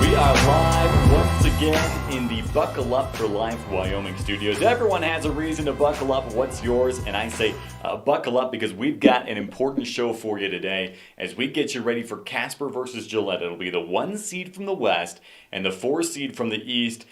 We are live once again in the Buckle Up for Life Wyoming studios. Everyone has a reason to buckle up. What's yours? And I say buckle up because we've got an important show for you today as we get you ready for Casper versus Gillette. It'll be the 1 seed from the West and the 4 seed from the East.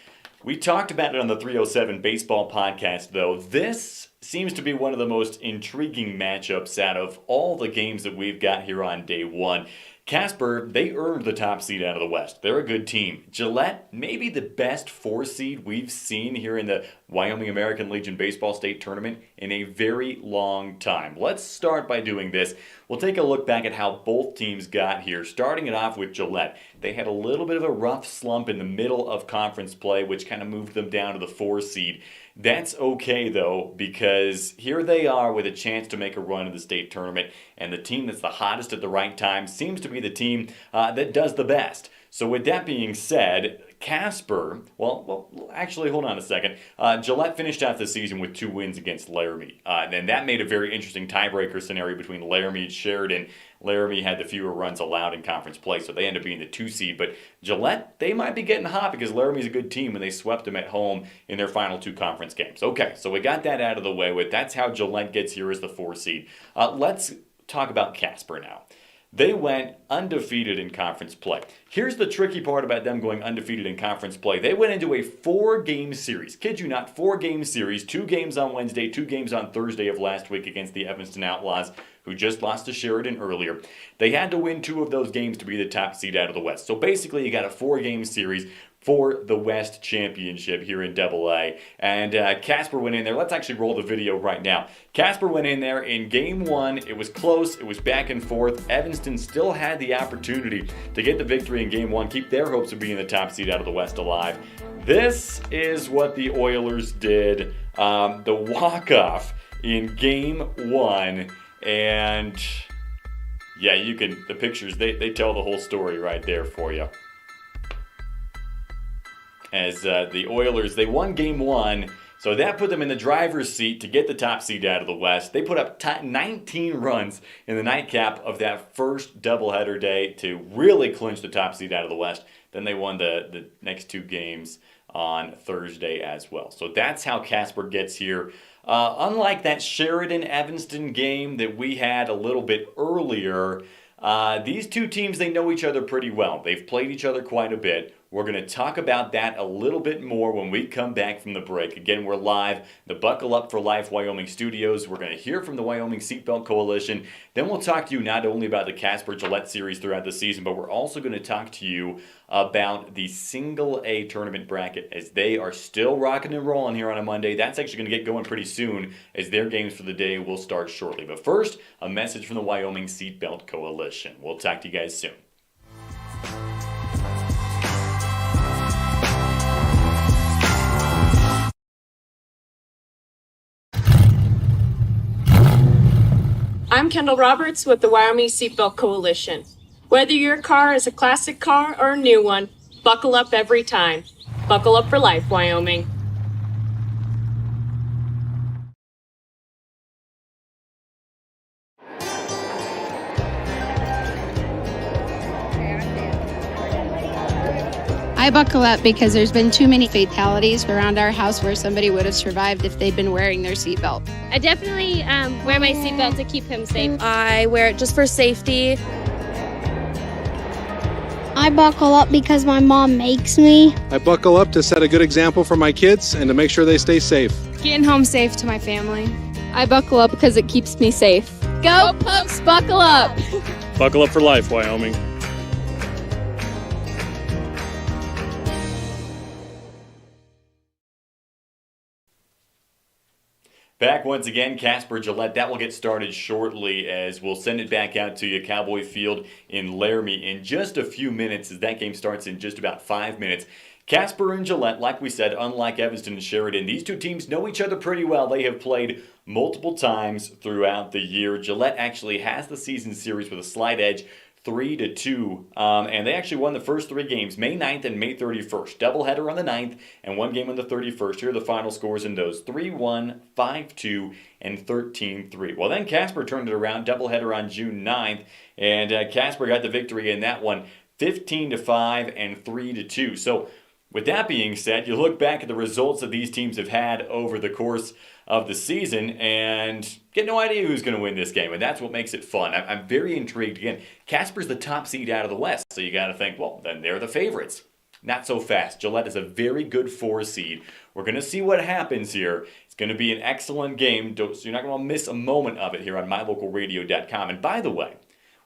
We talked about it on the 307 Baseball podcast, though. This seems to be one of the most intriguing matchups out of all the games that we've got here on day one. Casper, they earned the top seed out of the West. They're a good team. Gillette, maybe the best 4 seed we've seen here in the Wyoming American Legion Baseball State Tournament in a very long time. Let's start by doing this. We'll take a look back at how both teams got here, starting it off with Gillette. They had a little bit of a rough slump in the middle of conference play, which kind of moved them down to the 4 seed. That's okay, though, because here they are with a chance to make a run in the state tournament, and the team that's the hottest at the right time seems to be the team that does the best. So with that being said, Casper, actually, hold on a second. Gillette finished out the season with 2 wins against LARAMIE. And that made a very interesting tiebreaker scenario between LARAMIE and Sheridan. LARAMIE had the fewer runs allowed in conference play, so they ended up being the 2 seed. But Gillette, they might be getting hot because LARAMIE's a good team, and they swept them at home in their final 2 conference games. Okay, so we got that out of the way with. That's how Gillette gets here as the 4 seed. Let's talk about Casper now. They went undefeated in conference play. Here's the tricky part about them going undefeated in conference play. They went into a 4-game series. Kid you not, 4-game series. 2 games on Wednesday, 2 games on Thursday of last week against the Evanston Outlaws, who just lost to Sheridan earlier. They had to win 2 of those games to be the top seed out of the West. So basically, you got a 4-game series for the West Championship here in AA. And Casper went in there. Let's actually roll the video right now. Casper went in there in Game 1. It was close. It was back and forth. Evanston still had the opportunity to get the victory in Game 1, keep their hopes of being the top seed out of the West alive. This is what the Oilers did. The walk-off in Game 1. And yeah, you can, the pictures, they tell the whole story right there for you. As the Oilers, they won Game 1, so that put them in the driver's seat to get the top seed out of the West. They put up 19 runs in the nightcap of that first doubleheader day to really clinch the top seed out of the West. Then they won the next 2 games on Thursday as well. So that's how Casper gets here. Unlike that Sheridan-Evanston game that we had a little bit earlier, these 2 teams, they know each other pretty well. They've played each other quite a bit. We're going to talk about that a little bit more when we come back from the break. Again, we're live, the Buckle Up for Life Wyoming studios. We're going to hear from the Wyoming Seatbelt Coalition. Then we'll talk to you not only about the Casper Gillette series throughout the season, but we're also going to talk to you about the Single A tournament bracket as they are still rocking and rolling here on a Monday. That's actually going to get going pretty soon as their games for the day will start shortly. But first, a message from the Wyoming Seatbelt Coalition. We'll talk to you guys soon. I'm Kendall Roberts with the Wyoming Seatbelt Coalition. Whether your car is a classic car or a new one, buckle up every time. Buckle up for life, Wyoming. I buckle up because there's been too many fatalities around our house where somebody would have survived if they'd been wearing their seatbelt. I definitely wear my seatbelt to keep him safe. I wear it just for safety. I buckle up because my mom makes me. I buckle up to set a good example for my kids and to make sure they stay safe. Getting home safe to my family. I buckle up because it keeps me safe. Go Pups, buckle up! Buckle up for life, Wyoming. Back once again, Casper Gillette. That will get started shortly as we'll send it back out to you, Cowboy Field in Laramie, in just a few minutes as that game starts in just about 5 minutes. Casper and Gillette, like we said, unlike Evanston and Sheridan, these 2 teams know each other pretty well. They have played multiple times throughout the year. Gillette actually has the season series with a slight edge, 3-2, and they actually won the first 3 games, May 9th and May 31st. Doubleheader on the 9th and 1 game on the 31st. Here are the final scores in those: 3-1, 5-2, and 13-3. Well, then Casper turned it around, doubleheader on June 9th, and Casper got the victory in that one, 15-5 and 3-2. So with that being said, you look back at the results that these teams have had over the course of the season and get no idea who's going to win this game, and that's what makes it fun. I'm very intrigued. Again, Casper's the top seed out of the West, so you got to think, well, then they're the favorites. Not so fast. Gillette is a very good 4 seed. We're going to see what happens here. It's going to be an excellent game, so you're not going to miss a moment of it here on mylocalradio.com. And by the way,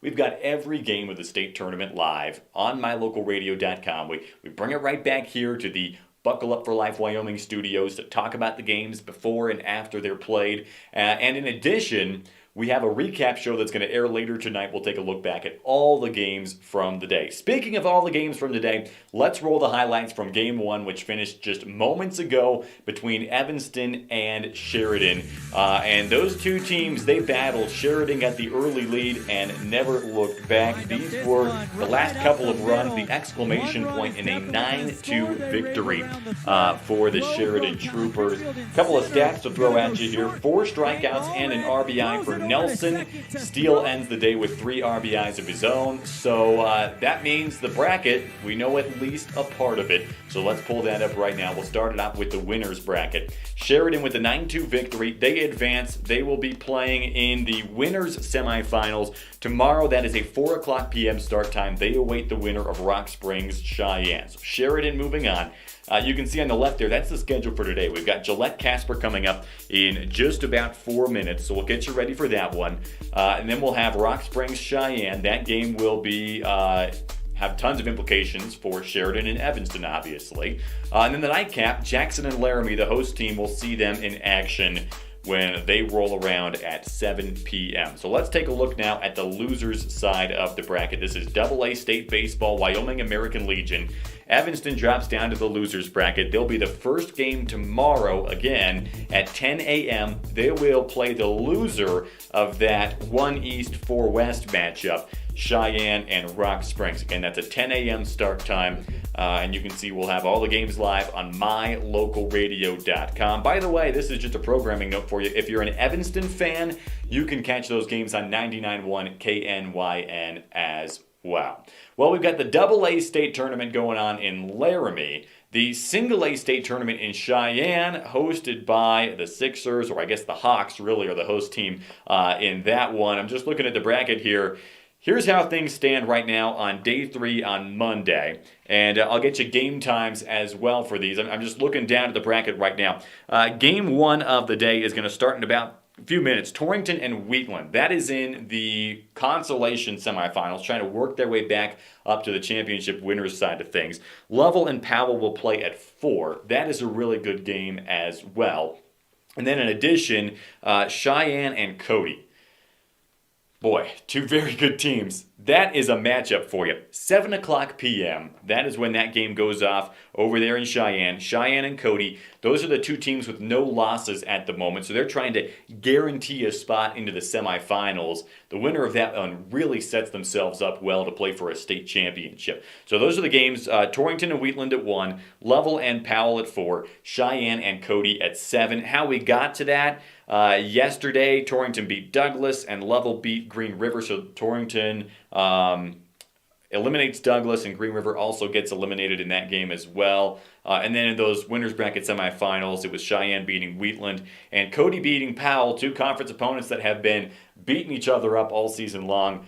we've got every game of the state tournament live on mylocalradio.com. We bring it right back here to the Buckle Up for Life Wyoming studios to talk about the games before and after they're played. And in addition, we have a recap show that's going to air later tonight. We'll take a look back at all the games from the day. Speaking of all the games from today, let's roll the highlights from Game 1, which finished just moments ago between Evanston and Sheridan. And those two teams, they battled. Sheridan got the early lead and never looked back. These were the last couple of runs, the exclamation point in a 9-2 victory for the Sheridan Troopers. A couple of stats to throw at you here. 4 strikeouts and an RBI for Nelson. Steele ends the day with 3 RBIs of his own. So that means the bracket, we know at least a part of it. So let's pull that up right now. We'll start it out with the winners bracket. Sheridan with the 9-2 victory. They advance. They will be playing in the winners semifinals. Tomorrow, that is a 4 o'clock p.m. start time. They await the winner of Rock Springs Cheyenne. So Sheridan moving on. You can see on the left there, that's the schedule for today. We've got Gillette Casper coming up in just about 4 minutes, so we'll get you ready for that one. And then we'll have Rock Springs Cheyenne. That game will be have tons of implications for Sheridan and Evanston, obviously. And then the nightcap, Jackson and Laramie, the host team, will see them in action when they roll around at 7 p.m. So let's take a look now at the losers side of the bracket. This is AA State Baseball, Wyoming American Legion. Evanston drops down to the losers bracket. They'll be the first game tomorrow, again, at 10 a.m. They will play the loser of that 1 East 4 West matchup, Cheyenne and Rock Springs. Again, that's a 10 a.m. start time. And you can see we'll have all the games live on mylocalradio.com. By the way, this is just a programming note for you. If you're an Evanston fan, you can catch those games on 99.1 KNYN as well. Well, we've got the AA state tournament going on in Laramie. The single A state tournament in Cheyenne, hosted by the Sixers, or I guess the Hawks really are the host team in that one. I'm just looking at the bracket here. Here's how things stand right now on day 3 on Monday. And I'll get you game times as well for these. I'm just looking down at the bracket right now. Game 1 of the day is going to start in about a few minutes. Torrington and Wheatland. That is in the consolation semifinals, trying to work their way back up to the championship winners side of things. Lovell and Powell will play at 4. That is a really good game as well. And then in addition, Cheyenne and Cody. Boy, 2 very good teams. That is a matchup for you. 7 o'clock p.m. That is when that game goes off over there in Cheyenne. Cheyenne and Cody, those are the 2 teams with no losses at the moment. So they're trying to guarantee a spot into the semifinals. The winner of that one really sets themselves up well to play for a state championship. So those are the games. Torrington and Wheatland at 1. Lovell and Powell at 4. Cheyenne and Cody at 7. How we got to that? Yesterday, Torrington beat Douglas and Lovell beat Green River. So Torrington eliminates Douglas, and Green River also gets eliminated in that game as well. And then in those winners bracket semifinals, it was Cheyenne beating Wheatland and Cody beating Powell, 2 conference opponents that have been beating each other up all season long.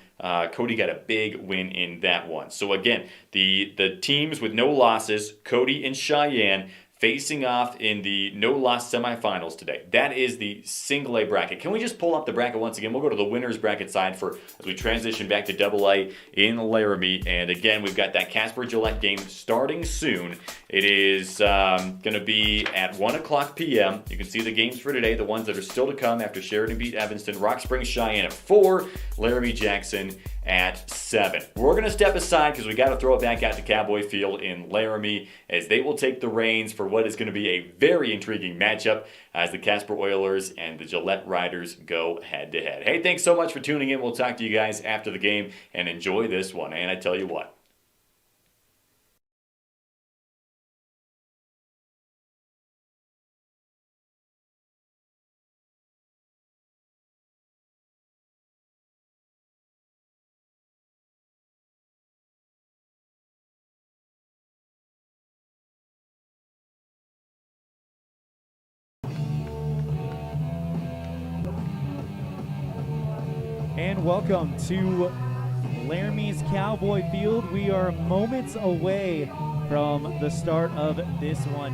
Cody got a big win in that one. So again, the teams with no losses, Cody and Cheyenne, facing off in the no-loss semifinals today. That is the single A bracket. Can we just pull up the bracket once again? We'll go to the winners bracket side as we transition back to AA in Laramie. And again, we've got that Casper Gillette game starting soon. It is going to be at 1 o'clock p.m. You can see the games for today, the ones that are still to come after Sheridan beat Evanston. Rock Springs Cheyenne at 4, Laramie Jackson at 7. We're going to step aside because we got to throw it back out to Cowboy Field in Laramie as they will take the reins for what is going to be a very intriguing matchup as the Casper Oilers and the Gillette Riders go head-to-head. Hey, thanks so much for tuning in. We'll talk to you guys after the game, and enjoy this one. And I tell you what, and welcome to Laramie's Cowboy Field. We are moments away from the start of this one.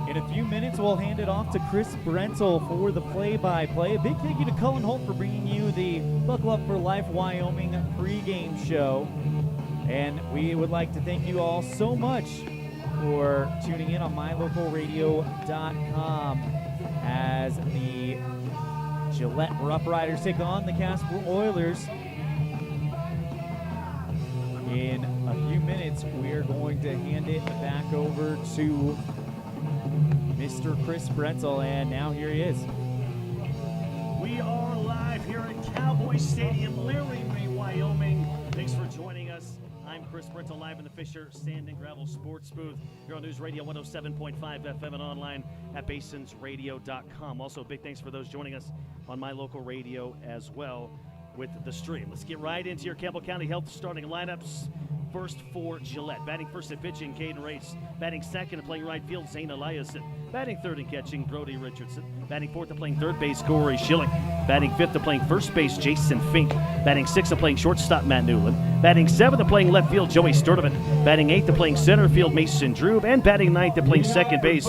In a few minutes, we'll hand it off to Chris Brentel for the play-by-play. A big thank you to Cullen Holt for bringing you the Buckle Up for Life Wyoming pregame show. And we would like to thank you all so much for tuning in on mylocalradio.com as the Gillette Rough Riders take on the Casper Oilers. In a few minutes, we're going to hand it back over to Mr. Chris Brentel, and now here he is. We are live here at Cowboy Stadium, Laramie, Wyoming. Thanks for joining us. I'm Chris Brentel, live in the Fisher Sand and Gravel Sports Booth here on News Radio 107.5 FM and online at basonsradio.com. Also, big thanks for those joining us on My Local Radio as well with the stream. Let's get right into your Campbell County Health starting lineups. First for Gillette. Batting first and pitching, Caden Race. Batting second and playing right field, Zane Eliason. Batting third and catching, Brody Richardson. Batting fourth and playing third base, Corey Schilling. Batting fifth and playing first base, Jason Fink. Batting sixth and playing shortstop, Matt Newland. Batting seventh and playing left field, Joey Sturdivant. Batting eighth and playing center field, Mason Drube. And batting ninth and playing second base,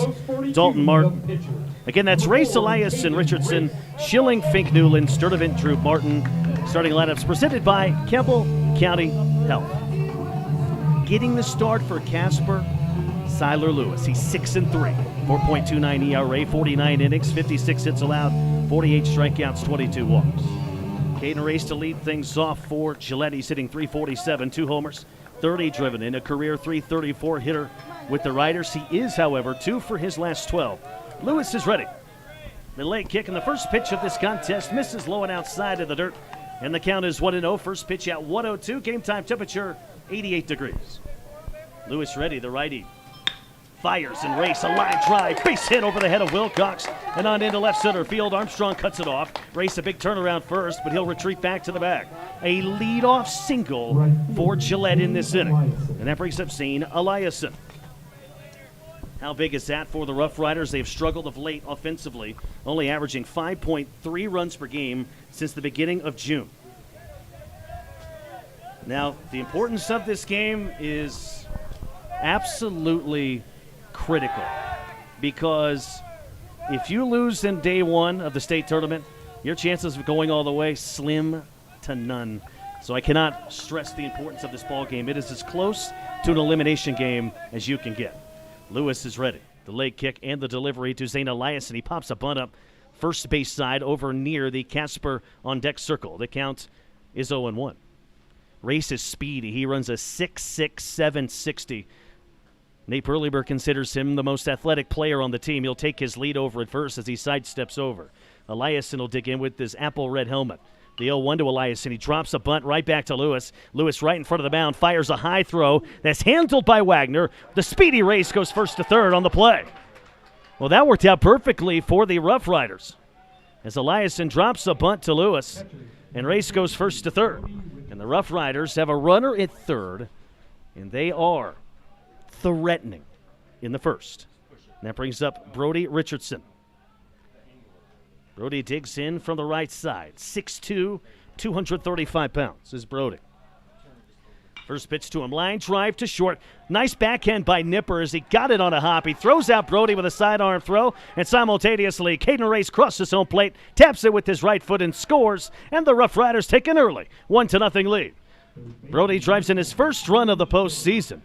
Dalton Martin. Again, that's Race, Eliason, Richardson, Schilling, Fink, Newland, Sturdivant, Drube, Martin. Starting lineups presented by Campbell County Health. Getting the start for Casper, Siler Lewis. He's 6-3, 4.29 ERA, 49 innings, 56 hits allowed, 48 strikeouts, 22 walks. Caden Race to lead things off for Gillette. He's hitting .347, 2 homers, 30 driven in, a career .334 hitter with the Riders. He is, however, 2 for his last 12. Lewis is ready. The leg kick in the first pitch of this contest misses low and outside of the dirt, and the count is 1-0. First pitch at 1:02. Game time temperature 88 degrees. Lewis ready, the righty. Fires and Race, a line drive, base hit over the head of Wilcox, and on into left center field. Armstrong cuts it off. Race a big turnaround first, but he'll retreat back to the bag. A leadoff single for Gillette in this inning, and that brings up Zane Eliason. How big is that for the Rough Riders? They've struggled of late offensively, only averaging 5.3 runs per game since the beginning of June. Now, the importance of this game is absolutely critical, because if you lose in day one of the state tournament, your chances of going all the way slim to none. So I cannot stress the importance of this ball game. It is as close to an elimination game as you can get. Lewis is ready. The leg kick and the delivery to Zane Eliason. He pops a bunt up first base side over near the Casper on deck circle. The count is 0-1. Race is speedy. He runs a 6.6, 7.60. Nate Perliber considers him the most athletic player on the team. He'll take his lead over at first as he sidesteps over. Eliason will dig in with his apple red helmet. The 0-1 to Eliason. He drops a bunt right back to Lewis. Lewis right in front of the mound, fires a high throw that's handled by Wagner. The speedy Race goes first to third on the play. Well, that worked out perfectly for the Rough Riders, as Eliason drops a bunt to Lewis, and Race goes first to third. And the Rough Riders have a runner at third, and they are threatening in the first. And that brings up Brody Richardson. Brody digs in from the right side. 6'2", 235 pounds is Brody. First pitch to him, line drive to short. Nice backhand by Nipper as he got it on a hop. He throws out Brody with a sidearm throw, and simultaneously Caden Race crosses home plate, taps it with his right foot and scores, and the Rough Riders take an early 1-0 lead. Brody drives in his first run of the postseason.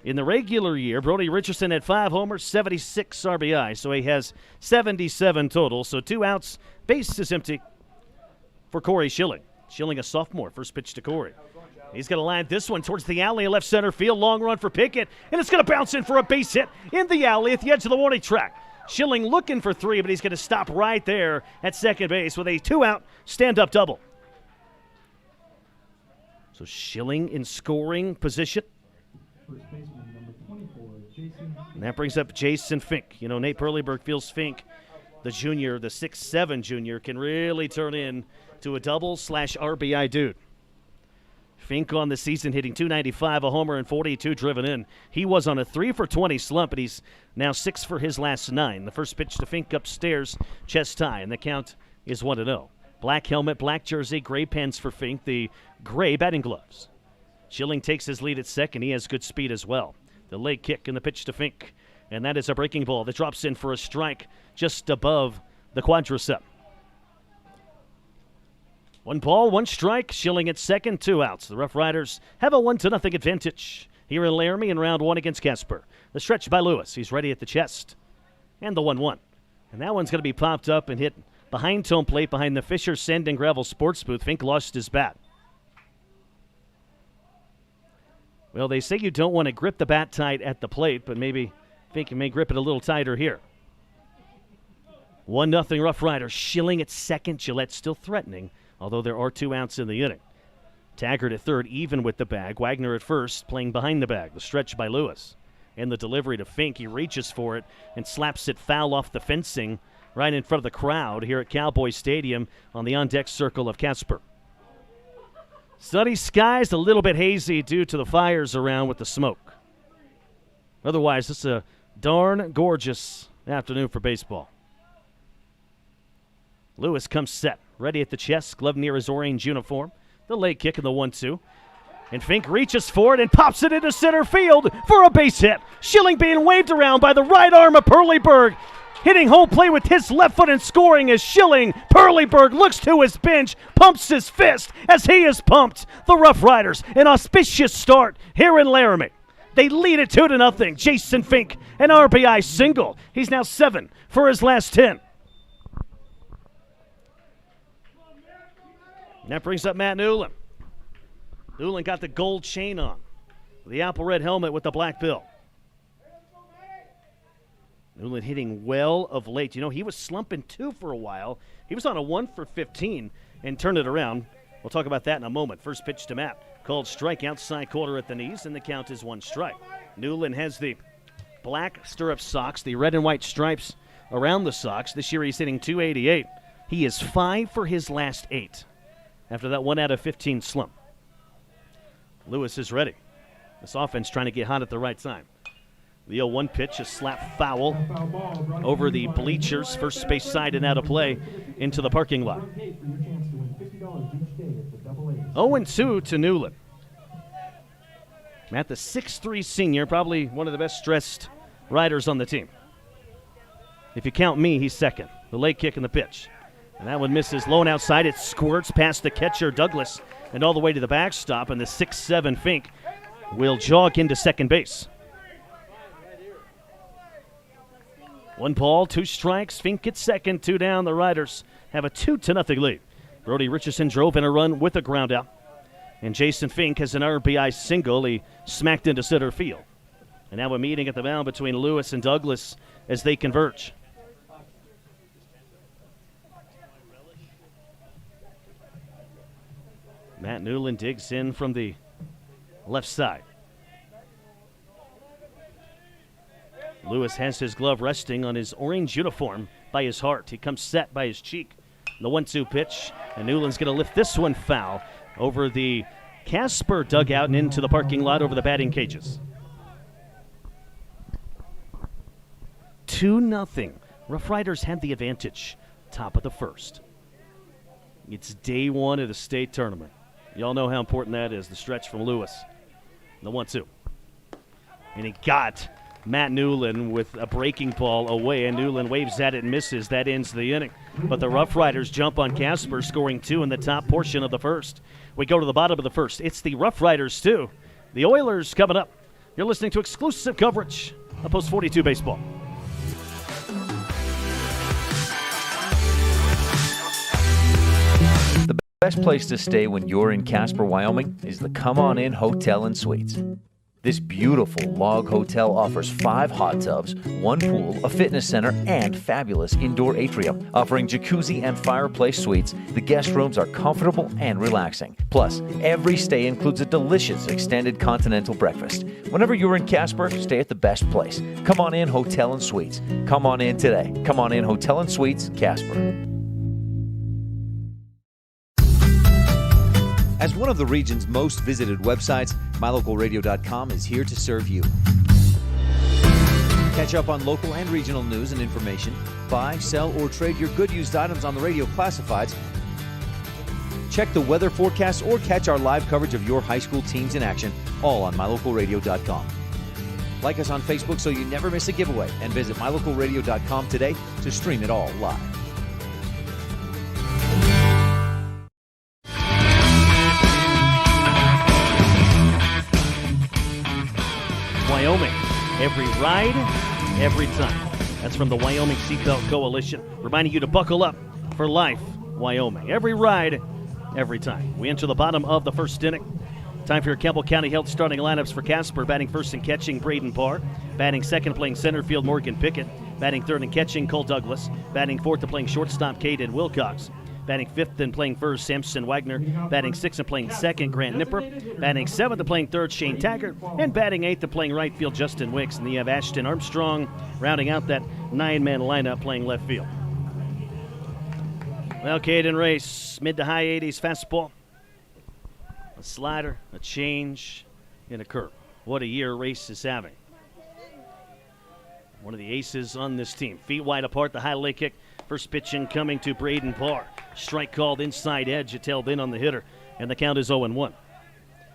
In the regular year, Brody Richardson had 5 homers, 76 RBI, so he has 77 total. So 2 outs, base is empty for Corey Schilling. Schilling, a sophomore, first pitch to Corey. He's going to land this one towards the alley in left center field. Long run for Pickett, and it's going to bounce in for a base hit in the alley at the edge of the warning track. Schilling looking for 3, but he's going to stop right there at second base with a 2-out stand-up double. So Schilling in scoring position. And that brings up Jason Fink. You know, Nate Perliberg feels Fink, the junior, the 6'7" junior, can really turn in to a double/RBI dude. Fink on the season hitting .295, a homer, and 42 driven in. He was on a 3-for-20 slump, but he's now 6 for his last 9. The first pitch to Fink upstairs, chest high, and the count is 1-0. Black helmet, black jersey, gray pants for Fink, the gray batting gloves. Schilling takes his lead at second. He has good speed as well. The leg kick and the pitch to Fink. And that is a breaking ball that drops in for a strike just above the quadricep. 1 ball, 1 strike. Schilling at second, 2 outs. The Rough Riders have a 1-0 advantage here in Laramie in round 1 against Casper. The stretch by Lewis. He's ready at the chest. And the 1-1. And that one's going to be popped up and hit behind home plate, behind the Fisher Sand and Gravel sports booth. Fink lost his bat. Well, they say you don't want to grip the bat tight at the plate, but maybe Fink may grip it a little tighter here. 1-0 Rough Riders. Schilling at second. Gillette still threatening, although there are 2 outs in the inning. Taggart at third, even with the bag. Wagner at first, playing behind the bag. The stretch by Lewis. And the delivery to Fink. He reaches for it and slaps it foul off the fencing right in front of the crowd here at Cowboy Stadium on the on-deck circle of Casper. Sunny skies, a little bit hazy due to the fires around with the smoke. Otherwise, it's a darn gorgeous afternoon for baseball. Lewis comes set, ready at the chest, glove near his orange uniform. The leg kick in the 1-2. And Fink reaches for it and pops it into center field for a base hit. Schilling being waved around by the right arm of Perleyberg. Hitting home plate with his left foot and scoring as Schilling. Perleyberg looks to his bench, pumps his fist as he is pumped. The Rough Riders, an auspicious start here in Laramie. They lead it 2-0. Jason Fink, an RBI single. He's now 7 for his last 10. And that brings up Matt Newland. Newland got the gold chain on. The apple red helmet with the black bill. Newland hitting well of late. You know, he was slumping 2 for a while. He was on a 1 for 15 and turned it around. We'll talk about that in a moment. First pitch to Matt. Called strike outside quarter at the knees, and the count is 1 strike. Newland has the black stirrup socks, the red and white stripes around the socks. This year he's hitting .288. He is 5 for his last 8 after that 1 out of 15 slump. Lewis is ready. This offense trying to get hot at the right time. The 0-1 pitch, a slap foul over the bleachers, first base side and out of play into the parking lot. 0-2 to Newland. Matt, the 6'3 senior, probably one of the best stressed riders on the team. If you count me, he's second. The leg kick and the pitch. And that one misses low and outside. It squirts past the catcher, Douglas, and all the way to the backstop. And the 6'7 Fink will jog into second base. 1 ball, 2 strikes. Fink at second, 2 down. The Riders have a 2-0 lead. Brody Richardson drove in a run with a ground out. And Jason Fink has an RBI single. He smacked into center field. And now a meeting at the mound between Lewis and Douglas as they converge. Matt Newland digs in from the left side. Lewis has his glove resting on his orange uniform by his heart. He comes set by his cheek. The 1-2 pitch, and Newland's going to lift this one foul over the Casper dugout and into the parking lot over the batting cages. 2-0. Rough Riders had the advantage. Top of the first. It's day 1 of the state tournament. Y'all know how important that is, the stretch from Lewis. The 1-2. And he got Matt Newland with a breaking ball away, and Newland waves at it and misses. That ends the inning. But the Rough Riders jump on Casper, scoring 2 in the top portion of the first. We go to the bottom of the first. It's the Rough Riders 2. The Oilers coming up. You're listening to exclusive coverage of Post 42 Baseball. The best place to stay when you're in Casper, Wyoming is the Come On In Hotel and Suites. This beautiful log hotel offers 5 hot tubs, 1 pool, a fitness center, and fabulous indoor atrium. Offering jacuzzi and fireplace suites, the guest rooms are comfortable and relaxing. Plus, every stay includes a delicious extended continental breakfast. Whenever you're in Casper, stay at the best place. Come On In Hotel and Suites. Come on in today. Come On In Hotel and Suites, Casper. As one of the region's most visited websites, MyLocalRadio.com is here to serve you. Catch up on local and regional news and information. Buy, sell, or trade your good used items on the radio classifieds. Check the weather forecast or catch our live coverage of your high school teams in action, all on mylocalradio.com. Like us on Facebook so you never miss a giveaway, and visit mylocalradio.com today to stream it all live. Wyoming, every ride, every time. That's from the Wyoming Seatbelt Coalition, reminding you to buckle up for life, Wyoming. Every ride, every time. We enter the bottom of the first inning. Time for your Campbell County Health starting lineups for Casper. Batting first and catching, Braden Parr. Batting second, playing center field, Morgan Pickett. Batting third and catching, Cole Douglas. Batting fourth and playing shortstop, Caden Wilcox. Batting fifth and playing first, Samson Wagner. Batting sixth and playing second, Grant Nipper. Batting seventh and playing third, Shane Taggart. And batting eighth and playing right field, Justin Wicks. And you have Ashton Armstrong rounding out that 9-man lineup playing left field. Well, Caden Race, mid to high 80s fastball. A slider, a change, and a curve. What a year Race is having. One of the aces on this team. Feet wide apart, the high leg kick. First pitch incoming to Braden Parr. Strike called inside edge. It tailed in on the hitter, and the count is 0-1.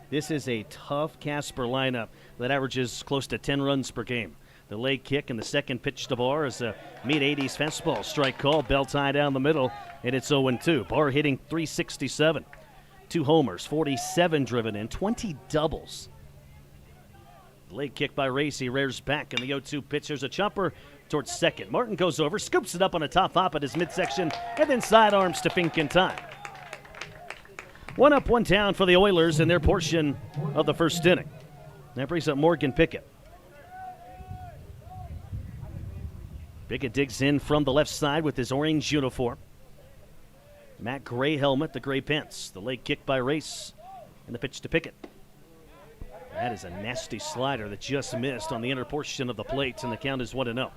This is a tough Casper lineup that averages close to 10 runs per game. The leg kick and the second pitch to Barr is a mid-80s fastball. Strike called, bell tie down the middle, and it's 0-2. Barr hitting .367. 2 homers, 47 driven in, 20 doubles. Leg kick by Race, he rears back, and the 0-2 pitch. There's a chopper towards second. Martin goes over, scoops it up on a top hop at his midsection, and then sidearms to Fink in time. 1 up, 1 down for the Oilers in their portion of the first inning. That brings up Morgan Pickett. Pickett digs in from the left side with his orange uniform. Matt gray helmet, the gray pants. The leg kick by Race, and the pitch to Pickett. That is a nasty slider that just missed on the inner portion of the plate, and the count is 1-0.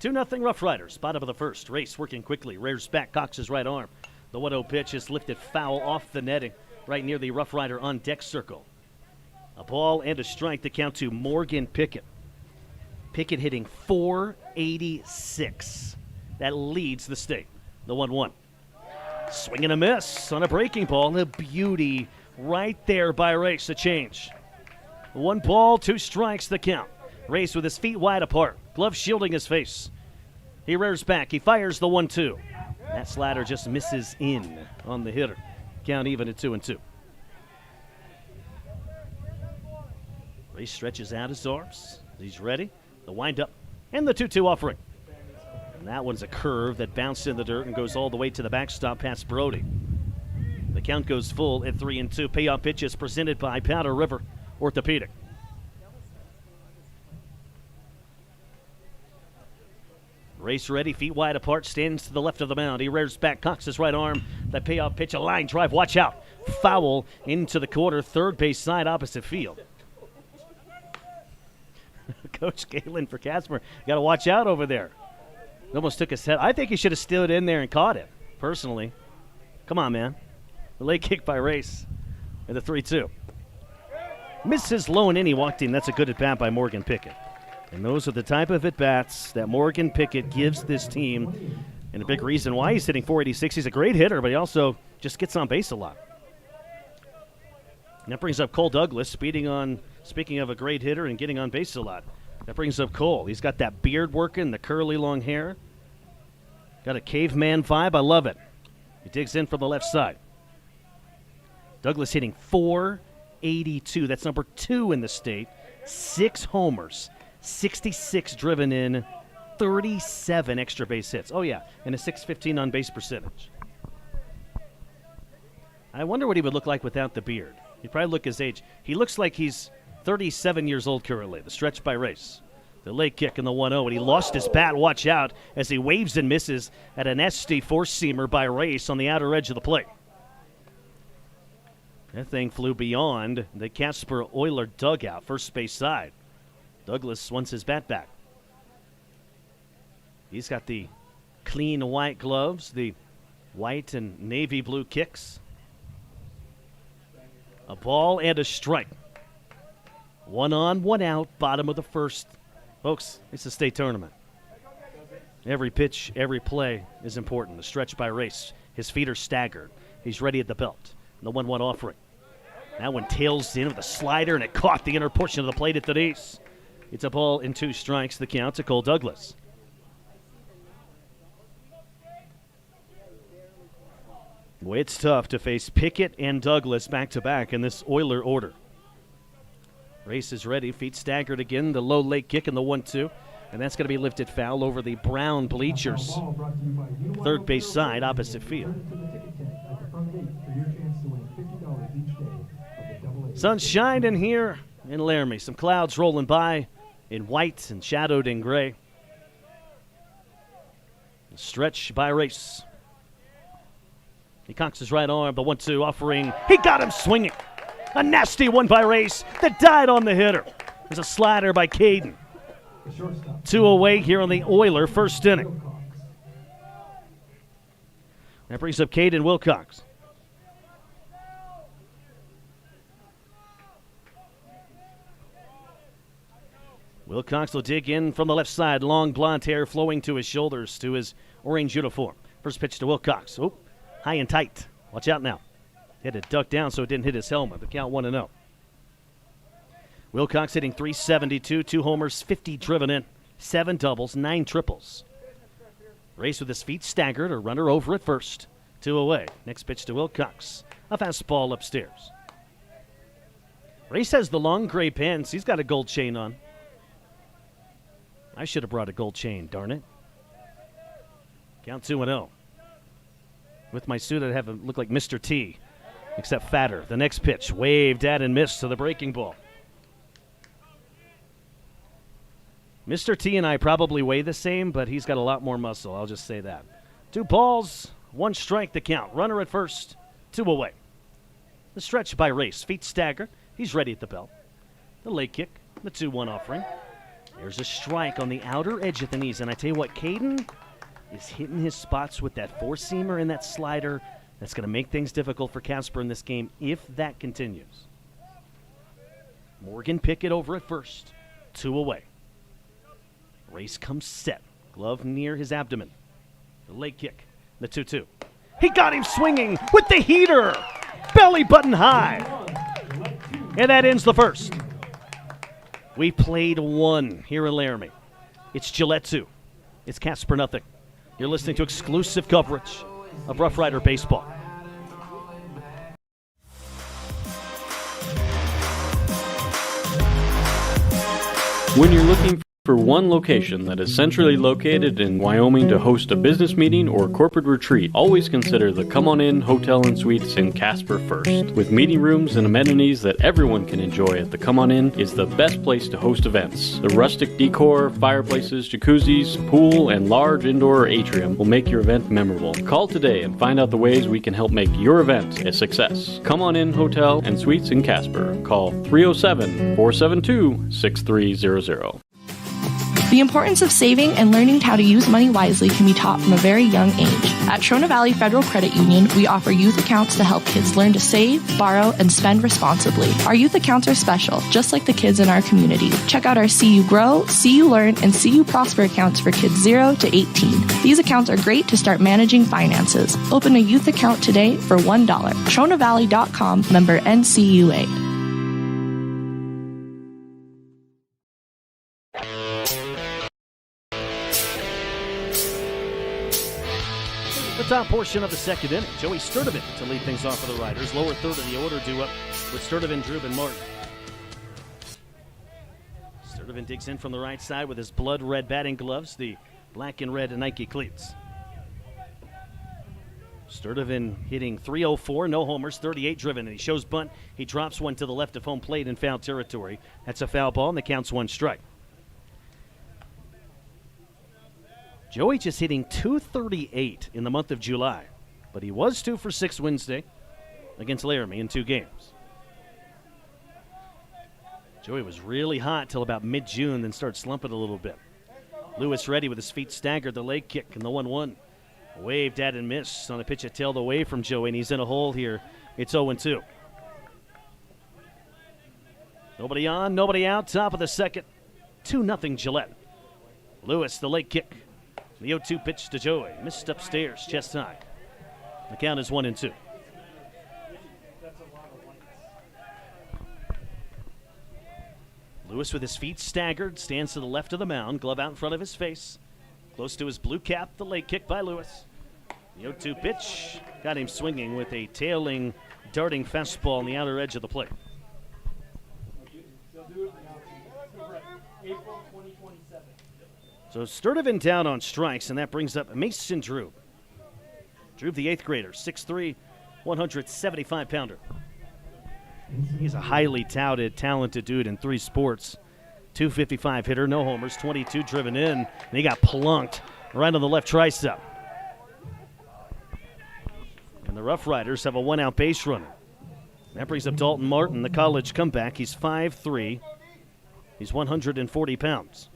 2-0 Rough Riders, bottom of the first. Race working quickly, rears back, cocks his right arm. The 1-0 pitch is lifted foul off the netting, right near the Rough Rider on deck circle. A ball and a strike to count to Morgan Pickett. Pickett hitting .486. That leads the state. The 1-1. Swing and a miss on a breaking ball. A beauty right there by Race. A change. 1 ball, 2 strikes, the count. Race with his feet wide apart. Glove shielding his face. He rears back. He fires the 1-2. That slider just misses in on the hitter. Count even at 2-2. Race stretches out his arms. He's ready. The windup and the 2-2 offering. And that one's a curve that bounced in the dirt and goes all the way to the backstop past Brody. The count goes full at 3-2. Payoff pitch is presented by Powder River Orthopedic. Race ready, feet wide apart, stands to the left of the mound. He rears back, cocks his right arm. That payoff pitch, a line drive, watch out. Foul into the corner, third base side, opposite field. Coach Galen for Casper, got to watch out over there. He almost took his head. I think he should have stood in there and caught it, personally. Come on, man. The leg kick by Race and the 3-2. Misses low and in, he walked in. That's a good at-bat by Morgan Pickett. And those are the type of at-bats that Morgan Pickett gives this team, and a big reason why he's hitting .486. He's a great hitter, but he also just gets on base a lot. And that brings up Cole Douglas, speaking of a great hitter and getting on base a lot. That brings up Cole. He's got that beard working, the curly long hair. Got a caveman vibe. I love it. He digs in from the left side. Douglas hitting .482. That's number 2 in the state. 6 homers, 66 driven in, 37 extra base hits. Oh, yeah, and a .615 on base percentage. I wonder what he would look like without the beard. He'd probably look his age. He looks like he's 37 years old currently. The stretch by Race. The leg kick in the 1-0, and he lost his bat. Watch out as he waves and misses at a nasty four-seamer by Race on the outer edge of the plate. That thing flew beyond the Casper Oiler dugout, first base side. Douglas wants his bat back. He's got the clean white gloves, the white and navy blue kicks. A ball and a strike. 1 on, 1 out, bottom of the first. Folks, it's a state tournament. Every pitch, every play is important. The stretch by Race. His feet are staggered. He's ready at the belt. The 1-1 offering. That one tails in with a slider, and it caught the inner portion of the plate at the knees. It's a ball and 2 strikes. The count to Cole Douglas. Boy, it's tough to face Pickett and Douglas back-to-back in this Oiler order. Race is ready. Feet staggered again. The low leg kick and the 1-2. And that's going to be lifted foul over the brown bleachers. Third base side, opposite field. Sunshine in here in Laramie. Some clouds rolling by in white and shadowed in gray. Stretch by Race. He cocks his right arm, the 1-2 offering. He got him swinging. A nasty one by Race that died on the hitter. There's a slider by Caden. 2 away here on the Oiler first inning. That brings up Caden Wilcox. Wilcox will dig in from the left side. Long blonde hair flowing to his shoulders, to his orange uniform. First pitch to Wilcox. Oh, high and tight. Watch out now. He had to duck down so it didn't hit his helmet. The count 1-0. Wilcox hitting .372, 2 homers, 50 driven in, 7 doubles, 9 triples. Race with his feet staggered, a runner over at first. 2 away. Next pitch to Wilcox. A fastball upstairs. Race has the long gray pants. He's got a gold chain on. I should have brought a gold chain, darn it. Count 2-0. With my suit, I'd have it look like Mr. T, except fatter. The next pitch, waved at and missed to the breaking ball. Mr. T and I probably weigh the same, but he's got a lot more muscle, I'll just say that. 2 balls, 1 strike the count. Runner at first, 2 away. The stretch by Race, feet stagger. He's ready at the belt. The leg kick, the 2-1 offering. There's a strike on the outer edge of the knees, and I tell you what, Caden is hitting his spots with that 4-seamer and that slider. That's going to make things difficult for Casper in this game if that continues. Morgan Pickett over at first, 2 away. Race comes set, glove near his abdomen. The leg kick, the 2-2. He got him swinging with the heater, belly button high. And that ends the first. We played 1 here in Laramie. It's Gillette 2. It's Casper nothing. You're listening to exclusive coverage of Rough Rider Baseball. When you're looking for one location that is centrally located in Wyoming to host a business meeting or corporate retreat, always consider the Come On In Hotel and Suites in Casper first. With meeting rooms and amenities that everyone can enjoy at the Come On In is the best place to host events. The rustic decor, fireplaces, jacuzzis, pool, and large indoor atrium will make your event memorable. Call today and find out the ways we can help make your event a success. Come On In Hotel and Suites in Casper. Call 307-472-6300. The importance of saving and learning how to use money wisely can be taught from a very young age. At Trona Valley Federal Credit Union, we offer youth accounts to help kids learn to save, borrow, and spend responsibly. Our youth accounts are special, just like the kids in our community. Check out our See You Grow, See You Learn, and See You Prosper accounts for kids 0 to 18. These accounts are great to start managing finances. Open a youth account today for $1. TronaValley.com, member NCUA. Top portion of the second inning. Joey Sturdivant to lead things off for the Riders. Lower third of the order due up with Sturdivant, Drube, and Martin. Sturdivant digs in from the right side with his blood red batting gloves, the black and red Nike cleats. Sturdivant hitting .304, no homers, 38 driven, and he shows bunt. He drops one to the left of home plate in foul territory. That's a foul ball, and the count's 1 strike. Joey just hitting .238 in the month of July, but he was 2 for 6 Wednesday against Laramie in 2 games. Joey was really hot till about mid-June, then started slumping a little bit. Lewis ready with his feet staggered, the leg kick, and the 1-1. Waved at and missed on a pitch that tailed away from Joey, and he's in a hole here. It's 0-2. Nobody on, nobody out, top of the second. 2-0 Gillette. Lewis, the leg kick. The 0-2 pitch to Joey. Missed upstairs, chest high. The count is 1-2. Lewis with his feet staggered, stands to the left of the mound, glove out in front of his face. Close to his blue cap, the late kick by Lewis. The 0-2 pitch got him swinging with a tailing, darting fastball on the outer edge of the plate. So Sturdivant down on strikes, and that brings up Mason Drube. Drube, the 8th grader, 6'3", 175-pounder. He's a highly touted, talented dude in 3 sports. 255 hitter, no homers, 22 driven in, and he got plunked right on the left tricep. And the Rough Riders have a 1-out base runner. That brings up Dalton Martin, the college comeback. He's 5'3". He's 140 pounds.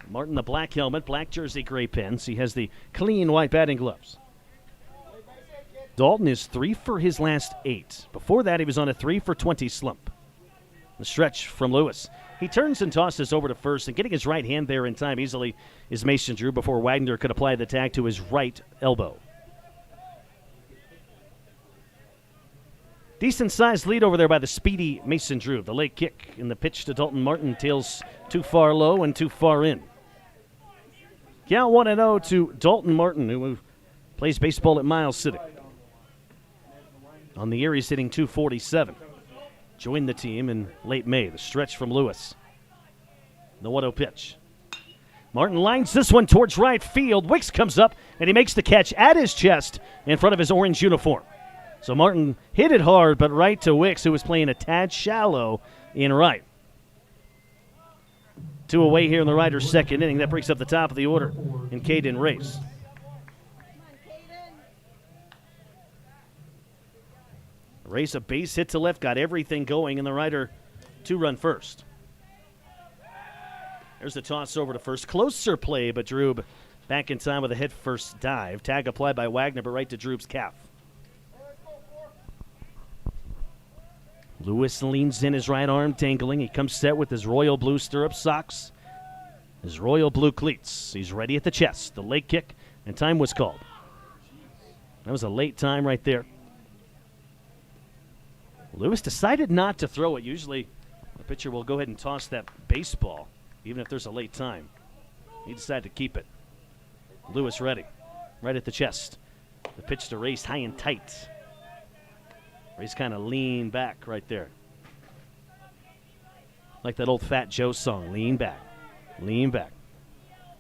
Martin, the black helmet, black jersey, gray pants. He has the clean white batting gloves. Dalton is 3 for his last 8. Before that, he was on a 3 for 20 slump. The stretch from Lewis. He turns and tosses over to first, and getting his right hand there in time easily is Mason Drube before Wagner could apply the tag to his right elbow. Decent-sized lead over there by the speedy Mason Drube. The late kick in the pitch to Dalton Martin tails too far low and too far in. Count 1-0 to Dalton Martin, who plays baseball at Miles City. On the year, he's hitting .247. Joined the team in late May. The stretch from Lewis. The 1-0 pitch. Martin lines this one towards right field. Wicks comes up, and he makes the catch at his chest in front of his orange uniform. So Martin hit it hard, but right to Wicks, who was playing a tad shallow in right. 2 away here in the Riders' second inning. That breaks up the top of the order in Caden Race. Race a base hit to left, got everything going, and the Rider 2-run first. There's the toss over to first. Closer play, but Drube back in time with a head-first dive. Tag applied by Wagner, but right to Drube's calf. Lewis leans in, his right arm dangling. He comes set with his royal blue stirrup socks, his royal blue cleats. He's ready at the chest. The late kick, and time was called. That was a late time right there. Lewis decided not to throw it. Usually the pitcher will go ahead and toss that baseball, even if there's a late time. He decided to keep it. Lewis ready, right at the chest. The pitch to Race, high and tight. Race kind of lean back right there. Like that old Fat Joe song, lean back, lean back.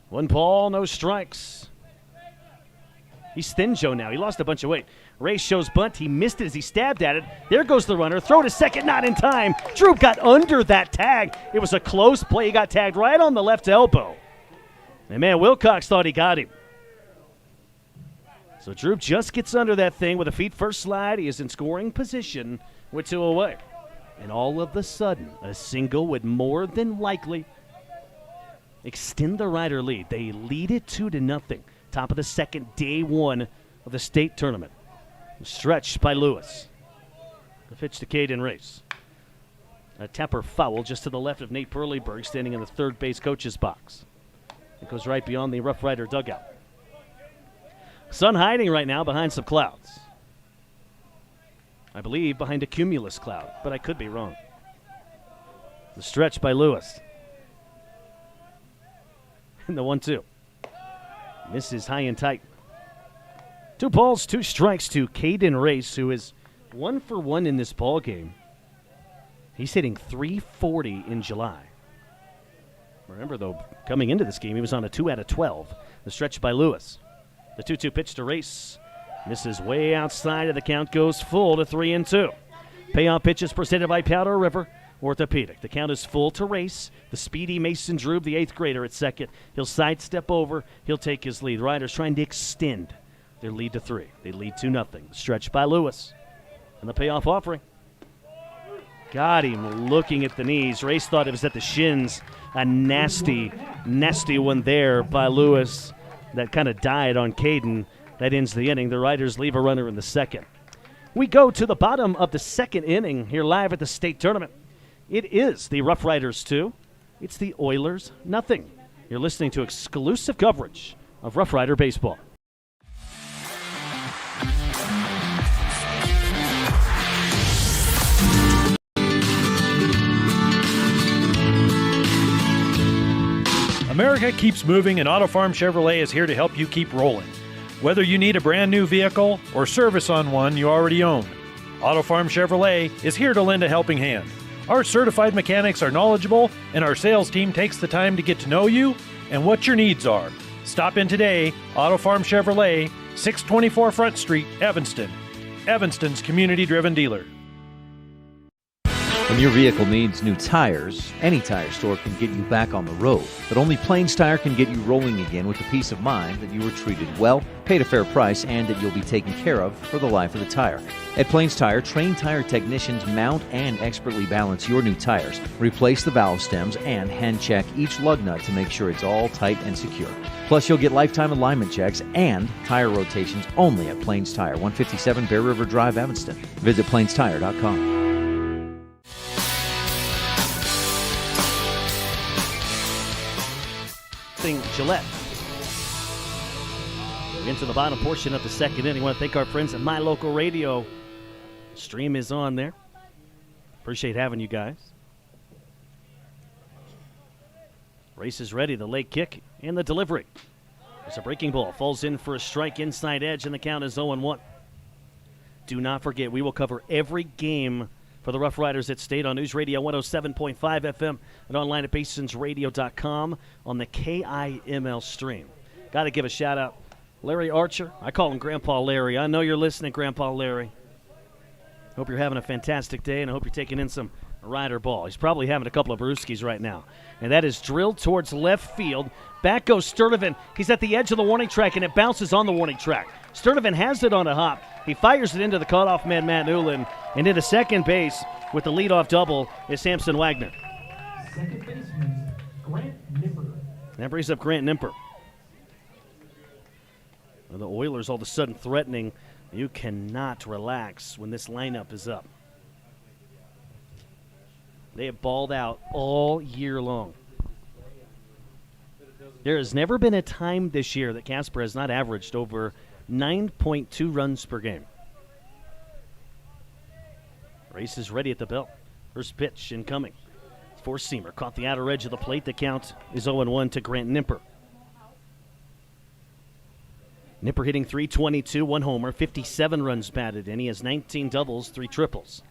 1 ball, no strikes. He's Thin Joe now. He lost a bunch of weight. Race shows bunt. He missed it as he stabbed at it. There goes the runner. Throw to second, not in time. Drube got under that tag. It was a close play. He got tagged right on the left elbow. And man, Wilcox thought he got him. So Drube just gets under that thing with a feet-first slide. He is in scoring position with 2 away. And all of a sudden, a single would more than likely extend the Rider lead. They lead it 2-0. Top of the second, day 1 of the state tournament. Stretched by Lewis. The pitch to Caden Race. A Tepper foul just to the left of Nate Perleyberg, standing in the third base coach's box. It goes right beyond the Rough Rider dugout. Sun hiding right now behind some clouds. I believe behind a cumulus cloud, but I could be wrong. The stretch by Lewis. And the 1-2. Misses high and tight. 2 balls, 2 strikes to Caden Race, who is 1 for 1 in this ball game. He's hitting .340 in July. Remember, though, coming into this game, he was on a 2 out of 12. The stretch by Lewis. The 2-2 pitch to Race. Misses way outside of the count, goes full to 3-2. Payoff pitches presented by Powder River Orthopedic. The count is full to Race. The speedy Mason Drube, the 8th grader, at second. He'll sidestep over. He'll take his lead. Riders trying to extend their lead to 3. They lead 2-0. Stretch by Lewis. And the payoff offering. Got him looking at the knees. Race thought it was at the shins. A nasty, nasty one there by Lewis that kind of died on Caden. That ends the inning. The Riders leave a runner in the second. We go to the bottom of the second inning here live at the state tournament. It is the Rough Riders 2. It's the Oilers nothing. You're listening to exclusive coverage of Rough Rider baseball. America keeps moving, and Auto Farm Chevrolet is here to help you keep rolling. Whether you need a brand new vehicle or service on one you already own, Auto Farm Chevrolet is here to lend a helping hand. Our certified mechanics are knowledgeable, and our sales team takes the time to get to know you and what your needs are. Stop in today, Auto Farm Chevrolet, 624 Front Street, Evanston. Evanston's community-driven dealer. When your vehicle needs new tires, any tire store can get you back on the road. But only Plains Tire can get you rolling again with the peace of mind that you were treated well, paid a fair price, and that you'll be taken care of for the life of the tire. At Plains Tire, trained tire technicians mount and expertly balance your new tires, replace the valve stems, and hand check each lug nut to make sure it's all tight and secure. Plus, you'll get lifetime alignment checks and tire rotations only at Plains Tire, 157 Bear River Drive, Evanston. Visit plainstire.com. Gillette. We're into the bottom portion of the second inning. I want to thank our friends at My Local Radio. Stream is on there. Appreciate having you guys. Race is ready. The leg kick and the delivery. There's a breaking ball. Falls in for a strike inside edge, and the count is 0-1. Do not forget, we will cover every game for the Rough Riders at State on News Radio 107.5 FM and online at BasonsRadio.com on the KIML stream. Got to give a shout out, Larry Archer. I call him Grandpa Larry. I know you're listening, Grandpa Larry. Hope you're having a fantastic day, and I hope you're taking in some Rider ball. He's probably having a couple of brewskis right now. And that is drilled towards left field. Back goes Sturdivant. He's at the edge of the warning track, and it bounces on the warning track. Sturdivant has it on a hop. He fires it into the cutoff man, Matt Newland, and into second base with the leadoff double is Samson Wagner. Second baseman, Grant Nipper. That brings up Grant Nimper. The Oilers all of a sudden threatening. You cannot relax when this lineup is up. They have balled out all year long. There has never been a time this year that Casper has not averaged over 9.2 runs per game. Race is ready at the belt. First pitch incoming. Four-seamer caught the outer edge of the plate. The count is 0-1 to Grant Nimper. Nipper hitting .322, one homer, 57 runs batted in. He has 19 doubles, 3 triples.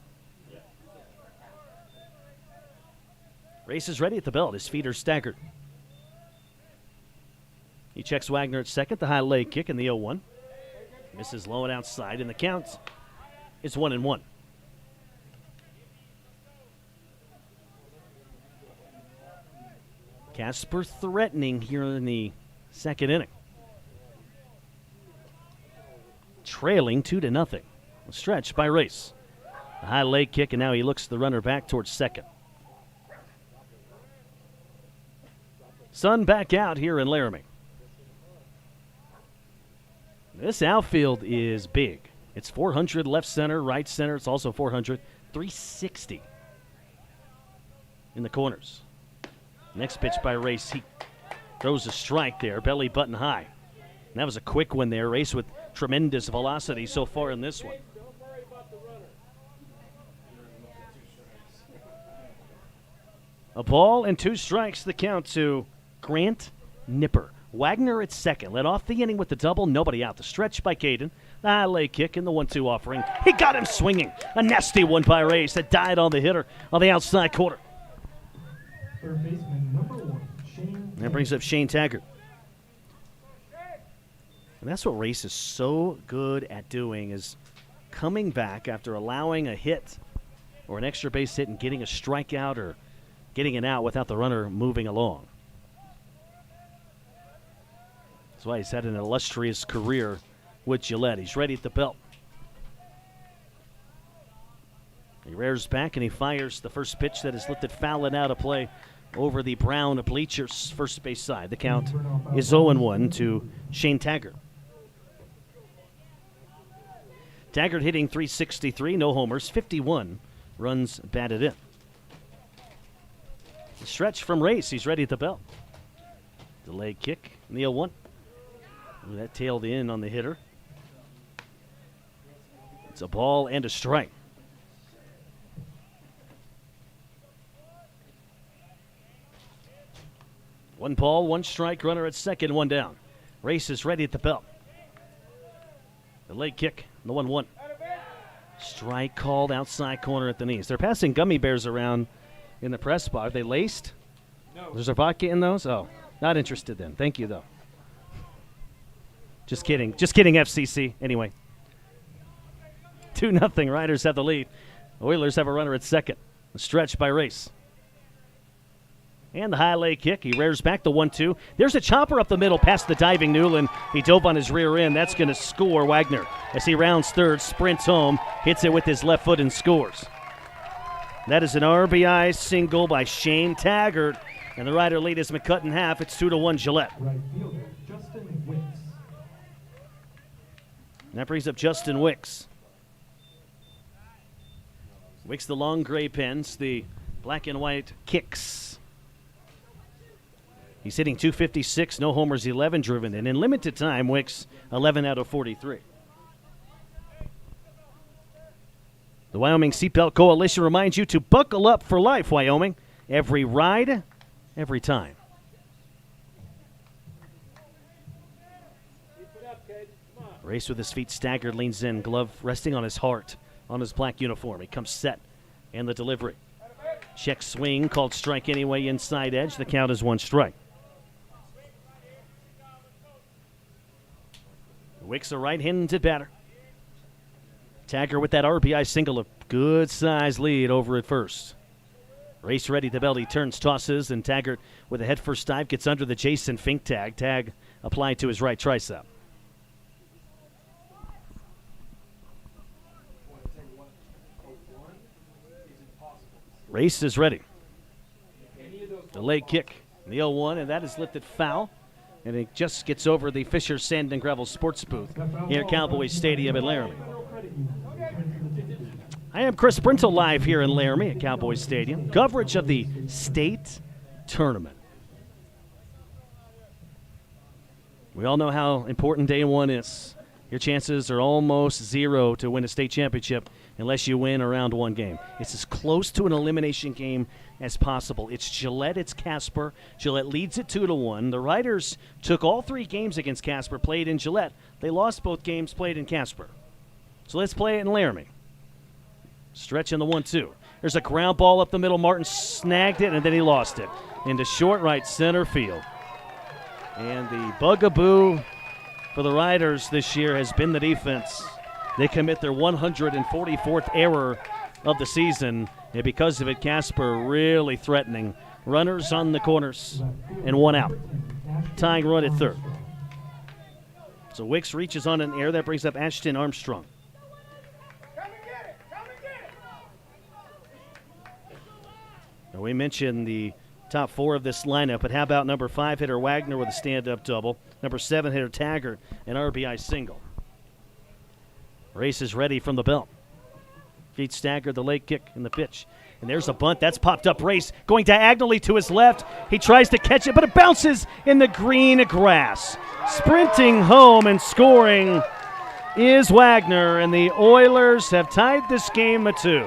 Race is ready at the belt. His feet are staggered. He checks Wagner at second, the high leg kick in the 0-1. Misses low and outside, and the count is 1-1. Casper threatening here in the second inning. Trailing 2-0. A stretch by Race. A high leg kick, and now he looks the runner back towards second. Sun back out here in Laramie. This outfield is big. It's 400 left center, right center. It's also 400. 360 in the corners. Next pitch by Race. He throws a strike there, belly button high. And that was a quick one there. Race with tremendous velocity so far in this one. A ball and 2 strikes, the count to Grant Nipper. Wagner at second. Led off the inning with the double. Nobody out. The stretch by Caden. The high leg kick and the 1-2 offering. He got him swinging. A nasty one by Race that died on the hitter on the outside corner. Third baseman, number 1, Shane. That brings up Shane Taggart. And that's what Race is so good at doing, is coming back after allowing a hit or an extra base hit and getting a strikeout or getting an out without the runner moving along. That's why he's had an illustrious career with Gillette. He's ready at the belt. He rears back and he fires the first pitch that is lifted foul and out of play over the brown bleachers first base side. The count is 0-1 to Shane Taggart. Taggart hitting .363, no homers, 51 runs batted in. The stretch from Race. He's ready at the belt. The leg kick, the 0-1. Ooh, that tailed in on the hitter. It's a ball and a strike. 1 ball, 1 strike, runner at second, 1 down. Race is ready at the belt. The leg kick, the 1-1. Strike called outside corner at the knees. They're passing gummy bears around in the press box. Are they laced? No. There's a vodka in those? Oh, not interested then. Thank you, though. Just kidding. Just kidding, FCC. Anyway. 2-0. Riders have the lead. Oilers have a runner at second. A stretch by Race. And the high leg kick. He rears back the 1-2. There's a chopper up the middle past the diving Newland. He dove on his rear end. That's going to score Wagner as he rounds third, sprints home, hits it with his left foot and scores. That is an RBI single by Shane Taggart. And the Rider lead has been cut in half. It's 2-1 Gillette. Right fielder, Justin Wicks. And that brings up Justin Wicks. Wicks the long gray pens, the black and white kicks. He's hitting .256, no homers, 11 driven in. In limited time, Wicks 11 out of 43. The Wyoming Seatbelt Coalition reminds you to buckle up for life, Wyoming. Every ride, every time. Race with his feet staggered, leans in, glove resting on his heart, on his black uniform. He comes set, and the delivery. Check swing, called strike anyway, inside edge. The count is 1 strike. Wicks a right-handed batter. Taggart with that RBI single, a good-sized lead over at first. Race ready, the belt, he turns, tosses, and Taggart with a head-first dive gets under the Jason Fink tag. Tag applied to his right tricep. Race is ready. The leg kick, the 0-1, and that is lifted foul. And it just gets over the Fisher Sand and Gravel Sports booth here at Cowboy Stadium in Laramie. I am Chris Brintle live here in Laramie at Cowboy Stadium. Coverage of the state tournament. We all know how important day 1 is. Your chances are almost 0 to win a state championship unless you win around 1 game. It's as close to an elimination game as possible. It's Gillette, it's Casper. Gillette leads it 2-1. The Riders took all 3 games against Casper, played in Gillette. They lost both games, played in Casper. So let's play it in Laramie. Stretch in the 1-2. There's a ground ball up the middle. Martin snagged it, and then he lost it into short right center field. And the bugaboo for the Riders this year has been the defense. They commit their 144th error of the season, and because of it, Casper really threatening. Runners on the corners and 1 out. Tying run at third. So Wicks reaches on an air. That brings up Ashton Armstrong. Now we mentioned the top 4 of this lineup, but how about number 5 hitter Wagner with a stand-up double, number 7 hitter Taggart, an RBI single. Race is ready from the belt. Feet staggered, the leg kick and the pitch. And there's a bunt. That's popped up. Race going diagonally to his left. He tries to catch it, but it bounces in the green grass. Sprinting home and scoring is Wagner, and the Oilers have tied this game at 2.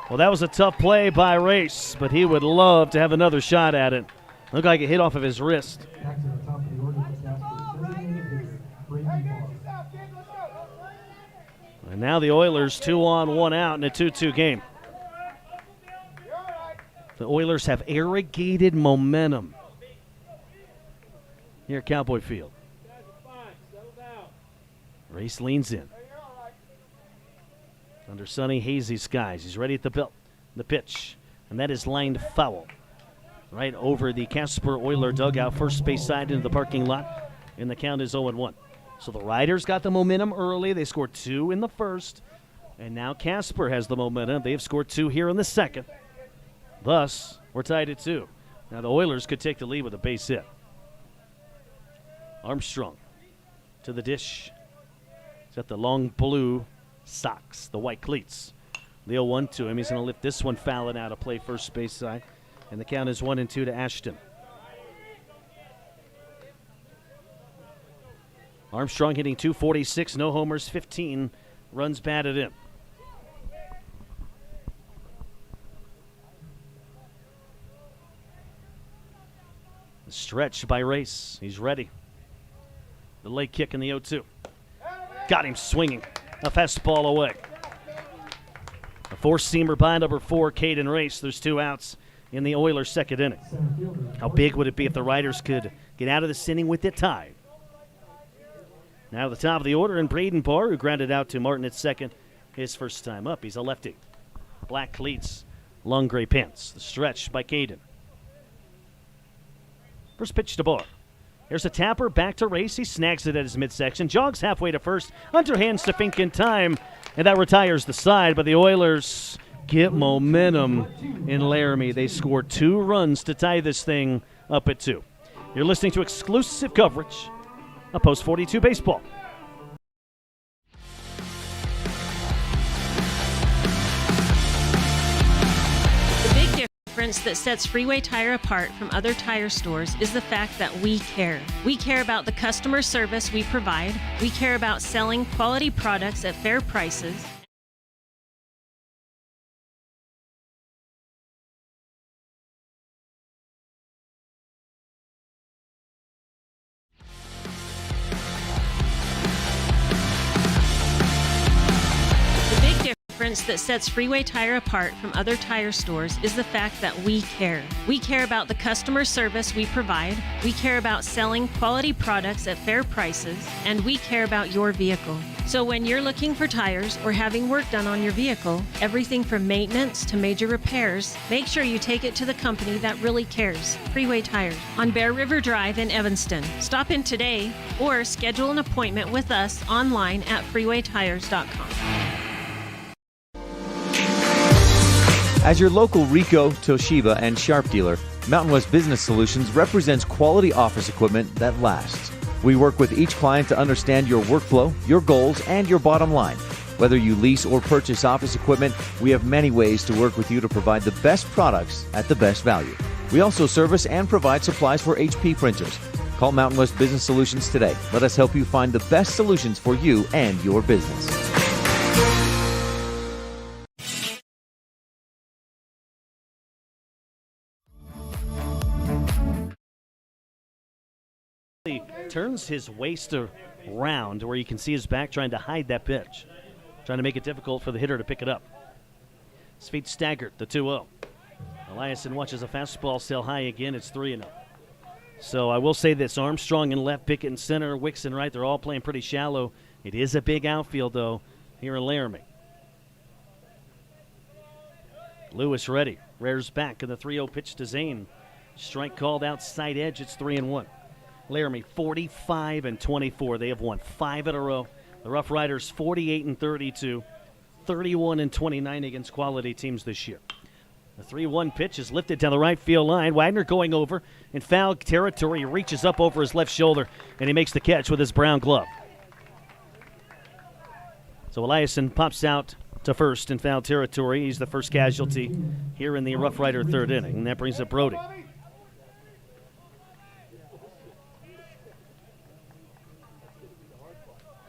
Well, that was a tough play by Race, but he would love to have another shot at it. Looked like it hit off of his wrist. Back to the top of the order for Casper, designated hitter, Brady. And now the Oilers 2 on, 1 out in a 2-2 game. The Oilers have irrigated momentum here at Cowboy Field. Race leans in. Under sunny, hazy skies. He's ready at the belt. The pitch. And that is lined foul. Right over the Casper Oiler dugout, first base side into the parking lot. And the count is 0-1. So the Riders got the momentum early. They scored 2 in the first. And now Casper has the momentum. They've scored 2 here in the second. Thus, we're tied at 2. Now the Oilers could take the lead with a base hit. Armstrong to the dish. He's got the long blue socks, the white cleats. The 0-1 to him. He's going to lift this one foul and out of play first base side. And the count is 1-2 to Ashton. Armstrong hitting .246, no homers, 15 runs batted in. The stretch by Race. He's ready. The leg kick in the 0-2. Got him swinging. A fastball away. A four-seamer by number 4, Caden Race. There's 2 outs in the Oilers' second inning. How big would it be if the Riders could get out of this inning with it tied? Now at the top of the order, and Braden Barr, who grounded out to Martin at second, his first time up. He's a lefty. Black cleats, long gray pants. The stretch by Caden. First pitch to Barr. There's a tapper, back to Race. He snags it at his midsection, jogs halfway to first, underhands to Fink in time, and that retires the side. But the Oilers get momentum in Laramie. They score 2 runs to tie this thing up at 2. You're listening to exclusive coverage of Post 42 Baseball. The difference that sets Freeway Tire apart from other tire stores is the fact that we care. We care about the customer service we provide. We care about selling quality products at fair prices. The difference that sets Freeway Tire apart from other tire stores is the fact that we care. We care about the customer service we provide, we care about selling quality products at fair prices, and we care about your vehicle. So when you're looking for tires or having work done on your vehicle, everything from maintenance to major repairs, make sure you take it to the company that really cares, Freeway Tires, on Bear River Drive in Evanston. Stop in today or schedule an appointment with us online at freewaytires.com. As your local Ricoh, Toshiba, and Sharp dealer, Mountain West Business Solutions represents quality office equipment that lasts. We work with each client to understand your workflow, your goals, and your bottom line. Whether you lease or purchase office equipment, we have many ways to work with you to provide the best products at the best value. We also service and provide supplies for HP printers. Call Mountain West Business Solutions today. Let us help you find the best solutions for you and your business. He turns his waist around where you can see his back, trying to hide that pitch, trying to make it difficult for the hitter to pick it up. His feet staggered, the 2-0. Eliason watches a fastball sail high again. It's 3-0. So I will say this: Armstrong in left, Pickett in center, Wicks in right. They're all playing pretty shallow. It is a big outfield, though, here in Laramie. Lewis ready. Rears back, and the 3-0 pitch to Zane. Strike called outside edge. It's 3-1. Laramie 45-24. They have won 5 in a row. The Rough Riders 48-32, 31-29 against quality teams this year. The 3-1 pitch is lifted down the right field line. Wagner going over in foul territory. He reaches up over his left shoulder, and he makes the catch with his brown glove. So Eliason pops out to first in foul territory. He's the first casualty here in the Rough Rider third inning, and that brings up Brody.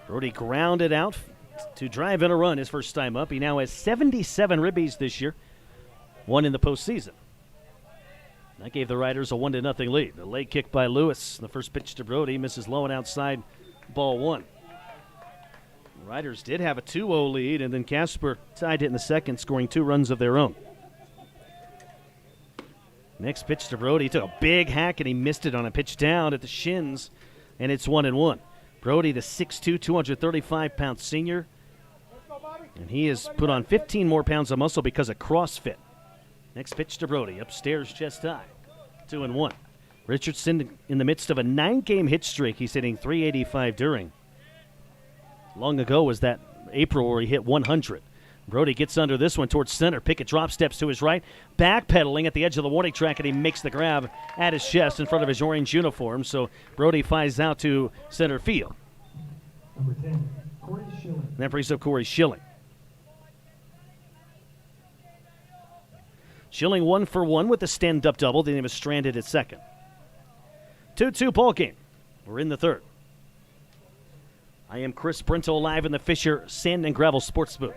Brody grounded out to drive in a run his first time up. He now has 77 ribbies this year, 1 in the postseason. That gave the Riders a 1-0 lead. The leg kick by Lewis. The first pitch to Brody misses low and outside, ball 1. The Riders did have a 2-0 lead, and then Casper tied it in the second, scoring 2 runs of their own. Next pitch to Brody. He took a big hack, and he missed it on a pitch down at the shins, and it's 1-1. Brody, the 6'2", 235-pound senior, and he has put on 15 more pounds of muscle because of CrossFit. Next pitch to Brody, upstairs, chest high, 2-1. Richardson in the midst of a 9-game hit streak. He's hitting .385 during. Long ago was that April where he hit 100. Brody gets under this one towards center. Pickett drop steps to his right, backpedaling at the edge of the warning track, and he makes the grab at his chest in front of his orange uniform. So Brody flies out to center field. Number 10, Corey Schilling. And that brings up Corey Schilling. Schilling 1 for 1 with a stand-up double. Then he was stranded at second. 2-2 ball game. We're in the third. I am Chris Brintle live in the Fisher Sand and Gravel Sports Booth.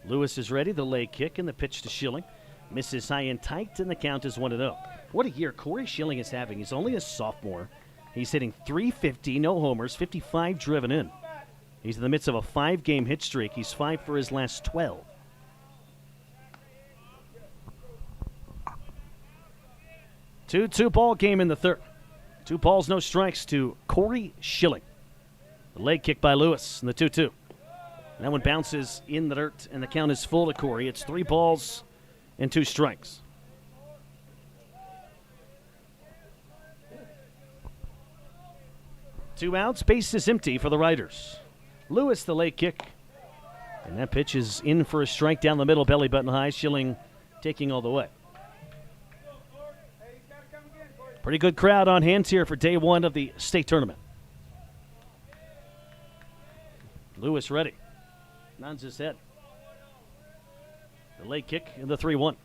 Lewis is ready, the leg kick and the pitch to Schilling. Misses high and tight, and the count is 1-0. What a year Corey Schilling is having. He's only a sophomore. He's hitting .350, no homers, 55 driven in. He's in the midst of a 5-game hit streak. He's 5 for his last 12. Two ball game in the third. 2 balls, no strikes to Corey Schilling. The leg kick by Lewis in the 2-2. That one bounces in the dirt, and the count is full to Corey. It's 3 balls and 2 strikes. Two outs, base is empty for the Riders. Lewis, the late kick. And that pitch is in for a strike down the middle, belly button high. Schilling taking all the way. Pretty good crowd on hand here for day 1 of the state tournament. Lewis ready. Nods his head. The late kick in the 3-1.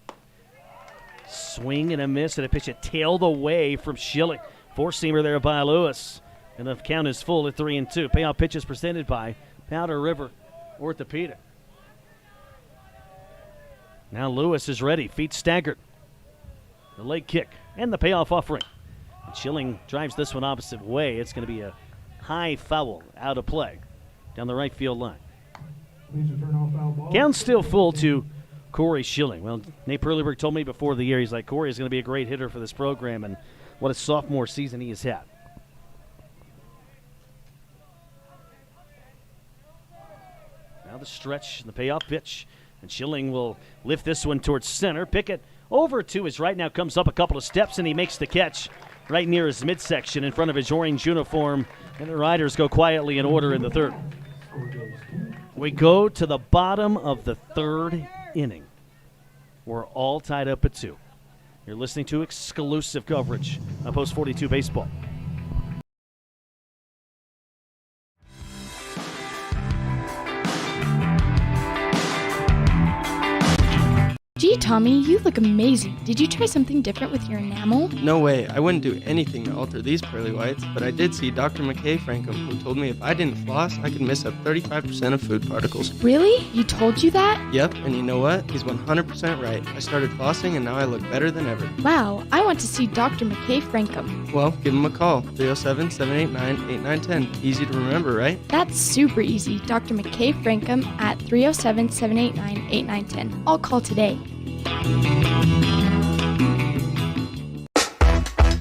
Swing and a miss, and a pitch that tailed away from Schilling. Four-seamer there by Lewis. And the count is full at 3-2. Payoff pitches presented by Powder River Orthopedic. Now Lewis is ready. Feet staggered. The leg kick and the payoff offering. And Schilling drives this one opposite way. It's going to be a high foul out of play down the right field line. Count still full to Corey Schilling. Well, Nate Perleberg told me before the year, he's like, Corey is going to be a great hitter for this program, and what a sophomore season he has had. Now the stretch and the payoff pitch. And Schilling will lift this one towards center. Pickett over to his right now, comes up a couple of steps, and he makes the catch right near his midsection in front of his orange uniform. And the Riders go quietly in order in the third. We go to the bottom of the third inning. We're all tied up at 2. You're listening to exclusive coverage on Post 42 Baseball. Gee, Tommy, you look amazing. Did you try something different with your enamel? No way. I wouldn't do anything to alter these pearly whites, but I did see Dr. McKay Frankham, who told me if I didn't floss, I could miss up 35% of food particles. Really? He told you that? Yep, and you know what? He's 100% right. I started flossing, and now I look better than ever. Wow, I want to see Dr. McKay Frankham. Well, give him a call. 307-789-8910. Easy to remember, right? That's super easy. Dr. McKay Frankham at 307-789-8910. I'll call today.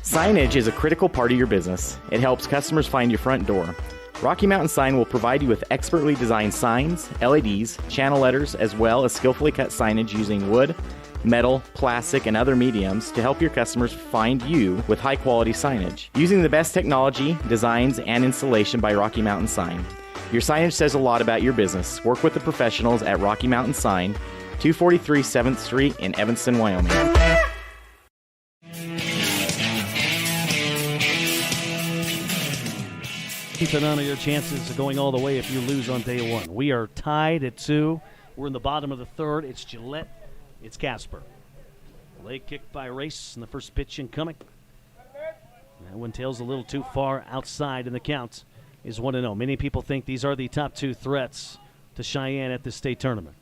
Signage is a critical part of your business. It helps customers find your front door. Rocky Mountain Sign will provide you with expertly designed signs, LEDs, channel letters, as well as skillfully cut signage using wood, metal, plastic, and other mediums to help your customers find you with high-quality signage. Using the best technology, designs, and installation by Rocky Mountain Sign. Your signage says a lot about your business. Work with the professionals at Rocky Mountain Sign, 243 7th Street in Evanston, Wyoming. Keep an eye on your chances of going all the way if you lose on day 1. We are tied at 2. We're in the bottom of the third. It's Gillette. It's Casper. Leg kick by Race, and the first pitch incoming. That one tails a little too far outside, and the count is 1-0. Many people think these are the top 2 threats to Cheyenne at this state tournament.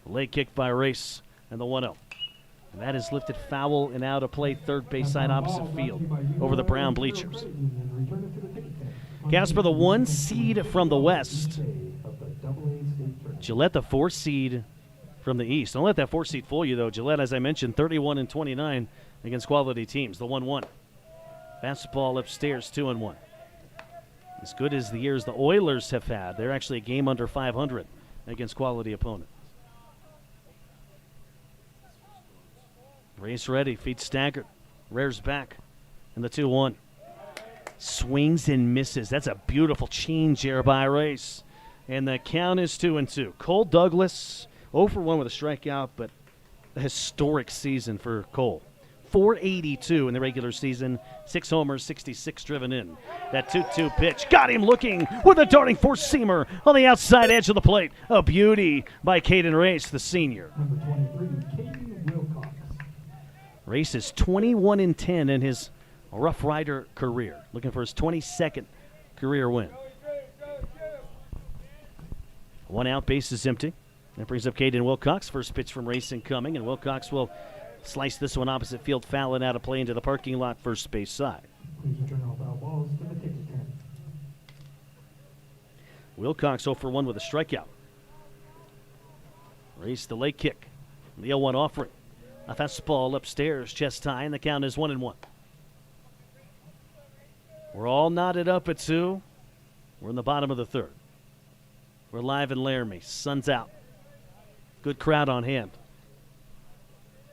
Leg kick by Race, and the 1-0. And that is lifted foul and out of play, third base side opposite field over the brown bleachers. Casper, the 1 seed from the west. Gillette, the 4 seed from the east. Don't let that 4 seed fool you, though. Gillette, as I mentioned, 31-29 against quality teams. The 1-1. Fastball upstairs, 2-1. As good as the years the Oilers have had, they're actually a game under 500 against quality opponents. Race ready, feet staggered, rears back, and the 2-1. Swings and misses. That's a beautiful change here by Race. And the count is 2-2. Cole Douglas, 0 for 1 with a strikeout, but a historic season for Cole. 482 in the regular season, 6 homers, 66 driven in. That 2-2 pitch got him looking with a darting four-seamer on the outside edge of the plate. A beauty by Caden Race, the senior. Race is 21-10 in his Rough Rider career, looking for his 22nd career win. 1 out, base is empty. That brings up Caden Wilcox. First pitch from Racing coming, and Wilcox will slice this one opposite field, fouling out of play into the parking lot, first base side. Please return all foul balls to the ticket tent. Wilcox 0 for 1 with a strikeout. Race the leg kick. The 0-1 offering. A fastball upstairs, chest high, and the count is 1-1. We're all knotted up at 2. We're in the bottom of the third. We're live in Laramie. Sun's out. Good crowd on hand.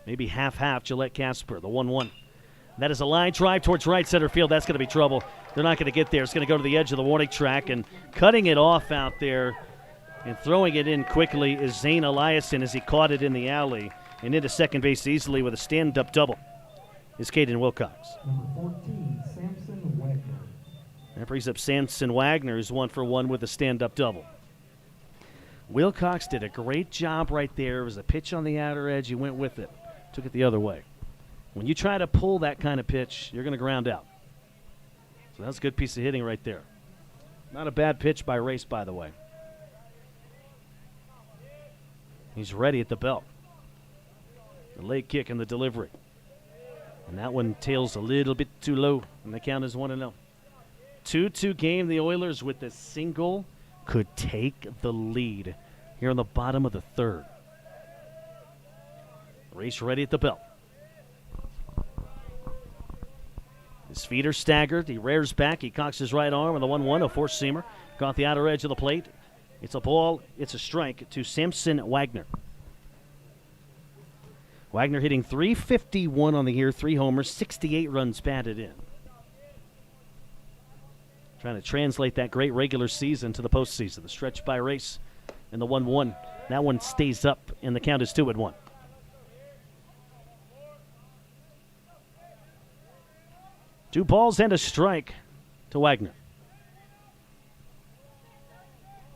Maybe half-half Gillette Casper, the 1-1. That is a line drive towards right center field. That's going to be trouble. They're not going to get there. It's going to go to the edge of the warning track, and cutting it off out there and throwing it in quickly is Zane Eliason as he caught it in the alley and into second base easily with a stand-up double is Caden Wilcox. Number 14, Samson Wagner. That brings up Samson Wagner, who's 1 for 1 with a stand-up double. Wilcox did a great job right there. It was a pitch on the outer edge. He went with it. Took it the other way. When you try to pull that kind of pitch, you're going to ground out. So that's a good piece of hitting right there. Not a bad pitch by Race, by the way. He's ready at the belt. The leg kick and the delivery. And that one tails a little bit too low, and the count is 1-0. 2-2 game. The Oilers with the single could take the lead here on the bottom of the third. Race ready at the belt. His feet are staggered. He rears back. He cocks his right arm with a 1-1, a four-seamer. Caught the outer edge of the plate. It's a ball. It's a strike to Samson Wagner. Wagner hitting .351 on the year, 3 homers, 68 runs batted in. Trying to translate that great regular season to the postseason. The stretch by Race and the 1-1. That one stays up, and the count is 2-1. Two balls and a strike to Wagner.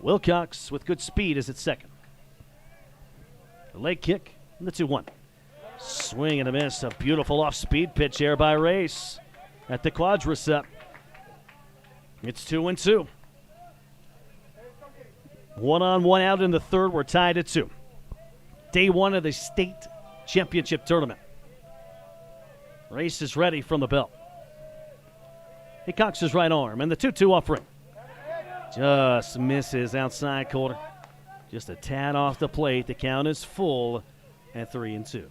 Wilcox with good speed is at second. The leg kick and the 2-1. Swing and a miss. A beautiful off-speed pitch here by Race at the quadricep. It's 2-2. 1-on-1 out in the third. We're tied at 2. Day 1 of the state championship tournament. Race is ready from the belt. He cocks his right arm, and the 2-2 offering. Just misses outside corner. Just a tad off the plate. The count is full at 3-2.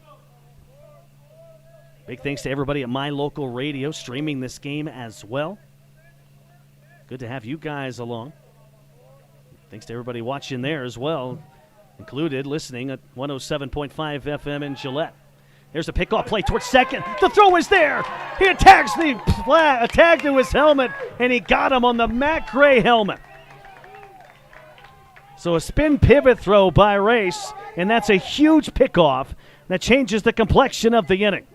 Big thanks to everybody at My Local Radio streaming this game as well. Good to have you guys along. Thanks to everybody watching there as well, included listening at 107.5 FM in Gillette. There's a pickoff play towards second. The throw is there. He attacks the flag, a tag to his helmet, and he got him on the Matt Gray helmet. So a spin pivot throw by Race, and that's a huge pickoff that changes the complexion of the inning.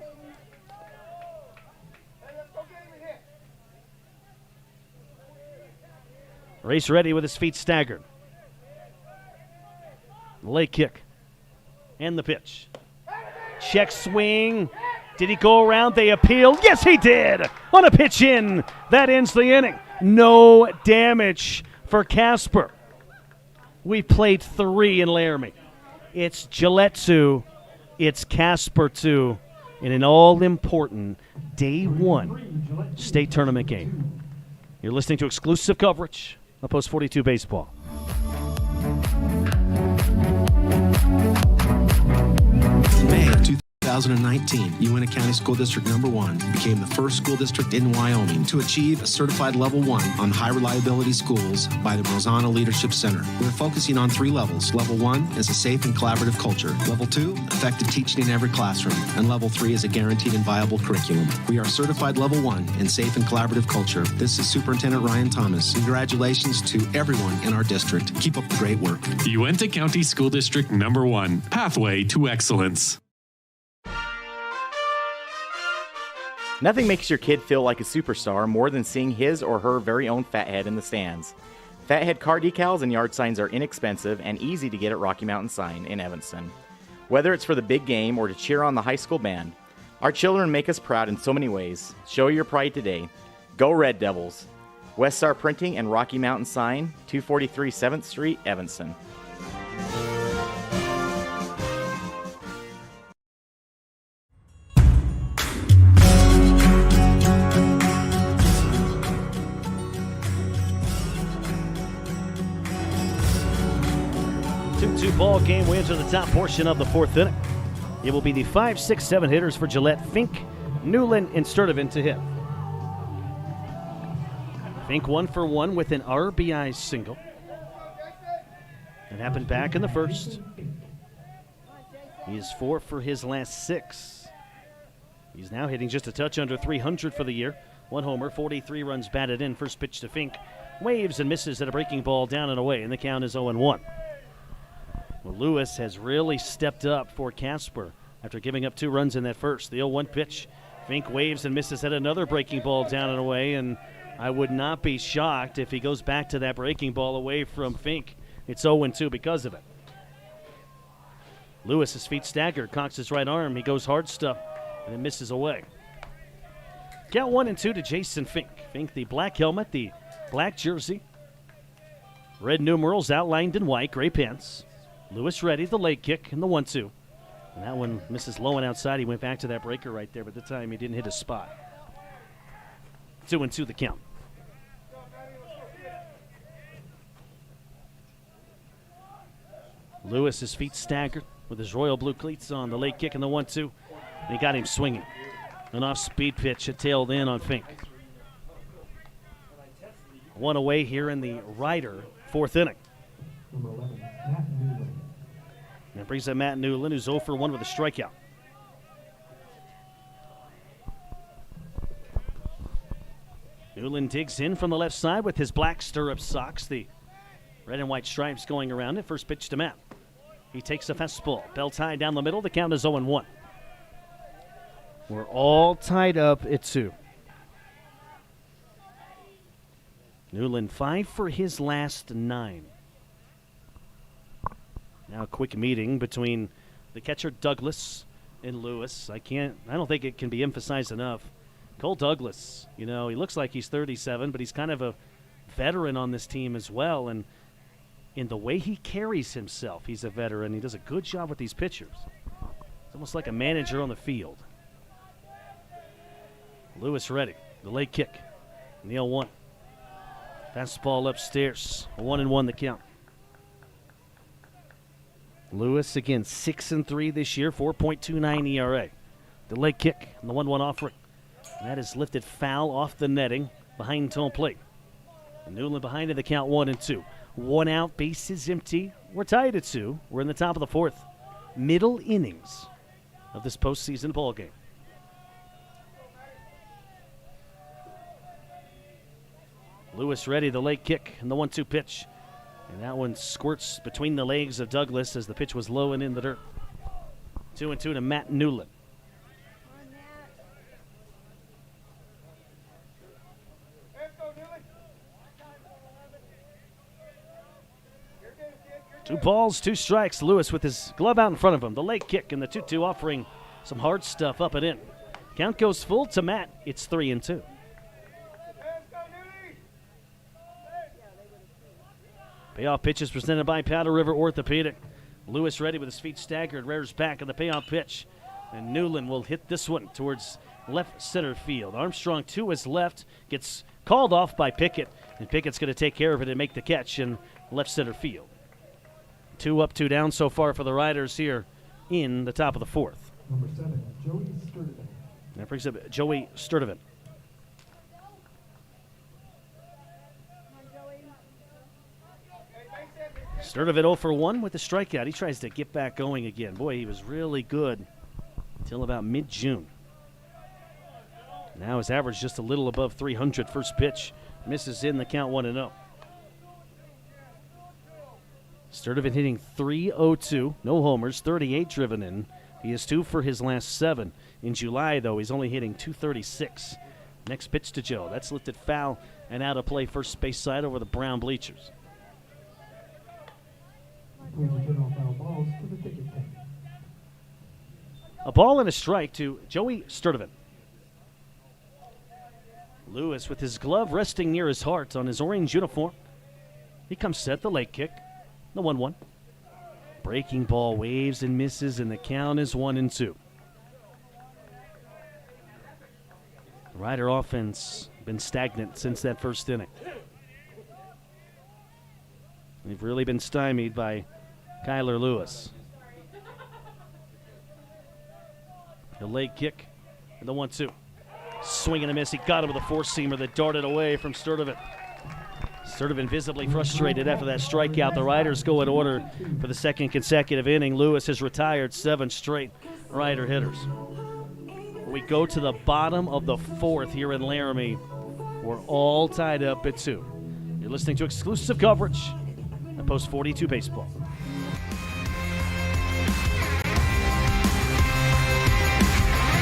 Race ready with his feet staggered. Leg kick. And the pitch. Check swing. Did he go around? They appealed. Yes, he did. On a pitch in. That ends the inning. No damage for Casper. We played 3 in Laramie. It's Gillette 2. It's Casper 2. In an all-important Day 1 state tournament game. You're listening to exclusive coverage of Post 42 Baseball. In May of 2019, Uintah County School District Number 1 became the first school district in Wyoming to achieve a certified level 1 on high reliability schools by the Rosana Leadership Center. We're focusing on 3 levels. Level 1 is a safe and collaborative culture. Level 2, effective teaching in every classroom. And Level 3 is a guaranteed and viable curriculum. We are certified Level 1 in safe and collaborative culture. This is Superintendent Ryan Thomas. Congratulations to everyone in our district. Keep up the great work. Uintah County School District Number 1, Pathway to Excellence. Nothing makes your kid feel like a superstar more than seeing his or her very own Fathead in the stands. Fathead car decals and yard signs are inexpensive and easy to get at Rocky Mountain Sign in Evanston. Whether it's for the big game or to cheer on the high school band, our children make us proud in so many ways. Show your pride today. Go Red Devils. West Star Printing and Rocky Mountain Sign, 243 7th Street, Evanston. 2-2 ball game. We enter the top portion of the fourth inning. It will be the 5, 6, 7 hitters for Gillette. Fink, Newland, and Sturdivant to hit. Fink 1 for 1 with an RBI single. It happened back in the first. He is 4 for his last 6. He's now hitting just a touch under 300 for the year. 1 homer, 43 runs batted in. First pitch to Fink. Waves and misses at a breaking ball down and away, and the count is 0-1. Well, Lewis has really stepped up for Casper after giving up 2 runs in that first. The 0-1 pitch. Fink waves and misses at another breaking ball down and away, and I would not be shocked if he goes back to that breaking ball away from Fink. It's 0-2 because of it. Lewis, his feet staggered, cocks his right arm. He goes hard stuff, and it misses away. Count 1-2 to Jason Fink. Fink, the black helmet, the black jersey, red numerals outlined in white, gray pants. Lewis ready, the leg kick, and the 1-2. And that one misses low and outside. He went back to that breaker right there, but at the time he didn't hit his spot. 2-2 the count. Lewis, his feet staggered with his royal blue cleats on, the leg kick and the 1-2. And he got him swinging. An off-speed pitch, it tailed in on Fink. 1 away here in the Ryder fourth inning. Number 11, Matt Newland. That brings up Matt Newland, who's 0 for 1 with a strikeout. Newland digs in from the left side with his black stirrup socks, the red and white stripes going around it. First pitch to Matt. He takes a fastball. Bell tied down the middle. The count is 0-1. We're all tied up at 2. Newland 5 for his last 9. Now a quick meeting between the catcher Douglas and Lewis. I don't think it can be emphasized enough. Cole Douglas, he looks like he's 37, but he's kind of a veteran on this team as well. And in the way he carries himself, he's a veteran. He does a good job with these pitchers. It's almost like a manager on the field. Lewis ready. The leg kick. Neal 1. Fastball upstairs. 1-1 the count. Lewis again 6-3 this year. 4.29 ERA. The leg kick and the 1-1 offering. And that is lifted foul off the netting behind home plate. And Newland behind in the count 1-2. 1 out, bases empty. We're tied at 2. We're in the top of the fourth. Middle innings of this postseason ball game. Lewis ready, the leg kick and the 1-2 pitch. And that one squirts between the legs of Douglas as the pitch was low and in the dirt. 2-2 to Matt Newland. Two balls, 2 strikes. Lewis with his glove out in front of him. The leg kick and the 2-2 offering some hard stuff up and in. Count goes full to Matt. It's 3-2. Payoff pitch is presented by Powder River Orthopedic. Lewis ready with his feet staggered, rears back on the payoff pitch. And Newland will hit this one towards left center field. Armstrong to his left, gets called off by Pickett. And Pickett's going to take care of it and make the catch in left center field. 2 up, 2 down so far for the Riders here in the top of the fourth. Number 7, Joey Sturdivant. That brings up Joey Sturdivant. Sturdivant 0 for 1 with a strikeout. He tries to get back going again. Boy, he was really good until about mid-June. Now his average just a little above 300. First pitch misses in the count 1-0. Sturdivant hitting .302, no homers, 38 driven in. He is 2 for his last 7. In July, though, he's only hitting .236. Next pitch to Joe. That's lifted foul and out of play first base side over the brown bleachers. Please return all foul balls to the ticket pen. A ball and a strike to Joey Sturdivant. Lewis with his glove resting near his heart on his orange uniform. He comes set, the leg kick, the 1-1. Breaking ball waves and misses, and the count is 1-2. The Rider offense been stagnant since that first inning. They've really been stymied by Kyler Lewis. The leg kick and the 1-2. Swing and a miss. He got him with a four-seamer that darted away from Sturdivant. Sturdivant visibly frustrated after that strikeout. The Riders go in order for the second consecutive inning. Lewis has retired 7 straight Rider hitters. We go to the bottom of the 4th here in Laramie. We're all tied up at 2. You're listening to exclusive coverage at Post 42 Baseball.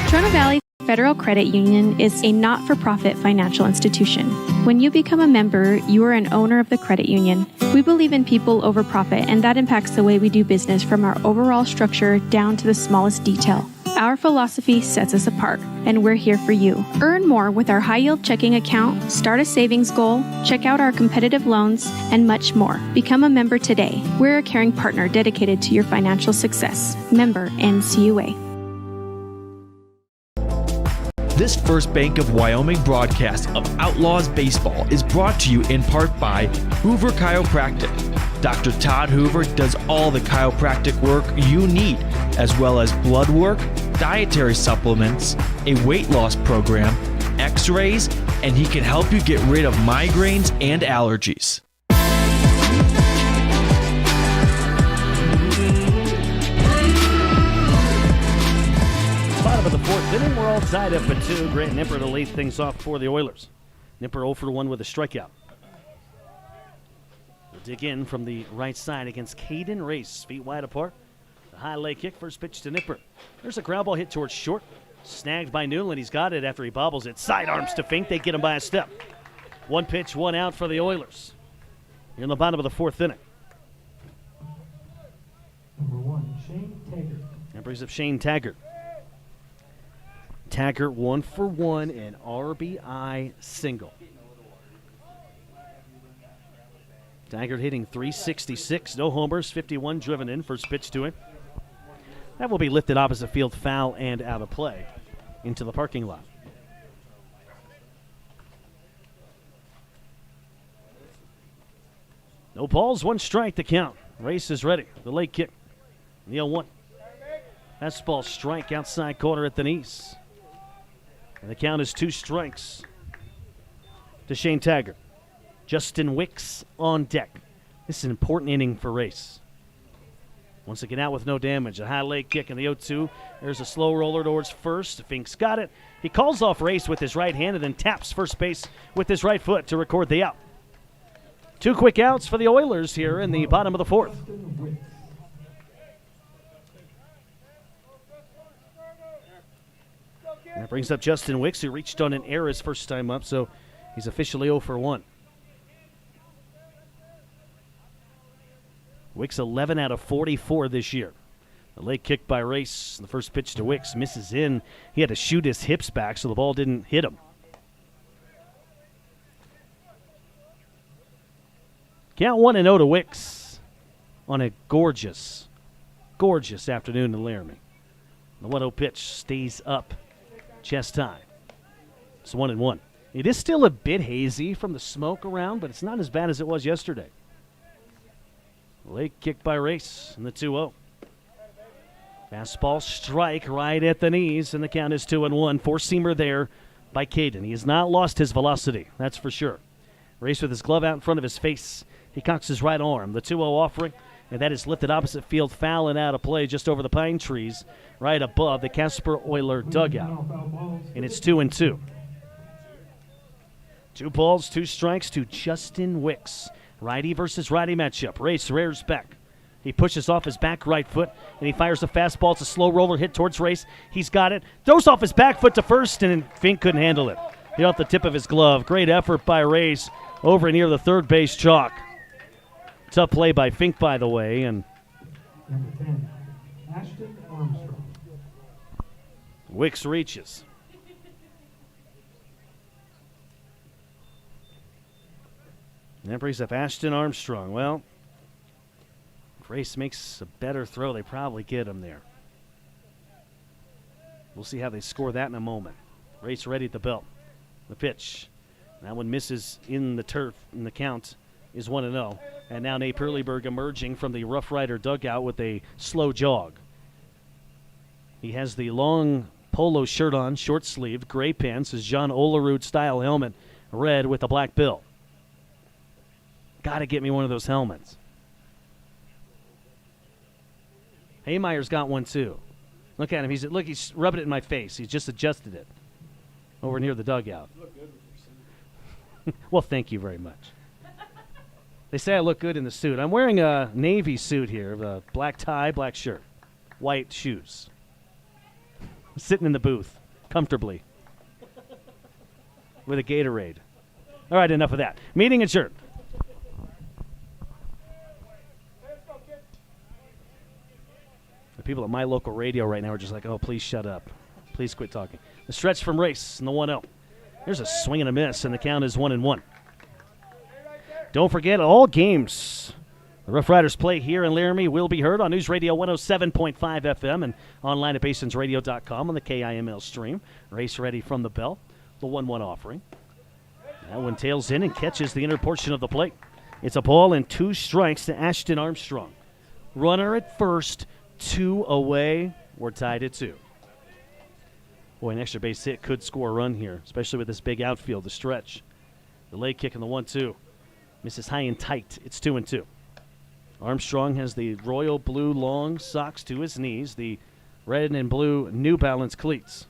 Trona Valley Federal Credit Union is a not-for-profit financial institution. When you become a member, you are an owner of the credit union. We believe in people over profit, and that impacts the way we do business from our overall structure down to the smallest detail. Our philosophy sets us apart, and we're here for you. Earn more with our high-yield checking account, start a savings goal, check out our competitive loans, and much more. Become a member today. We're a caring partner dedicated to your financial success. Member NCUA. This First Bank of Wyoming broadcast of Outlaws Baseball is brought to you in part by Hoover Chiropractic. Dr. Todd Hoover does all the chiropractic work you need, as well as blood work, dietary supplements, a weight loss program, x-rays, and he can help you get rid of migraines and allergies. Bottom of the 4th inning, we're all tied up at 2. Grant Nipper to lead things off for the Oilers. Nipper 0 for 1 with a strikeout. We'll dig in from the right side against Caden Race. Feet wide apart. The high leg kick, first pitch to Nipper. There's a ground ball hit towards short. Snagged by Newland. He's got it after he bobbles it. Sidearms to Fink. They get him by a step. 1 pitch, 1 out for the Oilers. You're in the bottom of the 4th inning. Number 1, Shane Taggart. That brings up Shane Taggart. Taggart 1 for 1, an RBI single. Taggart hitting .366, no homers, 51 driven in. First pitch to him. That will be lifted opposite field, foul and out of play into the parking lot. No balls, 1 strike to count. Race is ready. The leg kick. The 0-1. Fastball strike outside corner at the knees. And the count is 2 strikes to Shane Taggart. Justin Wicks on deck. This is an important inning for Race. Once again out with no damage. A high leg kick in the 0-2. There's a slow roller towards first. Fink's got it. He calls off Race with his right hand and then taps first base with his right foot to record the out. 2 quick outs for the Oilers here in the bottom of the 4th. That brings up Justin Wicks, who reached on an error his first time up, so he's officially 0 for 1. Wicks 11 out of 44 this year. The late kick by Race. The first pitch to Wicks misses in. He had to shoot his hips back so the ball didn't hit him. Count 1-0 to Wicks on a gorgeous, gorgeous afternoon in Laramie. The 1-0 pitch stays up. Chest high. It's 1-1. It is still a bit hazy from the smoke around, but it's not as bad as it was yesterday. Late kick by Race in the 2-0. Fastball strike right at the knees, and the count is 2-1. Four-seamer there by Caden. He has not lost his velocity, that's for sure. Race with his glove out in front of his face. He cocks his right arm. The 2-0 offering, and that is lifted opposite field, foul and out of play just over the pine trees, right above the Casper Oiler dugout. And it's 2-2. 2 balls, 2 strikes to Justin Wicks. Righty versus righty matchup. Race rears back. He pushes off his back right foot, and he fires a fastball. It's a slow roller hit towards Race. He's got it. Throws off his back foot to first, and Fink couldn't handle it. Hit off the tip of his glove. Great effort by Race over near the third base chalk. Tough play by Fink, by the way. And Number 10, Ashton Armstrong. Wicks reaches. That brings up Ashton Armstrong. Well, if Race makes a better throw, they probably get him there. We'll see how they score that in a moment. Race ready at the belt. The pitch. That one misses in the turf, in the count, is 1-0. And now Nate Perleyberg emerging from the Rough Rider dugout with a slow jog. He has the long polo shirt on, short-sleeved, gray pants, his John Olerud-style helmet, red with a black bill. Got to get me one of those helmets. Haymeyer's got one, too. Look at him. He's rubbing it in my face. He's just adjusted it over near the dugout. You look good with your suit. Well, thank you very much. They say I look good in the suit. I'm wearing a navy suit here, a black tie, black shirt, white shoes. Sitting in the booth comfortably with a Gatorade. All right, enough of that. Meeting adjourned. The people at my local radio right now are just like, oh, please shut up. Please quit talking. The stretch from Race in the 1-0. There's a swing and a miss, and the count is 1-1. Don't forget, all games the Rough Riders play here in Laramie will be heard on News Radio 107.5 FM and online at BasonsRadio.com on the KIML stream. Race ready from the bell. The 1-1 offering. That one tails in and catches the inner portion of the plate. It's a ball and 2 strikes to Ashton Armstrong. Runner at first, 2 away. We're tied at 2. Boy, an extra base hit could score a run here, especially with this big outfield, the stretch. The leg kick in the 1-2. Misses high and tight. It's 2-2. Armstrong has the royal blue long socks to his knees, the red and blue New Balance cleats.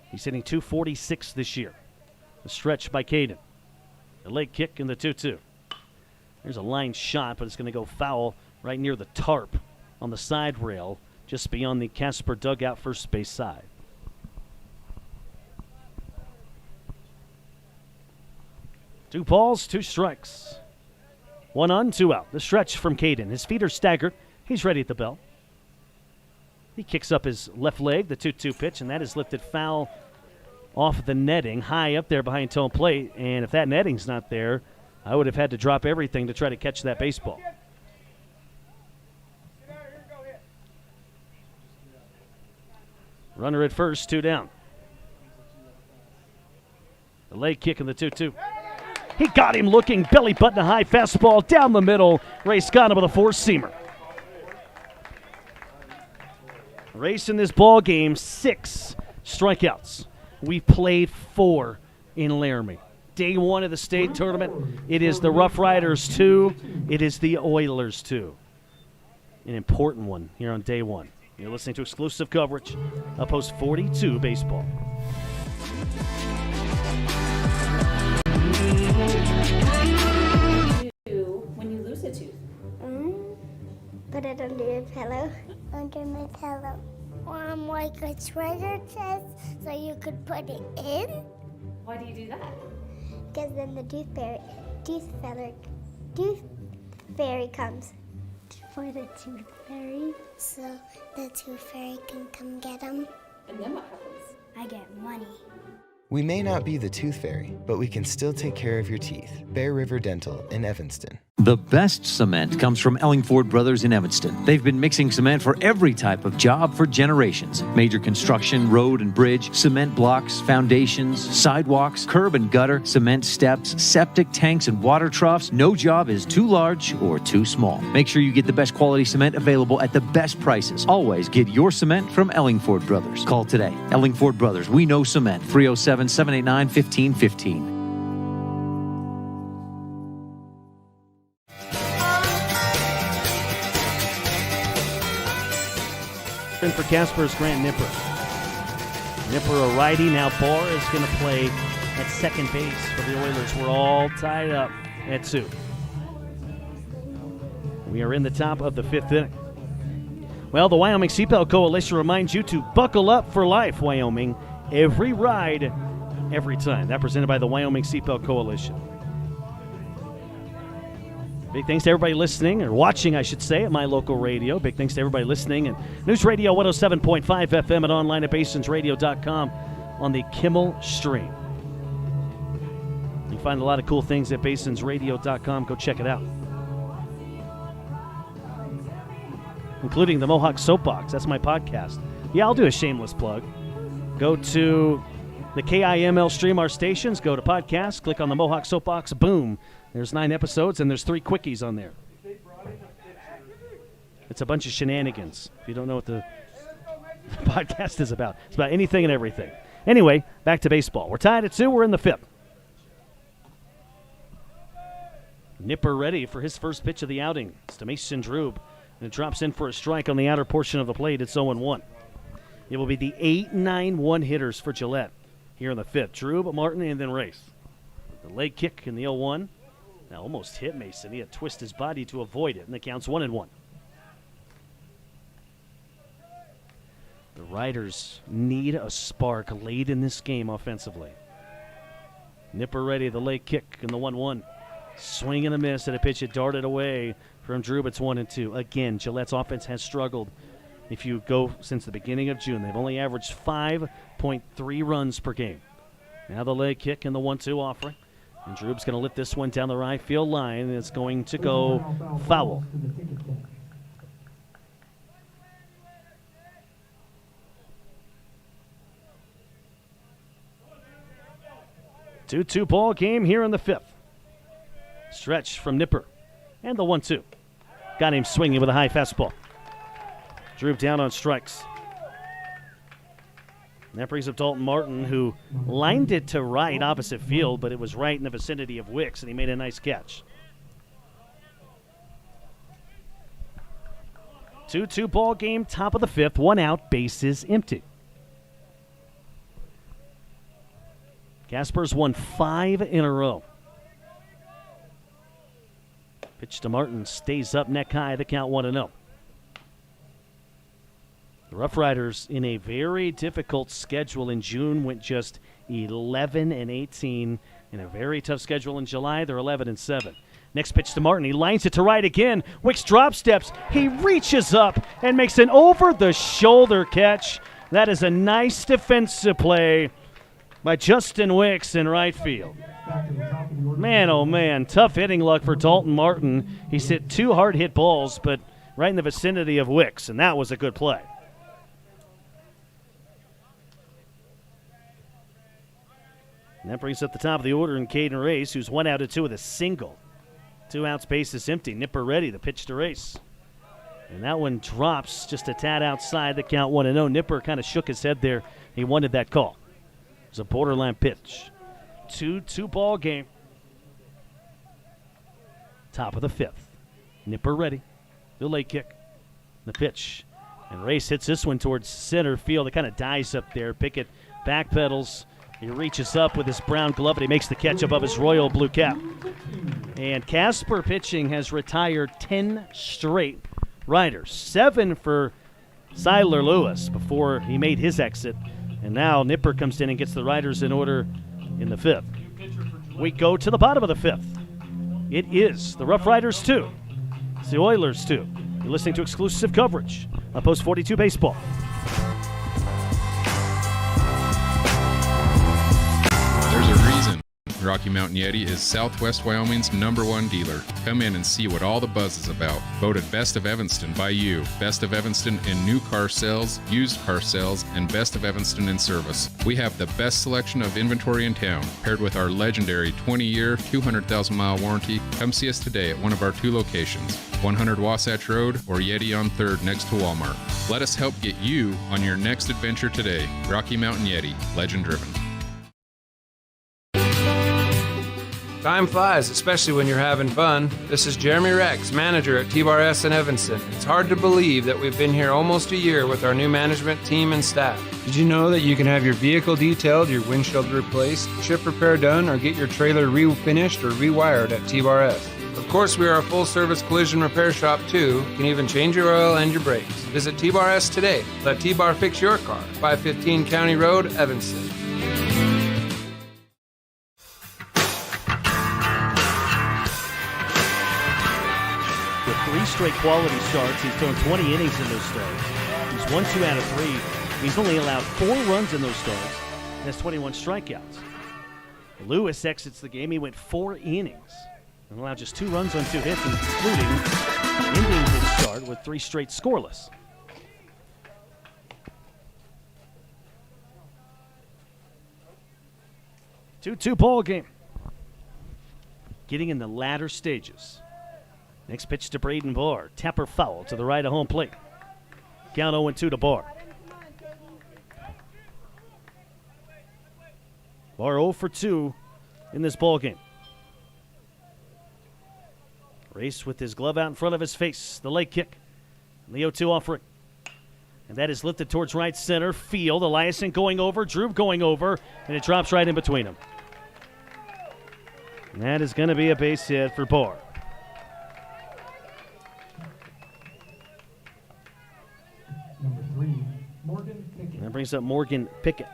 He's hitting .246 this year. The stretch by Caden. The leg kick in the 2-2. There's a line shot, but it's going to go foul right near the tarp on the side rail, just beyond the Casper dugout first base side. Two balls, 2 strikes. 1 on, 2 out. The stretch from Caden. His feet are staggered. He's ready at the bell. He kicks up his left leg, the 2-2 pitch, and that is lifted foul off the netting, high up there behind home plate. And if that netting's not there, I would have had to drop everything to try to catch that baseball. Runner at first, 2 down. The leg kick in the 2-2. He got him looking, belly button a high fastball down the middle. Race got him with a 4-seamer. Race in this ball game, 6 strikeouts. We played 4 in Laramie. Day 1 of the state tournament, it is the Rough Riders 2. It is the Oilers 2. An important one here on day 1. You're listening to exclusive coverage of Post 42 Baseball. When you lose a tooth? Put it under your pillow. Under my pillow. Like a treasure chest so you could put it in. Why do you do that? Because then the tooth fairy comes. For the tooth fairy. So the tooth fairy can come get them. And then what happens? I get money. We may not be the tooth fairy, but we can still take care of your teeth. Bear River Dental in Evanston. The best cement comes from Ellingford Brothers in Evanston. They've been mixing cement for every type of job for generations. Major construction, road and bridge, cement blocks, foundations, sidewalks, curb and gutter, cement steps, septic tanks, and water troughs. No job is too large or too small. Make sure you get the best quality cement available at the best prices. Always get your cement from Ellingford Brothers. Call today. Ellingford Brothers, we know cement. 307-789-1515. For Casper's Grant Nipper. Nipper a righty. Now Barr is going to play at second base for the Oilers. We're all tied up at 2. We are in the top of the 5th inning. Well, the Wyoming Seatbelt Coalition reminds you to buckle up for life, Wyoming. Every ride, every time. That presented by the Wyoming Seatbelt Coalition. Big thanks to everybody listening, or watching, I should say, at my local radio. Big thanks to everybody listening at News Radio 107.5 FM and online at BasonsRadio.com on the Kimmel stream. You can find a lot of cool things at BasonsRadio.com. Go check it out. Including the Mohawk Soapbox. That's my podcast. Yeah, I'll do a shameless plug. Go to the KIML stream, our stations. Go to podcasts. Click on the Mohawk Soapbox. Boom. There's 9 episodes, and there's 3 quickies on there. It's a bunch of shenanigans. If you don't know what the podcast is about, it's about anything and everything. Anyway, back to baseball. We're tied at 2. We're in the 5th. Nipper ready for his first pitch of the outing. It's to Mason Drube, and it drops in for a strike on the outer portion of the plate. It's 0-1. It will be the 8-9-1 hitters for Gillette here in the 5th. Drube, Martin, and then Race. The leg kick in the 0-1. Now almost hit Mason. He had to twist his body to avoid it, and the count's 1-1. The Riders need a spark late in this game offensively. Nipper ready, the leg kick in the 1-1. Swing and a miss at a pitch. It darted away from Drube. It's 1-2. Again, Gillette's offense has struggled. If you go since the beginning of June, they've only averaged 5.3 runs per game. Now the leg kick and the 1-2 offering. And Drube's going to lift this one down the right field line, and it's going to go foul. Two-two ball game here in the 5th. Stretch from Nipper. And the 1-2. Got him swinging with a high fastball. Drube down on strikes. That brings up Dalton Martin, who lined it to right opposite field, but it was right in the vicinity of Wicks, and he made a nice catch. 2-2 ball game, top of the 5th. 1 out, bases empty. Casper's won 5 in a row. Pitch to Martin, stays up neck high, the count 1-0. The Rough Riders in a very difficult schedule in June went just 11-18. In a very tough schedule in July, they're 11-7. Next pitch to Martin. He lines it to right again. Wicks drop steps. He reaches up and makes an over-the-shoulder catch. That is a nice defensive play by Justin Wicks in right field. Man, oh man, tough hitting luck for Dalton Martin. He's hit 2 hard-hit balls, but right in the vicinity of Wicks, and that was a good play. And that brings up the top of the order in Caden Race, who's 1 out of 2 with a single. 2 outs, bases empty. Nipper ready, the pitch to Race. And that one drops just a tad outside, the count 1-0. Nipper kind of shook his head there. He wanted that call. It was a borderline pitch. 2-2 ball game. Top of the 5th. Nipper ready. The late kick. The pitch. And Race hits this one towards center field. It kind of dies up there. Pickett backpedals. He reaches up with his brown glove, and he makes the catch above his royal blue cap. And Casper pitching has retired 10 straight Riders. 7 for Siler Lewis before he made his exit. And now Nipper comes in and gets the Riders in order in the 5th. We go to the bottom of the 5th. It is the Rough Riders 2. It's the Oilers 2. You're listening to exclusive coverage on Post 42 Baseball. There's a reason Rocky Mountain Yeti is Southwest Wyoming's #1 dealer. Come in and see what all the buzz is about. Voted Best of Evanston by you. Best of Evanston in new car sales, used car sales, and Best of Evanston in service. We have the best selection of inventory in town, paired with our legendary 20-year, 200,000-mile warranty. Come see us today at one of our 2 locations, 100 Wasatch Road or Yeti on 3rd next to Walmart. Let us help get you on your next adventure today. Rocky Mountain Yeti, legend driven. Time flies, especially when you're having fun. This is Jeremy Rex, manager at T-Bar S in Evanston. It's hard to believe that we've been here almost a year with our new management team and staff. Did you know that you can have your vehicle detailed, your windshield replaced, chip repair done, or get your trailer refinished or rewired at T-Bar S? Of course, we are a full-service collision repair shop, too. You can even change your oil and your brakes. Visit T-Bar S today. Let T-Bar fix your car. 515 County Road, Evanston. With 3 straight quality starts, he's thrown 20 innings in those starts. He's won 2 out of 3. He's only allowed 4 runs in those starts. And has 21 strikeouts. Lewis exits the game. He went 4 innings and allowed just 2 runs on 2 hits, including ending his start with 3 straight scoreless. Two ball game. getting in the latter stages. Next pitch to Braden Barr. Tapper foul to the right of home plate. Count 0-2 to Barr. Barr 0 for 2 in this ball game. Race with his glove out in front of his face. The leg kick. And the 0-2 offering. And that is lifted towards right center field. Eliason going over. Drew going over. And it drops right in between them. And that is going to be a base hit for Barr. Number 3, Morgan Pickett. And that brings up Morgan Pickett.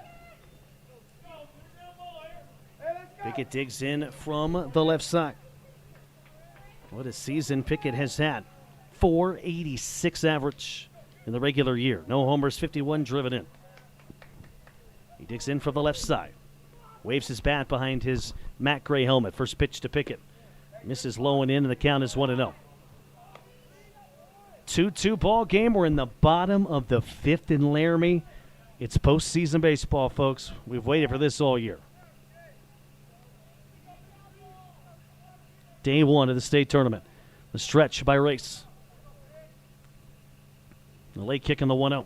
Pickett digs in from the left side. What a season Pickett has had. 486 average in the regular year. No homers, 51 driven in. He digs in from the left side. Waves his bat behind his matte gray helmet. First pitch to Pickett. Misses low and in, and the count is 1-0. 2-2 ball game. We're in the bottom of the fifth in Laramie. It's postseason baseball, folks. We've waited for this all year. Day one of the state tournament. The stretch by Race. The late kick on the 1-0.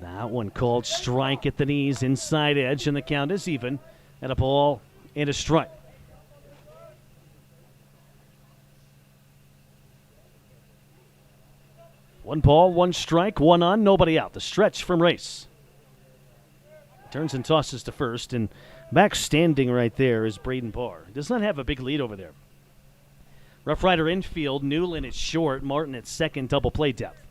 That one called strike at the knees, inside edge, and the count is even at a ball and a strike. One ball, one strike, one on, nobody out. The stretch from Race. Turns and tosses to first, and back standing right there is Braden Barr. Does not have a big lead over there. Rough Rider infield, Newland at short, Martin at second, double play depth.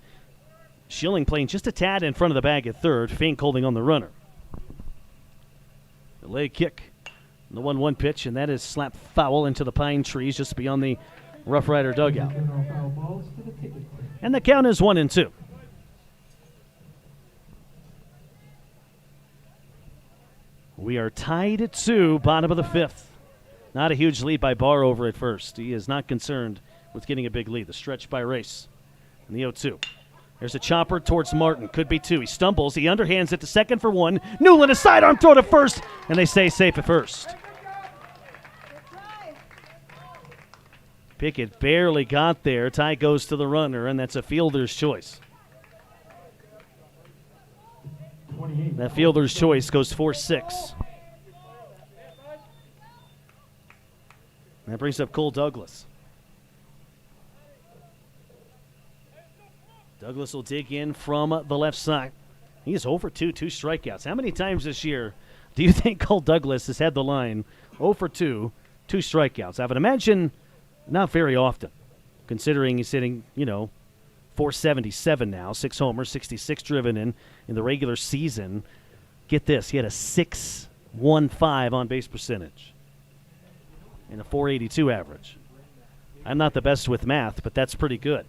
Schilling playing just a tad in front of the bag at third, Fink holding on the runner. The leg kick, the 1-1 pitch, and that is slapped foul into the pine trees just beyond the Rough Rider dugout. And the count is 1-2. We are tied at 2, bottom of the fifth. Not a huge lead by Barr over at first. He is not concerned with getting a big lead. The stretch by Race. And the 0-2. There's a chopper towards Martin. Could be 2. He stumbles. He underhands it to second for 1. Newland, a sidearm throw to first. And they stay safe at first. Pickett barely got there. Tie goes to the runner, and that's a fielder's choice. That fielder's choice goes 4-6. That brings up Cole Douglas. Douglas will dig in from the left side. He is 0 for 2, 2 strikeouts. How many times this year do you think Cole Douglas has had the line 0 for 2, 2 strikeouts? I would imagine not very often, considering he's hitting, 477 now, 6 homers, 66 driven in the regular season. Get this, he had a 6.15 on-base percentage and a 482 average. I'm not the best with math, but that's pretty good.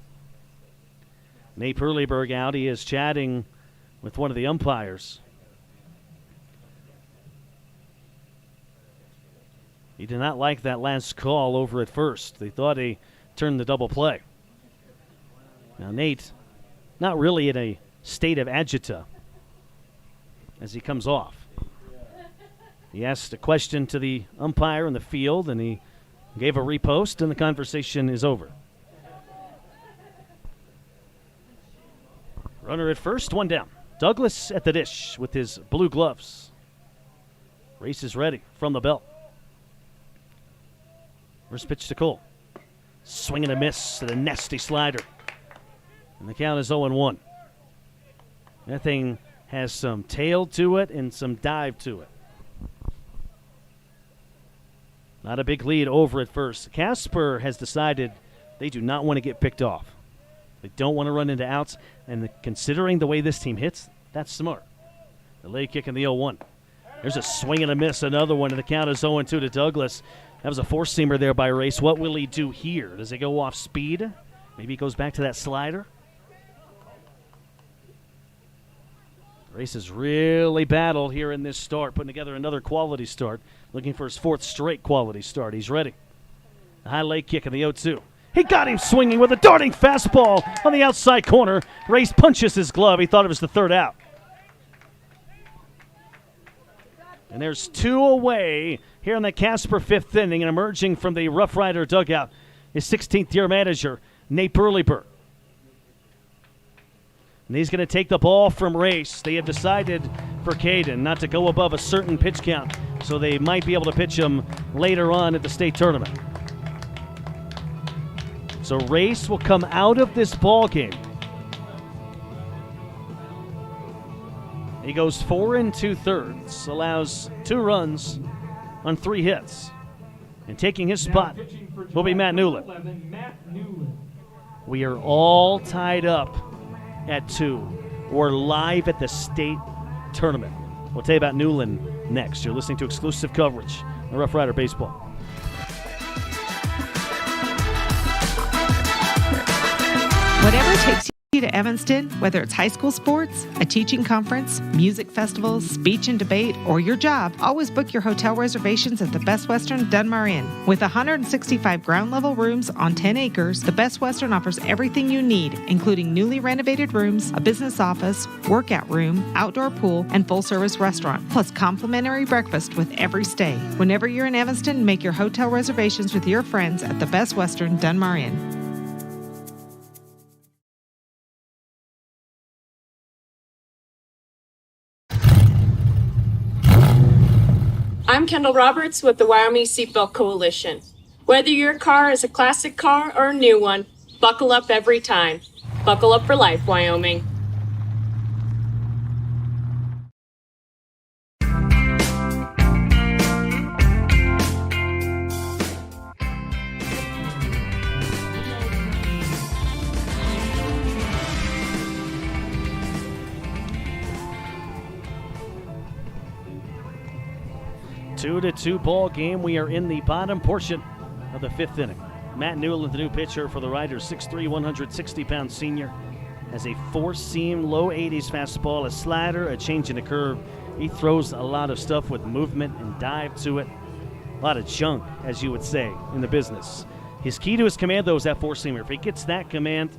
Nate Perleyberg out. He is chatting with one of the umpires. He did not like that last call over at first. They thought he turned the double play. Now Nate, not really in a state of agita as he comes off. He asked a question to the umpire in the field, and he gave a repost, and the conversation is over. Runner at first, 1 down. Douglas at the dish with his blue gloves. Race is ready from the belt. First pitch to Cole. Swing and a miss to the nasty slider. And the count is 0-1. That thing has some tail to it and some dive to it. Not a big lead over at first. Casper has decided they do not want to get picked off. They don't want to run into outs, and considering the way this team hits, that's smart. The leg kick in the 0-1. There's a swing and a miss, another one, and the count is 0-2 to Douglas. That was a four-seamer there by Race. What will he do here? Does it go off speed? Maybe he goes back to that slider? Race has really battled here in this start, putting together another quality start, looking for his 4th straight quality start. He's ready. A high leg kick in the 0-2. He got him swinging with a darting fastball on the outside corner. Race punches his glove. He thought it was the 3rd out. And there's 2 away here in the Casper 5th inning, and emerging from the Rough Rider dugout is 16th-year manager Nate Burleyberg. And he's going to take the ball from Race. They have decided for Caden not to go above a certain pitch count, so they might be able to pitch him later on at the state tournament. So Race will come out of this ball game. He goes 4 2/3, allows 2 runs on 3 hits. And taking his spot will be Matt Newland. We are all tied up at 2. We're live at the state tournament. We'll tell you about Newland next. You're listening to exclusive coverage on Rough Rider Baseball. Whatever takes you to Evanston, whether it's high school sports, a teaching conference, music festivals, speech and debate, or your job, always book your hotel reservations at the Best Western Dunmar Inn. With 165 ground-level rooms on 10 acres, the Best Western offers everything you need, including newly renovated rooms, a business office, workout room, outdoor pool, and full-service restaurant, plus complimentary breakfast with every stay. Whenever you're in Evanston, make your hotel reservations with your friends at the Best Western Dunmar Inn. I'm Kendall Roberts with the Wyoming Seatbelt Coalition. Whether your car is a classic car or a new one, buckle up every time. Buckle up for life, Wyoming. Two to 2 ball game. We are in the bottom portion of the 5th inning. Matt Newland, the new pitcher for the Riders, 6'3", 160-pound senior, has a 4-seam, low 80s fastball, a slider, a change in the curve. He throws a lot of stuff with movement and dive to it. A lot of junk, as you would say, in the business. His key to his command, though, is that 4-seamer. If he gets that command,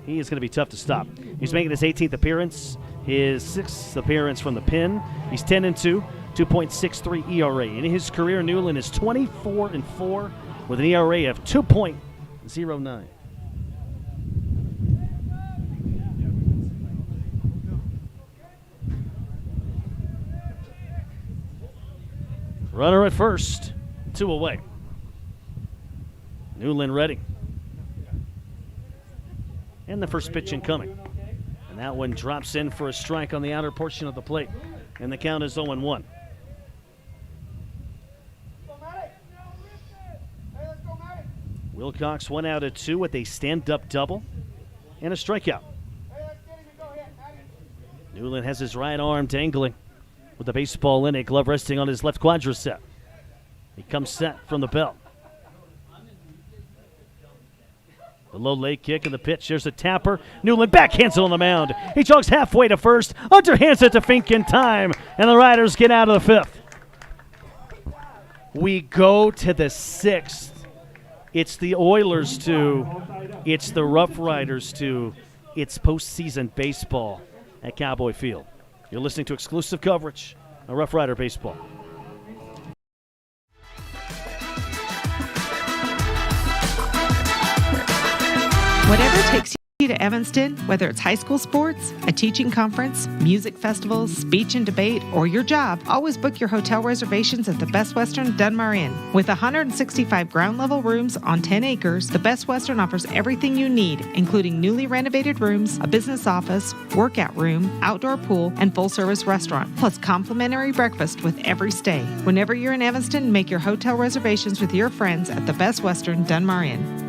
he is going to be tough to stop. He's making his 18th appearance, his 6th appearance from the pen. He's 10-2. 2.63 ERA. In his career, Newland is 24-4 with an ERA of 2.09. Runner at first, 2 away. Newland ready. And the first pitch incoming. And that one drops in for a strike on the outer portion of the plate. And the count is 0-1. Wilcox 1 out of 2 with a stand-up double and a strikeout. Newland has his right arm dangling with the baseball in it, glove resting on his left quadricep. He comes set from the belt. The low leg kick and the pitch. There's a tapper. Newland backhands it on the mound. He jogs halfway to first, underhands it to Fink in time, and the Riders get out of the 5th. We go to the 6th. It's the Oilers 2. It's the Rough Riders 2. It's postseason baseball at Cowboy Field. You're listening to exclusive coverage of Rough Rider Baseball. Whatever takes you to Evanston, whether it's high school sports, a teaching conference, music festivals, speech and debate, or your job, always book your hotel reservations at the Best Western Dunmar Inn. With 165 ground-level rooms on 10 acres, the Best Western offers everything you need, including newly renovated rooms, a business office, workout room, outdoor pool, and full-service restaurant, plus complimentary breakfast with every stay. Whenever you're in Evanston, make your hotel reservations with your friends at the Best Western Dunmar Inn.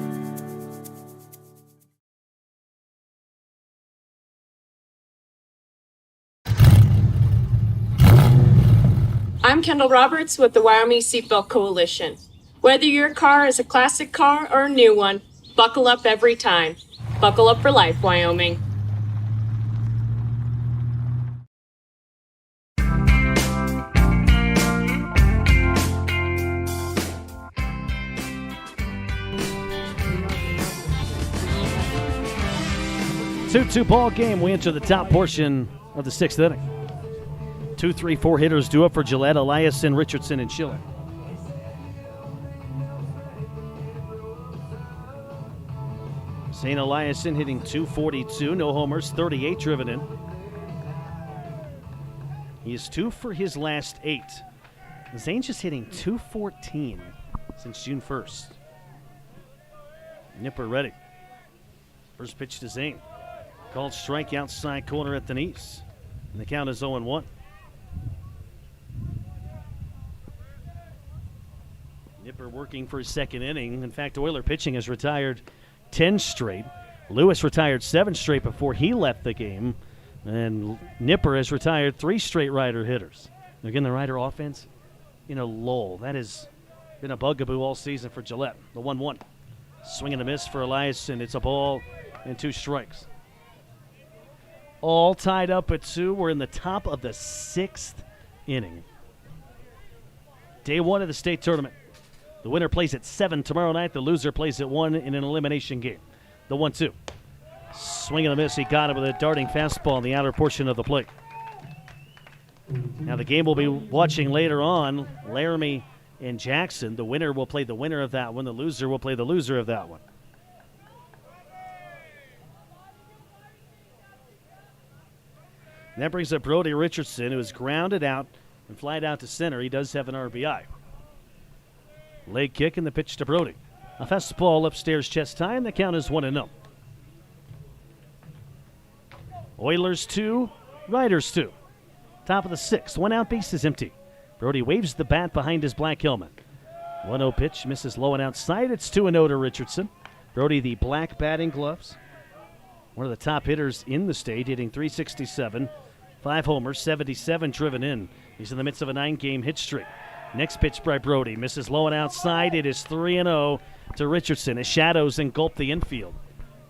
I'm Kendall Roberts with the Wyoming Seatbelt Coalition. Whether your car is a classic car or a new one, buckle up every time. Buckle up for life, Wyoming. Two-two ball game. We enter the top portion of the 6th inning. 2, 3, 4 hitters due up for Gillette, Eliason, Richardson, and Schiller. St. Eliason hitting .242, no homers, 38 driven in. He is 2 for his last 8. Zane's just hitting .214 since June 1st. Nipper ready. First pitch to Zane. Called strike outside corner at the knees. And the count is 0-1. Nipper working for his second inning. In fact, Oiler pitching has retired 10 straight. Lewis retired 7 straight before he left the game. And Nipper has retired 3 straight Rider hitters. Again, the Rider offense in a lull. That has been a bugaboo all season for Gillette. The 1-1. Swing and a miss for Eliason. It's a ball and 2 strikes. All tied up at 2. We're in the top of the 6th inning. Day 1 of the state tournament. The winner plays at 7 tomorrow night. The loser plays at 1 in an elimination game. The 1-2. Swing and a miss. He got it with a darting fastball in the outer portion of the plate. Now the game we'll be watching later on, Laramie and Jackson. The winner will play the winner of that one. The loser will play the loser of that one. And that brings up Brody Richardson, who is grounded out and flied out to center. He does have an RBI. Leg kick and the pitch to Brody. A fastball upstairs chest high, and the count is 1-0. Oilers 2, Riders 2. Top of the 6th. 1 out, base is empty. Brody waves the bat behind his black helmet. 1-0 pitch, misses low and outside. It's 2-0 to Richardson. Brody, the black batting gloves. One of the top hitters in the state, hitting .367. 5 homers, 77 driven in. He's in the midst of a 9-game hit streak. Next pitch by Brody. Misses low and outside. It is 3-0 to Richardson as shadows engulf the infield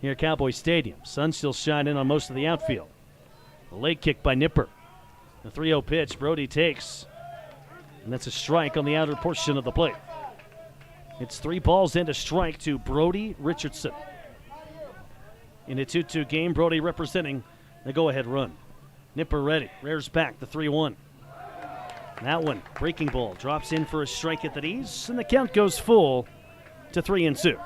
here at Cowboy Stadium. Sun still shining on most of the outfield. A leg kick by Nipper. The 3-0 pitch Brody takes. And that's a strike on the outer portion of the plate. It's 3 balls and a strike to Brody Richardson. In a 2-2 game, Brody representing the go-ahead run. Nipper ready. Rears back, the 3-1. That one, breaking ball, drops in for a strike at the knees, and the count goes full to 3-2.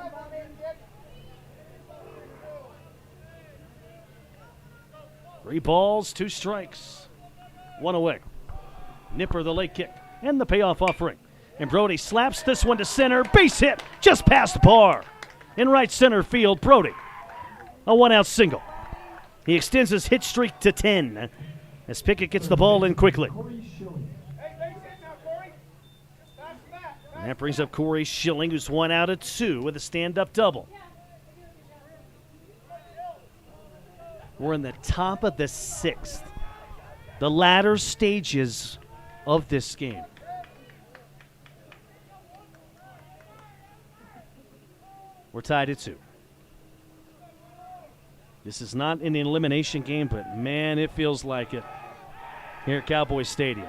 Three balls, 2 strikes, 1 away. Nipper the leg kick and the payoff offering. And Brody slaps this one to center. Base hit just past the bar. In right center field, Brody. A 1-out single. He extends his hit streak to 10 as Pickett gets the ball in quickly. And that brings up Corey Schilling, who's 1 out of 2 with a stand-up double. We're in the top of the 6th. The latter stages of this game. We're tied at 2. This is not an elimination game, but man, it feels like it here at Cowboy Stadium.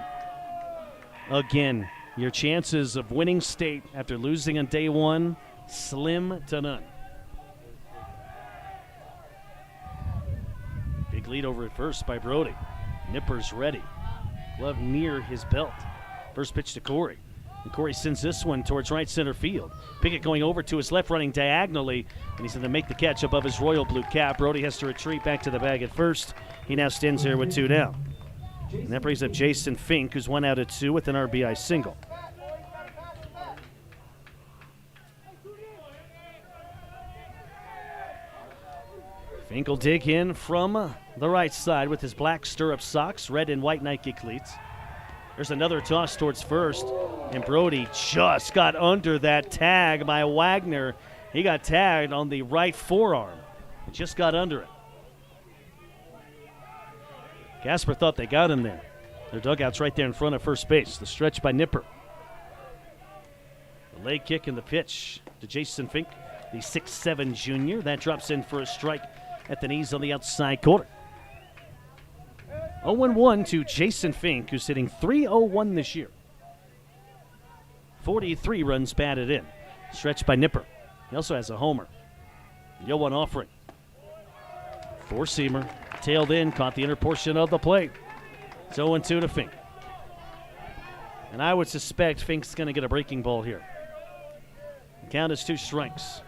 Again, your chances of winning state after losing on day 1, slim to none. Big lead over at first by Brody. Nipper's ready. Glove near his belt. First pitch to Corey. And Corey sends this one towards right center field. Pickett going over to his left, running diagonally, and he's going to make the catch above his royal blue cap. Brody has to retreat back to the bag at first. He now stands there with 2 down. And that brings up Jason Fink, who's 1 out of 2 with an RBI single. Fink will dig in from the right side with his black stirrup socks, red and white Nike cleats. There's another toss towards first, and Brody just got under that tag by Wagner. He got tagged on the right forearm. He just got under it. Casper thought they got him there. Their dugout's right there in front of first base. The stretch by Nipper. The leg kick and the pitch to Jason Fink, the 6'7 junior. That drops in for a strike at the knees on the outside corner. 0-1 to Jason Fink, who's hitting .301 this year. 43 runs batted in. Stretched by Nipper. He also has a homer. The 0-1 offering. Four-seamer. Tailed in, caught the inner portion of the plate. It's 0-2 to Fink. And I would suspect Fink's going to get a breaking ball here. The count is 2 strikes.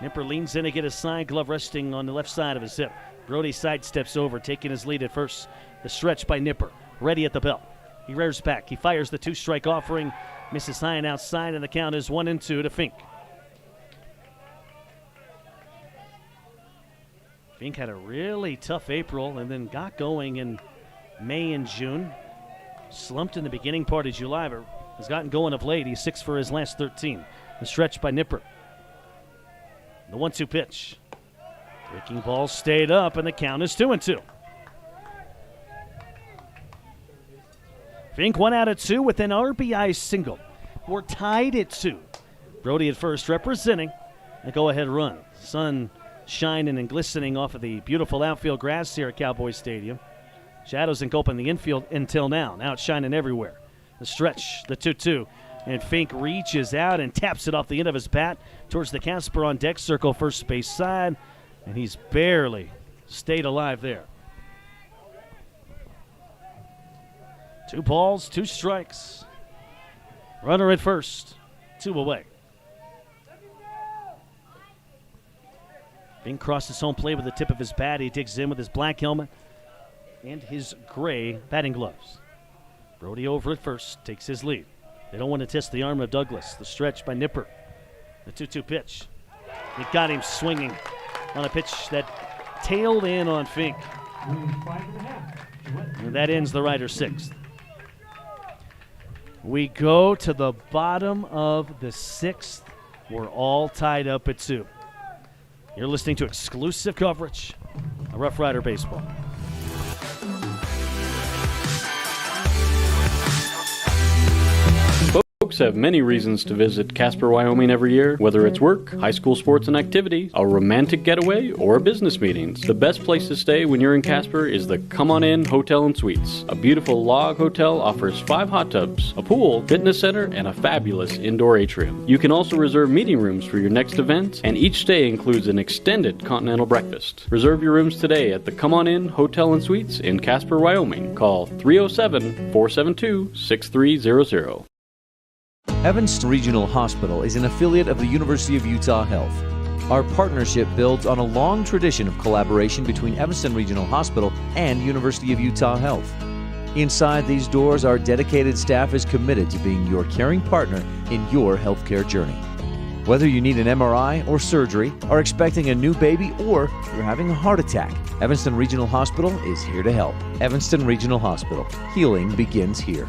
Nipper leans in to get his side glove resting on the left side of his hip. Brody sidesteps over, taking his lead at first. The stretch by Nipper, ready at the belt. He rears back. He fires the 2-strike offering. Misses high and outside, and the count is 1-2 to Fink. Fink had a really tough April and then got going in May and June. Slumped in the beginning part of July, but has gotten going of late. He's 6 for his last 13. The stretch by Nipper. The 1-2 pitch. Breaking ball stayed up, and the count is 2-2. Fink 1 out of 2 with an RBI single. We're tied at 2. Brody at first representing a go-ahead run. Sun shining and glistening off of the beautiful outfield grass here at Cowboy Stadium. Shadows engulfing the infield until now. Now it's shining everywhere. The stretch, the 2-2. And Fink reaches out and taps it off the end of his bat towards the Casper on deck circle, first base side. And he's barely stayed alive there. 2 balls, 2 strikes. Runner at first, 2 away. Fink crosses home plate with the tip of his bat. He digs in with his black helmet and his gray batting gloves. Brody over at first, takes his lead. They don't want to test the arm of Douglas. The stretch by Nipper. The 2-2 pitch. It got him swinging on a pitch that tailed in on Fink. And that ends the Riders' 6th. We go to the bottom of the 6th. We're all tied up at 2. You're listening to exclusive coverage of Rough Rider Baseball. Folks have many reasons to visit Casper, Wyoming every year, whether it's work, high school sports and activity, a romantic getaway, or business meetings. The best place to stay when you're in Casper is the Come On In Hotel and Suites. A beautiful log hotel offers 5 hot tubs, a pool, fitness center, and a fabulous indoor atrium. You can also reserve meeting rooms for your next event, and each stay includes an extended continental breakfast. Reserve your rooms today at the Come On In Hotel and Suites in Casper, Wyoming. Call 307-472-6300. Evanston Regional Hospital is an affiliate of the University of Utah Health. Our partnership builds on a long tradition of collaboration between Evanston Regional Hospital and University of Utah Health. Inside these doors, our dedicated staff is committed to being your caring partner in your healthcare journey. Whether you need an MRI or surgery, are expecting a new baby, or you're having a heart attack, Evanston Regional Hospital is here to help. Evanston Regional Hospital. Healing begins here.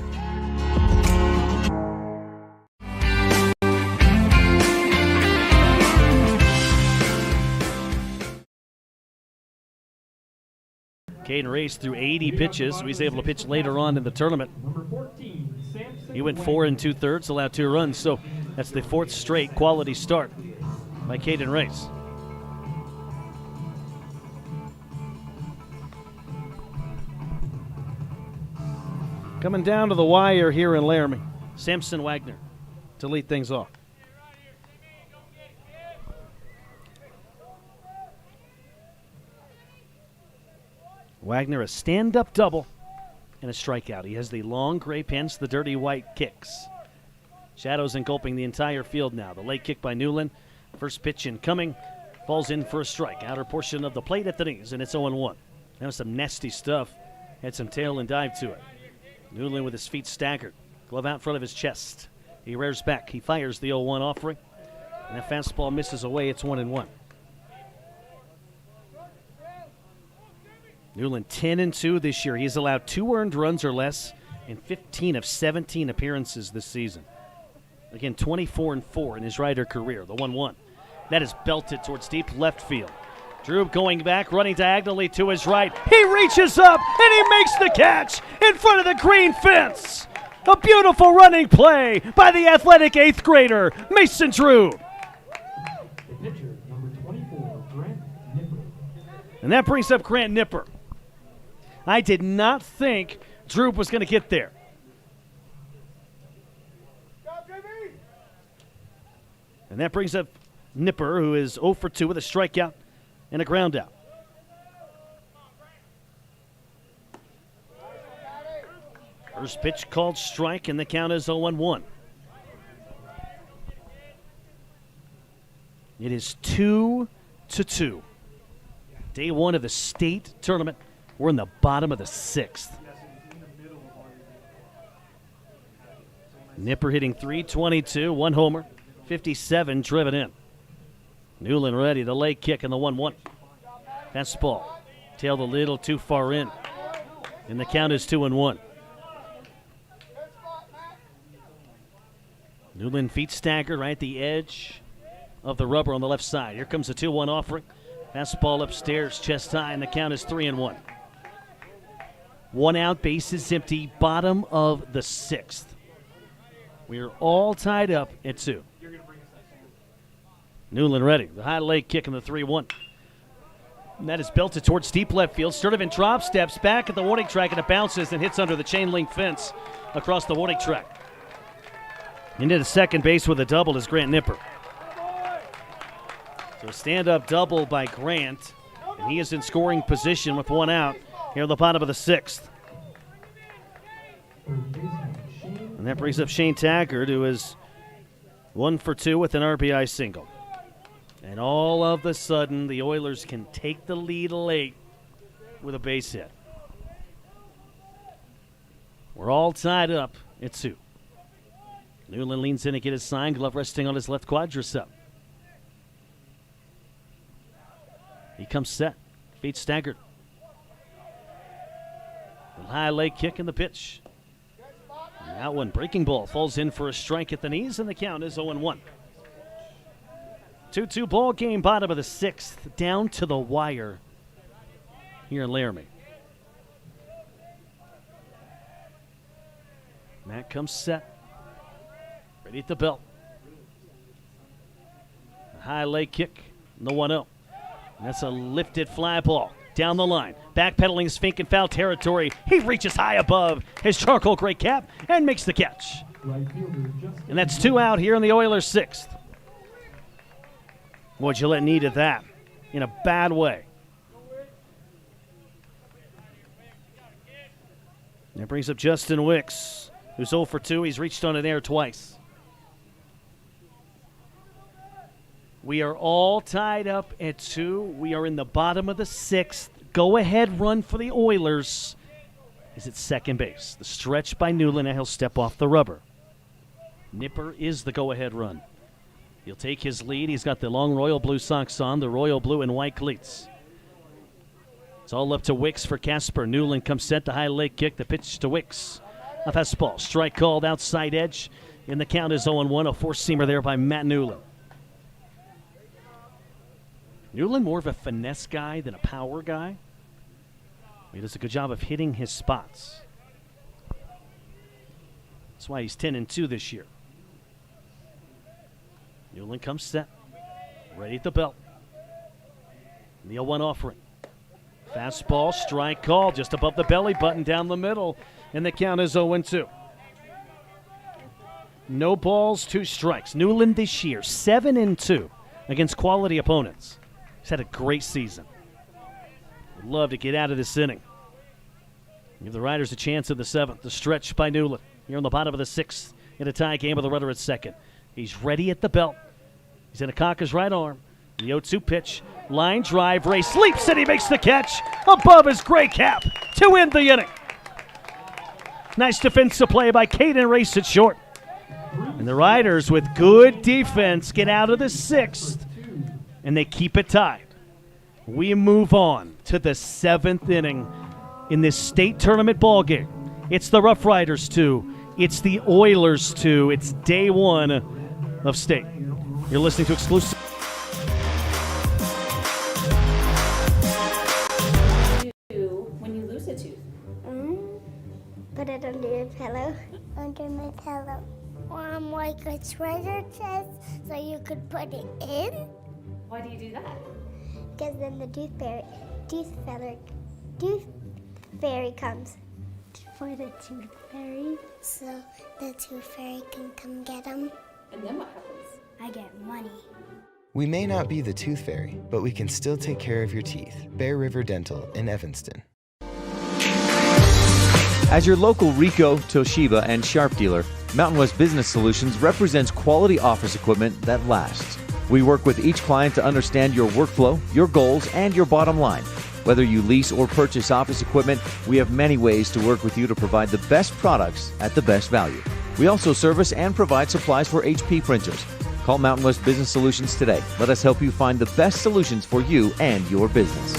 Caden raced through 80 pitches, so he's able to pitch later on in the tournament. He went 4 2/3, allowed 2 runs, so that's the 4th straight quality start by Caden Race. Coming down to the wire here in Laramie, Samson Wagner to lead things off. Wagner, a stand-up double and a strikeout. He has the long gray pants, the dirty white kicks. Shadows engulfing the entire field now. The late kick by Newland. First pitch incoming. Falls in for a strike. Outer portion of the plate at the knees, and it's 0-1. That was some nasty stuff. Had some tail and dive to it. Newland with his feet staggered. Glove out in front of his chest. He rears back. He fires the 0-1 offering. And that fastball misses away. It's 1-1. Newland 10-2 this year. He's allowed 2 earned runs or less in 15 of 17 appearances this season. Again, 24-4 in his Rider career. The 1-1. That is belted towards deep left field. Drew going back, running diagonally to his right. He reaches up, and he makes the catch in front of the green fence. A beautiful running play by the athletic 8th grader, Mason Drew. Pitcher, number 24, Grant Nipper. And that brings up Grant Nipper. I did not think Drew was going to get there. And that brings up Nipper, who is 0 for 2 with a strikeout and a ground out. First pitch called strike, and the count is 0-1. It is 2-2. Day one of the state tournament. We're in the bottom of the 6th. Nipper hitting .322, 1 homer, 57 driven in. Newland ready, the leg kick and the 1-1. Fastball, tailed a little too far in. And the count is 2-1. Newland feet staggered right at the edge of the rubber on the left side. Here comes the 2-1 offering. Fastball upstairs, chest high, and the count is 3-1. 1 out, bases empty, bottom of the 6th. We are all tied up at 2. Newland ready, the high leg kick and the 3-1. And that is belted towards deep left field. Sturdivant drop steps back at the warning track, and it bounces and hits under the chain link fence across the warning track. Into the second base with a double is Grant Nipper. So a stand-up double by Grant, and he is in scoring position with 1 out here at the bottom of the 6th. And that brings up Shane Taggart, who is 1 for 2 with an RBI single. And all of a sudden, the Oilers can take the lead late with a base hit. We're all tied up at 2. Newland leans in to get his sign, glove resting on his left quadricep. He comes set, feet staggered. The high leg kick in the pitch. And that one, breaking ball, falls in for a strike at the knees, and the count is 0-1. 2-2 ball game, bottom of the 6th, down to the wire here in Laramie. Matt comes set, ready at the belt. A high leg kick, and the 1-0. That's a lifted fly ball down the line. Backpedaling Spink in foul territory. He reaches high above his charcoal gray cap and makes the catch. And that's 2 out here in the Oilers' 6th. Boy, Gillette needed that in a bad way. That brings up Justin Wicks, who's 0 for 2. He's reached on an air twice. We are all tied up at 2. We are in the bottom of the 6th. Go-ahead run for the Oilers is at second base. The stretch by Newland, and he'll step off the rubber. Nipper is the go-ahead run. He'll take his lead. He's got the long royal blue socks on, the royal blue and white cleats. It's all up to Wicks for Casper. Newland comes set, the high leg kick, the pitch to Wicks. A fastball, strike called outside edge, and the count is 0-1. A four-seamer there by Matt Newland. Newland more of a finesse guy than a power guy. He does a good job of hitting his spots. That's why he's 10-2 this year. Newland comes set, ready at the belt. The 0-1 offering. Fastball, strike call, just above the belly button down the middle, and the count is 0-2. No balls, 2 strikes. Newland this year, 7-2 against quality opponents. He's had a great season. Would love to get out of this inning. Give the Riders a chance in the 7th. The stretch by Newland here on the bottom of the 6th in a tie game with a runner at second. He's ready at the belt. He's going to cock his right arm. The 0-2 pitch. Line drive. Ray sleeps and he makes the catch above his gray cap to end the inning. Nice defensive play by Caden Race at short. And the Riders, with good defense, get out of the 6th. And they keep it tied. We move on to the 7th inning in this state tournament ball game. It's the Rough Riders 2. It's the Oilers 2. It's day 1 of state. You're listening to exclusive. When you lose a tooth? Put it under your pillow. Under my pillow. Like a treasure chest so you could put it in. Why do you do that? Because then the tooth fairy comes for the tooth fairy, so the tooth fairy can come get them. And then what happens? I get money. We may not be the tooth fairy, but we can still take care of your teeth. Bear River Dental in Evanston. As your local Ricoh, Toshiba, and Sharp dealer, Mountain West Business Solutions represents quality office equipment that lasts. We work with each client to understand your workflow, your goals, and your bottom line. Whether you lease or purchase office equipment, we have many ways to work with you to provide the best products at the best value. We also service and provide supplies for HP printers. Call Mountain West Business Solutions today. Let us help you find the best solutions for you and your business.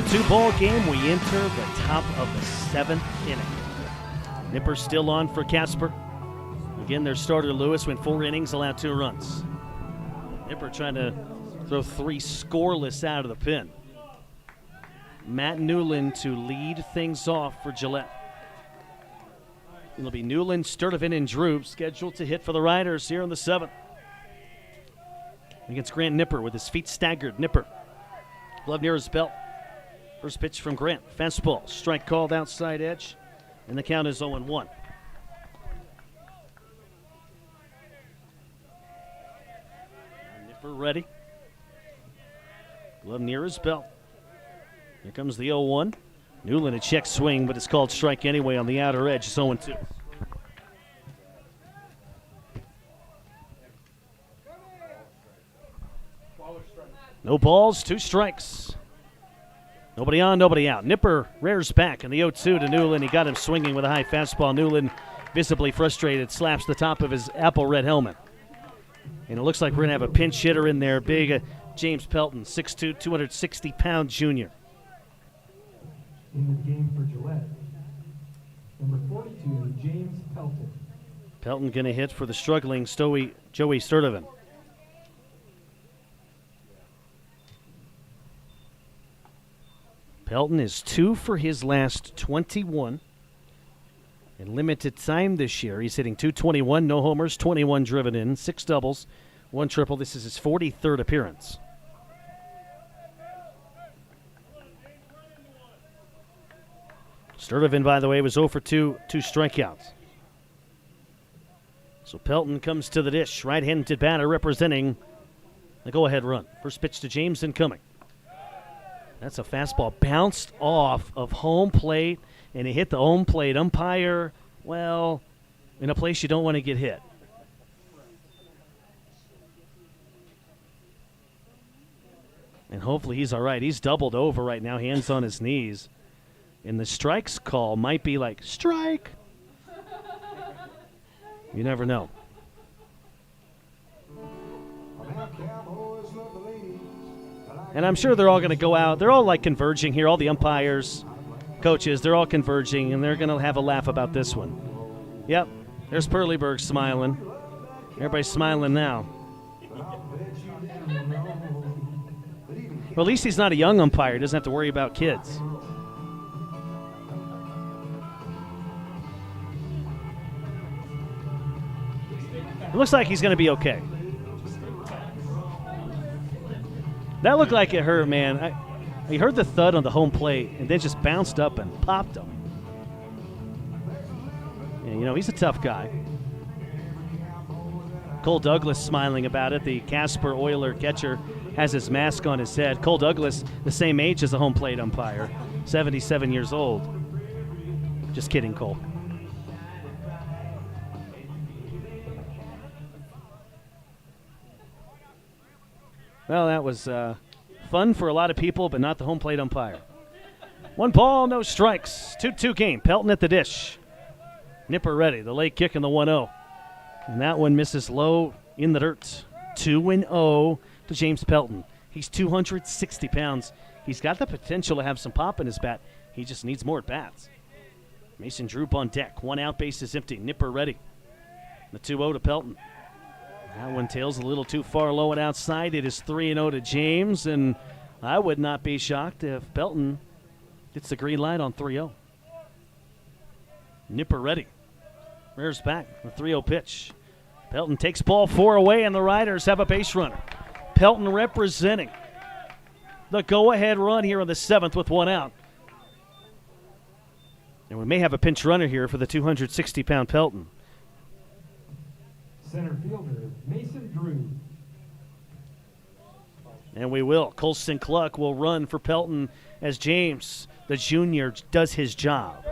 Two ball game. We enter the top of the 7th inning. Nipper still on for Casper. Again, their starter Lewis went 4 innings, allowed 2 runs. Nipper trying to throw 3 scoreless out of the pen. Matt Newland to lead things off for Gillette. It'll be Newland, Sturdivant, and Drew scheduled to hit for the Riders here in the 7th. Against Grant Nipper with his feet staggered. Nipper, glove near his belt. First pitch from Grant. Fastball. Strike called outside edge. And the count is 0-1. Nipper ready. Glove near his belt. Here comes the 0-1. Newland a check swing, but it's called strike anyway on the outer edge. It's 0-2. No balls, 2 strikes. Nobody on, nobody out. Nipper rears back, and the 0-2 to Newland. He got him swinging with a high fastball. Newland, visibly frustrated, slaps the top of his apple red helmet. And it looks like we're going to have a pinch hitter in there. Big James Pelton, 6'2", 260-pound junior. In the game for Gillette, number 42, James Pelton. Pelton going to hit for the struggling Joey Sturdivant. Pelton is 2 for his last 21. In limited time this year, he's hitting .221, no homers, 21 driven in, 6 doubles, 1 triple. This is his 43rd appearance. Sturdivant, by the way, was 0 for 2 strikeouts. So Pelton comes to the dish. Right-handed batter representing the go-ahead run. First pitch to James incoming. That's a fastball bounced off of home plate, and it hit the home plate umpire, well, in a place you don't want to get hit. And hopefully he's all right. He's doubled over right now, hands on his knees. And the strikes call might be like, strike. You never know. And I'm sure they're all going to go out. They're all like converging here. All the umpires, coaches, they're all converging, and they're going to have a laugh about this one. Yep, there's Perleyberg smiling. Everybody's smiling now. Well, at least he's not a young umpire. He doesn't have to worry about kids. It looks like he's going to be okay. That looked like it hurt, man. He heard the thud on the home plate and then just bounced up and popped him. And, you know, he's a tough guy. Cole Douglas smiling about it. The Casper Oiler catcher has his mask on his head. Cole Douglas, the same age as the home plate umpire, 77 years old. Just kidding, Cole. Well, that was fun for a lot of people, but not the home plate umpire. 1 ball, no strikes. 2-2 game. Pelton at the dish. Nipper ready. The late kick and the 1-0. And that one misses low in the dirt. 2-0 to James Pelton. He's 260 pounds. He's got the potential to have some pop in his bat. He just needs more at-bats. Mason Droop on deck. 1 out, base is empty. Nipper ready. The 2-0 to Pelton. That one tails a little too far low and outside. It is 3-0 to James, and I would not be shocked if Pelton gets the green light on 3-0. Nipper ready. Rears back. The 3-0 pitch. Pelton takes ball 4 away, and the Riders have a base runner. Pelton representing the go-ahead run here in the 7th with 1 out. And we may have a pinch runner here for the 260-pound Pelton. Center fielder, Mason Drew. And we will. Colston Cluck will run for Pelton as James, the junior, does his job.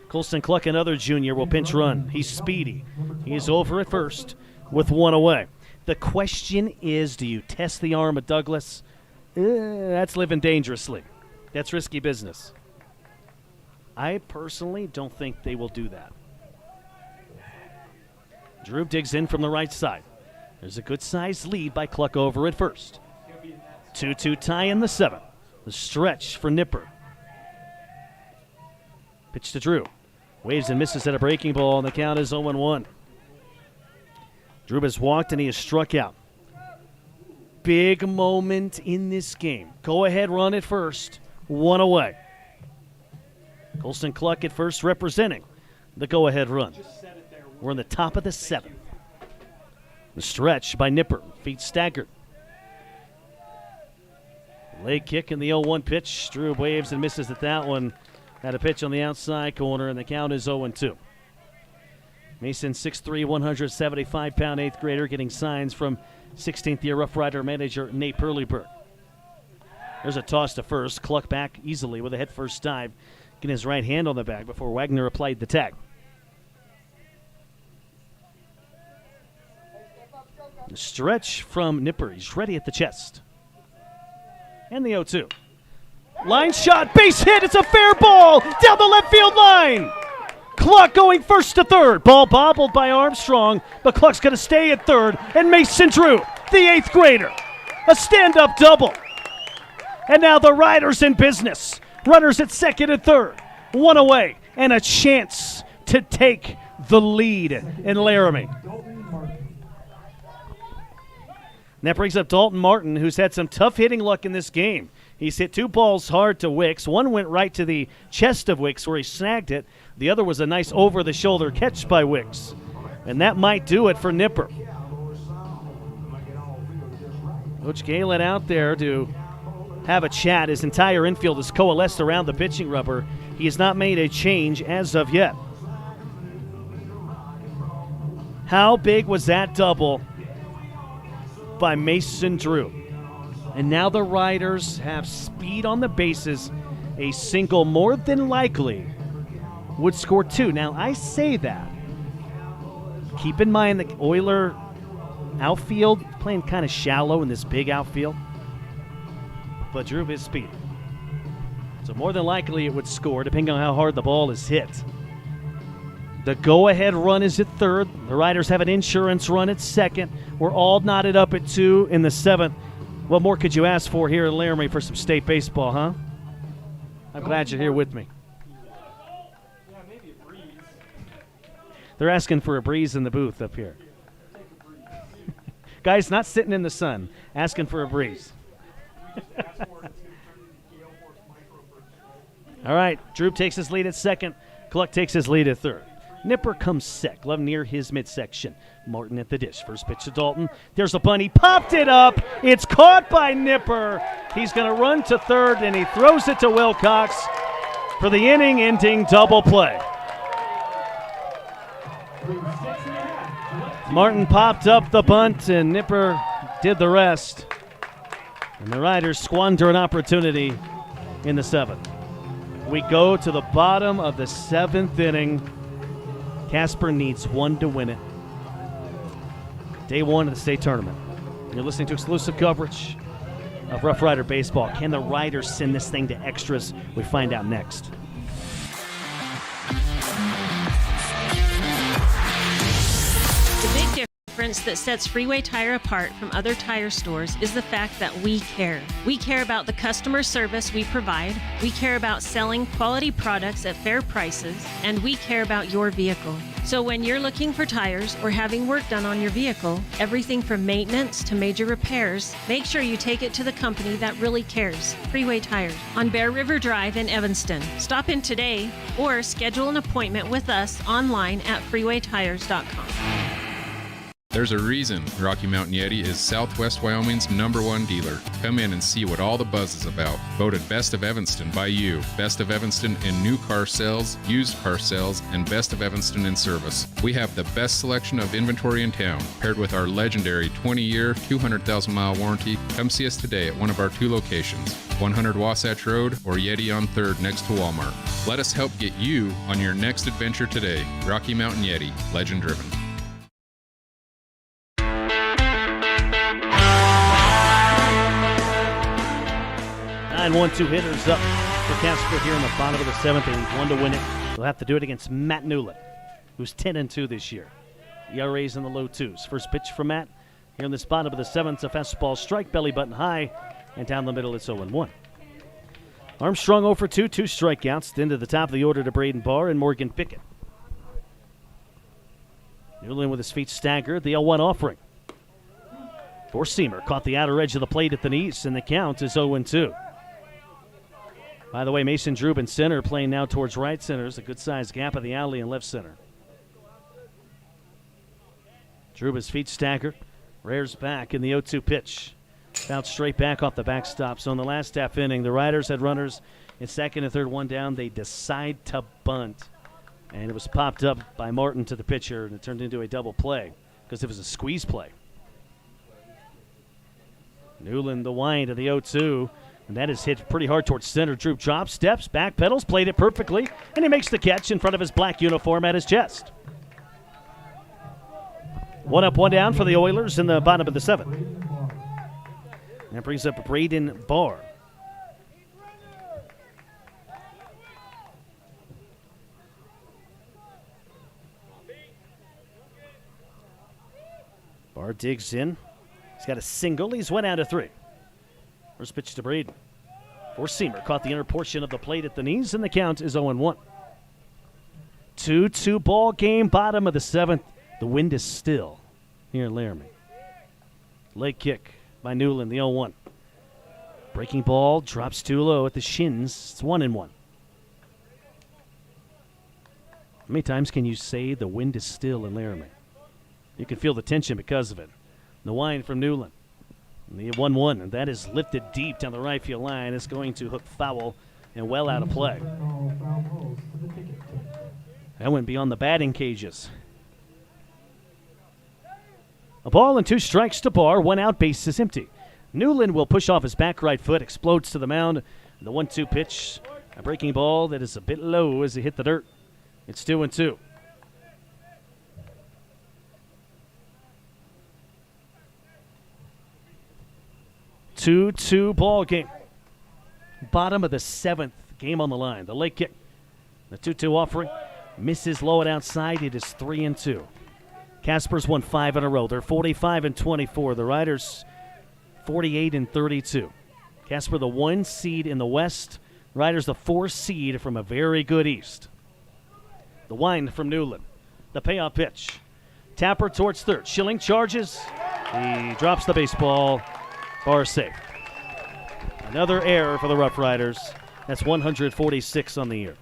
Colston Cluck, another junior, will pinch run. He's speedy. He's over at first with one away. The question is, do you test the arm of Douglas? That's living dangerously. That's risky business. I personally don't think they will do that. Drew digs in from the right side. There's a good-sized lead by Cluck over at first. 2-2 tie in the 7th. The stretch for Nipper. Pitch to Drew. Waves and misses at a breaking ball, and the count is 0-1. Drew has walked and he has struck out. Big moment in this game. Go ahead, run at first. One away. Colston Cluck at first representing the go-ahead run. We're in the top of the 7th. The stretch by Nipper. Feet staggered. Leg kick in the 0-1 pitch. Drew waves and misses at that one. Had a pitch on the outside corner, and the count is 0-2. Mason, 6'3", 175-pound 8th grader, getting signs from 16th-year Rough Rider manager Nate Perleyberg. There's a toss to first. Cluck back easily with a head-first dive, getting his right hand on the bag before Wagner applied the tag. The stretch from Nipper. He's ready at the chest. And the 0-2. Line shot, base hit. It's a fair ball down the left field line. Cluck going first to third. Ball bobbled by Armstrong, but Cluck's going to stay at third. And Mason Drew, the 8th grader, a stand-up double. And now the Riders in business. Runners at second and third. One away and a chance to take the lead in Laramie. And that brings up Dalton Martin, who's had some tough hitting luck in this game. He's hit 2 balls hard to Wicks. One went right to the chest of Wicks where he snagged it. The other was a nice over-the-shoulder catch by Wicks. And that might do it for Nipper. Coach Galen out there to have a chat. His entire infield is coalesced around the pitching rubber. He has not made a change as of yet. How big was that double by Mason Drew? And now the Riders have speed on the bases. A single more than likely would score 2. Now, I say that. Keep in mind the Oiler outfield playing kind of shallow in this big outfield. But Drew has speed. So more than likely it would score, depending on how hard the ball is hit. The go-ahead run is at third. The Riders have an insurance run at second. We're all knotted up at 2 in the 7th. What more could you ask for here in Laramie for some state baseball, huh? I'm glad you're here with me. Yeah, maybe a breeze. They're asking for a breeze in the booth up here. Guys, not sitting in the sun, asking for a breeze. All right, Drew takes his lead at second. Cluck takes his lead at third. Nipper comes sec, love near his midsection. Martin at the dish. First pitch to Dalton. There's a bunt. He popped it up. It's caught by Nipper. He's going to run to third, and he throws it to Wilcox for the inning-ending double play. Martin popped up the bunt, and Nipper did the rest. And the Riders squander an opportunity in the 7th. We go to the bottom of the 7th inning. Casper needs 1 to win it. Day 1 of the state tournament. You're listening to exclusive coverage of Rough Rider baseball. Can the Riders send this thing to extras? We find out next. The big difference that sets Freeway Tire apart from other tire stores is the fact that we care. We care about the customer service we provide, we care about selling quality products at fair prices, and we care about your vehicle. So when you're looking for tires or having work done on your vehicle, everything from maintenance to major repairs, make sure you take it to the company that really cares, Freeway Tires, on Bear River Drive in Evanston. Stop in today or schedule an appointment with us online at freewaytires.com. There's a reason Rocky Mountain Yeti is Southwest Wyoming's #1 dealer. Come in and see what all the buzz is about. Voted Best of Evanston by you. Best of Evanston in new car sales, used car sales, and Best of Evanston in service. We have the best selection of inventory in town, paired with our legendary 20-year, 200,000-mile warranty. Come see us today at one of our 2 locations, 100 Wasatch Road or Yeti on 3rd next to Walmart. Let us help get you on your next adventure today. Rocky Mountain Yeti, legend driven. 9-1-2 hitters up for Casper here in the bottom of the 7th. They need 1 to win it. They'll have to do it against Matt Newland, who's 10-2 this year. ERA's in the low 2s. First pitch from Matt here in this bottom of the 7th. A fastball strike, belly button high, and down the middle it's 0-1. Armstrong 0 for 2, 2 strikeouts. Into the top of the order to Braden Barr and Morgan Pickett. Newland with his feet staggered. The 0-1 offering. Four-seamer caught the outer edge of the plate at the knees, and the count is 0-2. By the way, Mason Drube in center, playing now towards right center. There's a good-sized gap in the alley in left center. Drube, his feet staggered. Rears back in the 0-2 pitch. Bounced straight back off the backstop. So in the last half inning, the Riders had runners in second and third, 1 down. They decide to bunt. And it was popped up by Martin to the pitcher, and it turned into a double play because it was a squeeze play. Newland the wind of the 0-2. And that is hit pretty hard towards center. Drube drops, steps, back pedals, played it perfectly, and he makes the catch in front of his black uniform at his chest. 1 up, 1 down for the Oilers in the bottom of the 7th. That brings up Braden Barr. Barr digs in. He's got a single. He's 1 out of 3. First pitch to Braden. Four-seamer caught the inner portion of the plate at the knees, and the count is 0-1. 2-2 ball game, bottom of the 7th. The wind is still here in Laramie. Leg kick by Newland, the 0-1. Breaking ball drops too low at the shins. It's 1-1. How many times can you say the wind is still in Laramie? You can feel the tension because of it. The wind from Newland. The 1-1, and that is lifted deep down the right field line. It's going to hook foul and well out of play. That went beyond the batting cages. A ball and 2 strikes to Barr. 1 out, base is empty. Newland will push off his back right foot, explodes to the mound. The 1-2 pitch, a breaking ball that is a bit low as he hit the dirt. It's 2-2. Two ball game. Bottom of the 7th, game on the line. The leg kick. The 2-2 offering. Misses low and outside. It is 3-2. Casper's won 5 in a row. They're 45-24. The Riders 48-32. Casper the 1 seed in the West. Riders the 4 seed from a very good East. The wind from Newland. The payoff pitch. Tapper towards third. Schilling charges. He drops the baseball. Barr safe. Another error for the Rough Riders. That's 146 on the year.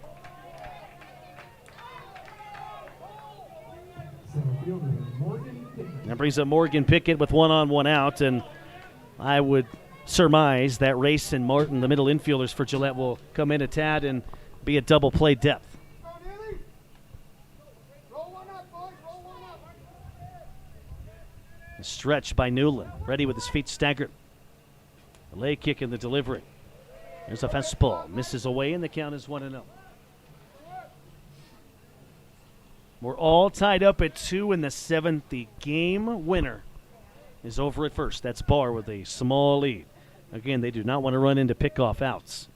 That brings up Morgan Pickett with 1 on, 1 out, and I would surmise that Race and Martin, the middle infielders for Gillette, will come in a tad and be a double play depth. A stretch by Newland, ready with his feet staggered. The leg kick in the delivery. There's a fastball. Misses away, and the count is 1-0. We're all tied up at 2 in the 7th. The game winner is over at first. That's Barr with a small lead. Again, they do not want to run into pickoff outs.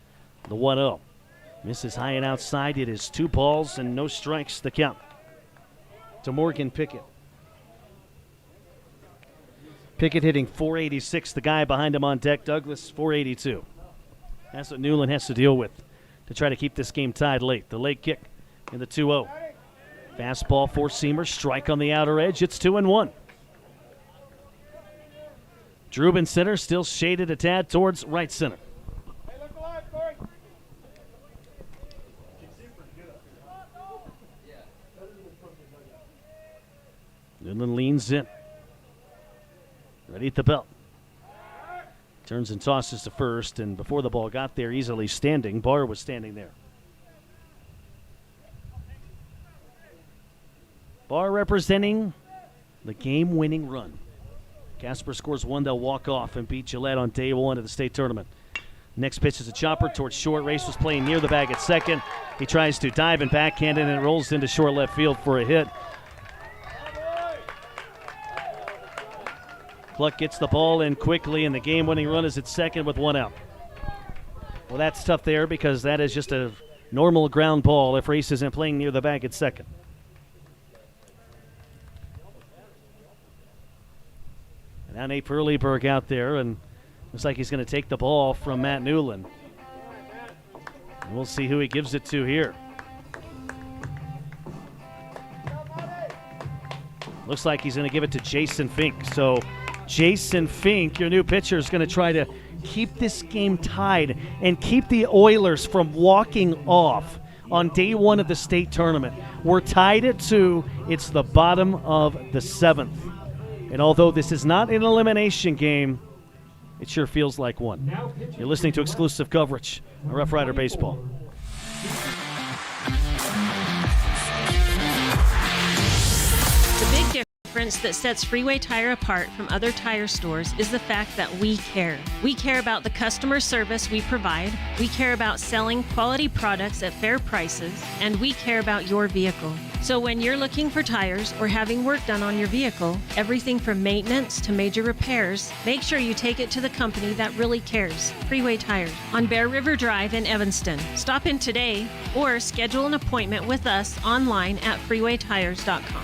The 1-0. Misses high and outside. It is 2 balls and no strikes to count to Morgan Pickett. Pickett hitting .486. The guy behind him on deck, Douglas, .482. That's what Newland has to deal with to try to keep this game tied late. The leg kick in the 2-0. Fastball, four-seamer, strike on the outer edge. It's 2-1. Drube in center, still shaded a tad towards right center. Newland leans in. Ready at the belt. Turns and tosses to first, and before the ball got there, easily standing. Barr was standing there. Barr representing the game-winning run. Casper scores one, they'll walk off and beat Gillette on day one of the state tournament. Next pitch is a chopper towards short. Race was playing near the bag at second. He tries to dive and backhand it, and it rolls into short left field for a hit. Cluck gets the ball in quickly, and the game-winning run is at second with one out. Well, that's tough there because that is just a normal ground ball if Race isn't playing near the bag at second. And now Nate Perleyberg out there, and looks like he's going to take the ball from Matt Newland. And we'll see who he gives it to here. Looks like he's going to give it to Jason Fink. So Jason Fink, your new pitcher, is going to try to keep this game tied and keep the Oilers from walking off on day one of the state tournament. We're tied at 2. It's the bottom of the 7th. And although this is not an elimination game, it sure feels like one. You're listening to exclusive coverage on Rough Rider Baseball. The big difference that sets Freeway Tire apart from other tire stores is the fact that we care. We care about the customer service we provide, we care about selling quality products at fair prices, and we care about your vehicle. So when you're looking for tires or having work done on your vehicle, everything from maintenance to major repairs, make sure you take it to the company that really cares, Freeway Tires, on Bear River Drive in Evanston. Stop in today or schedule an appointment with us online at freewaytires.com.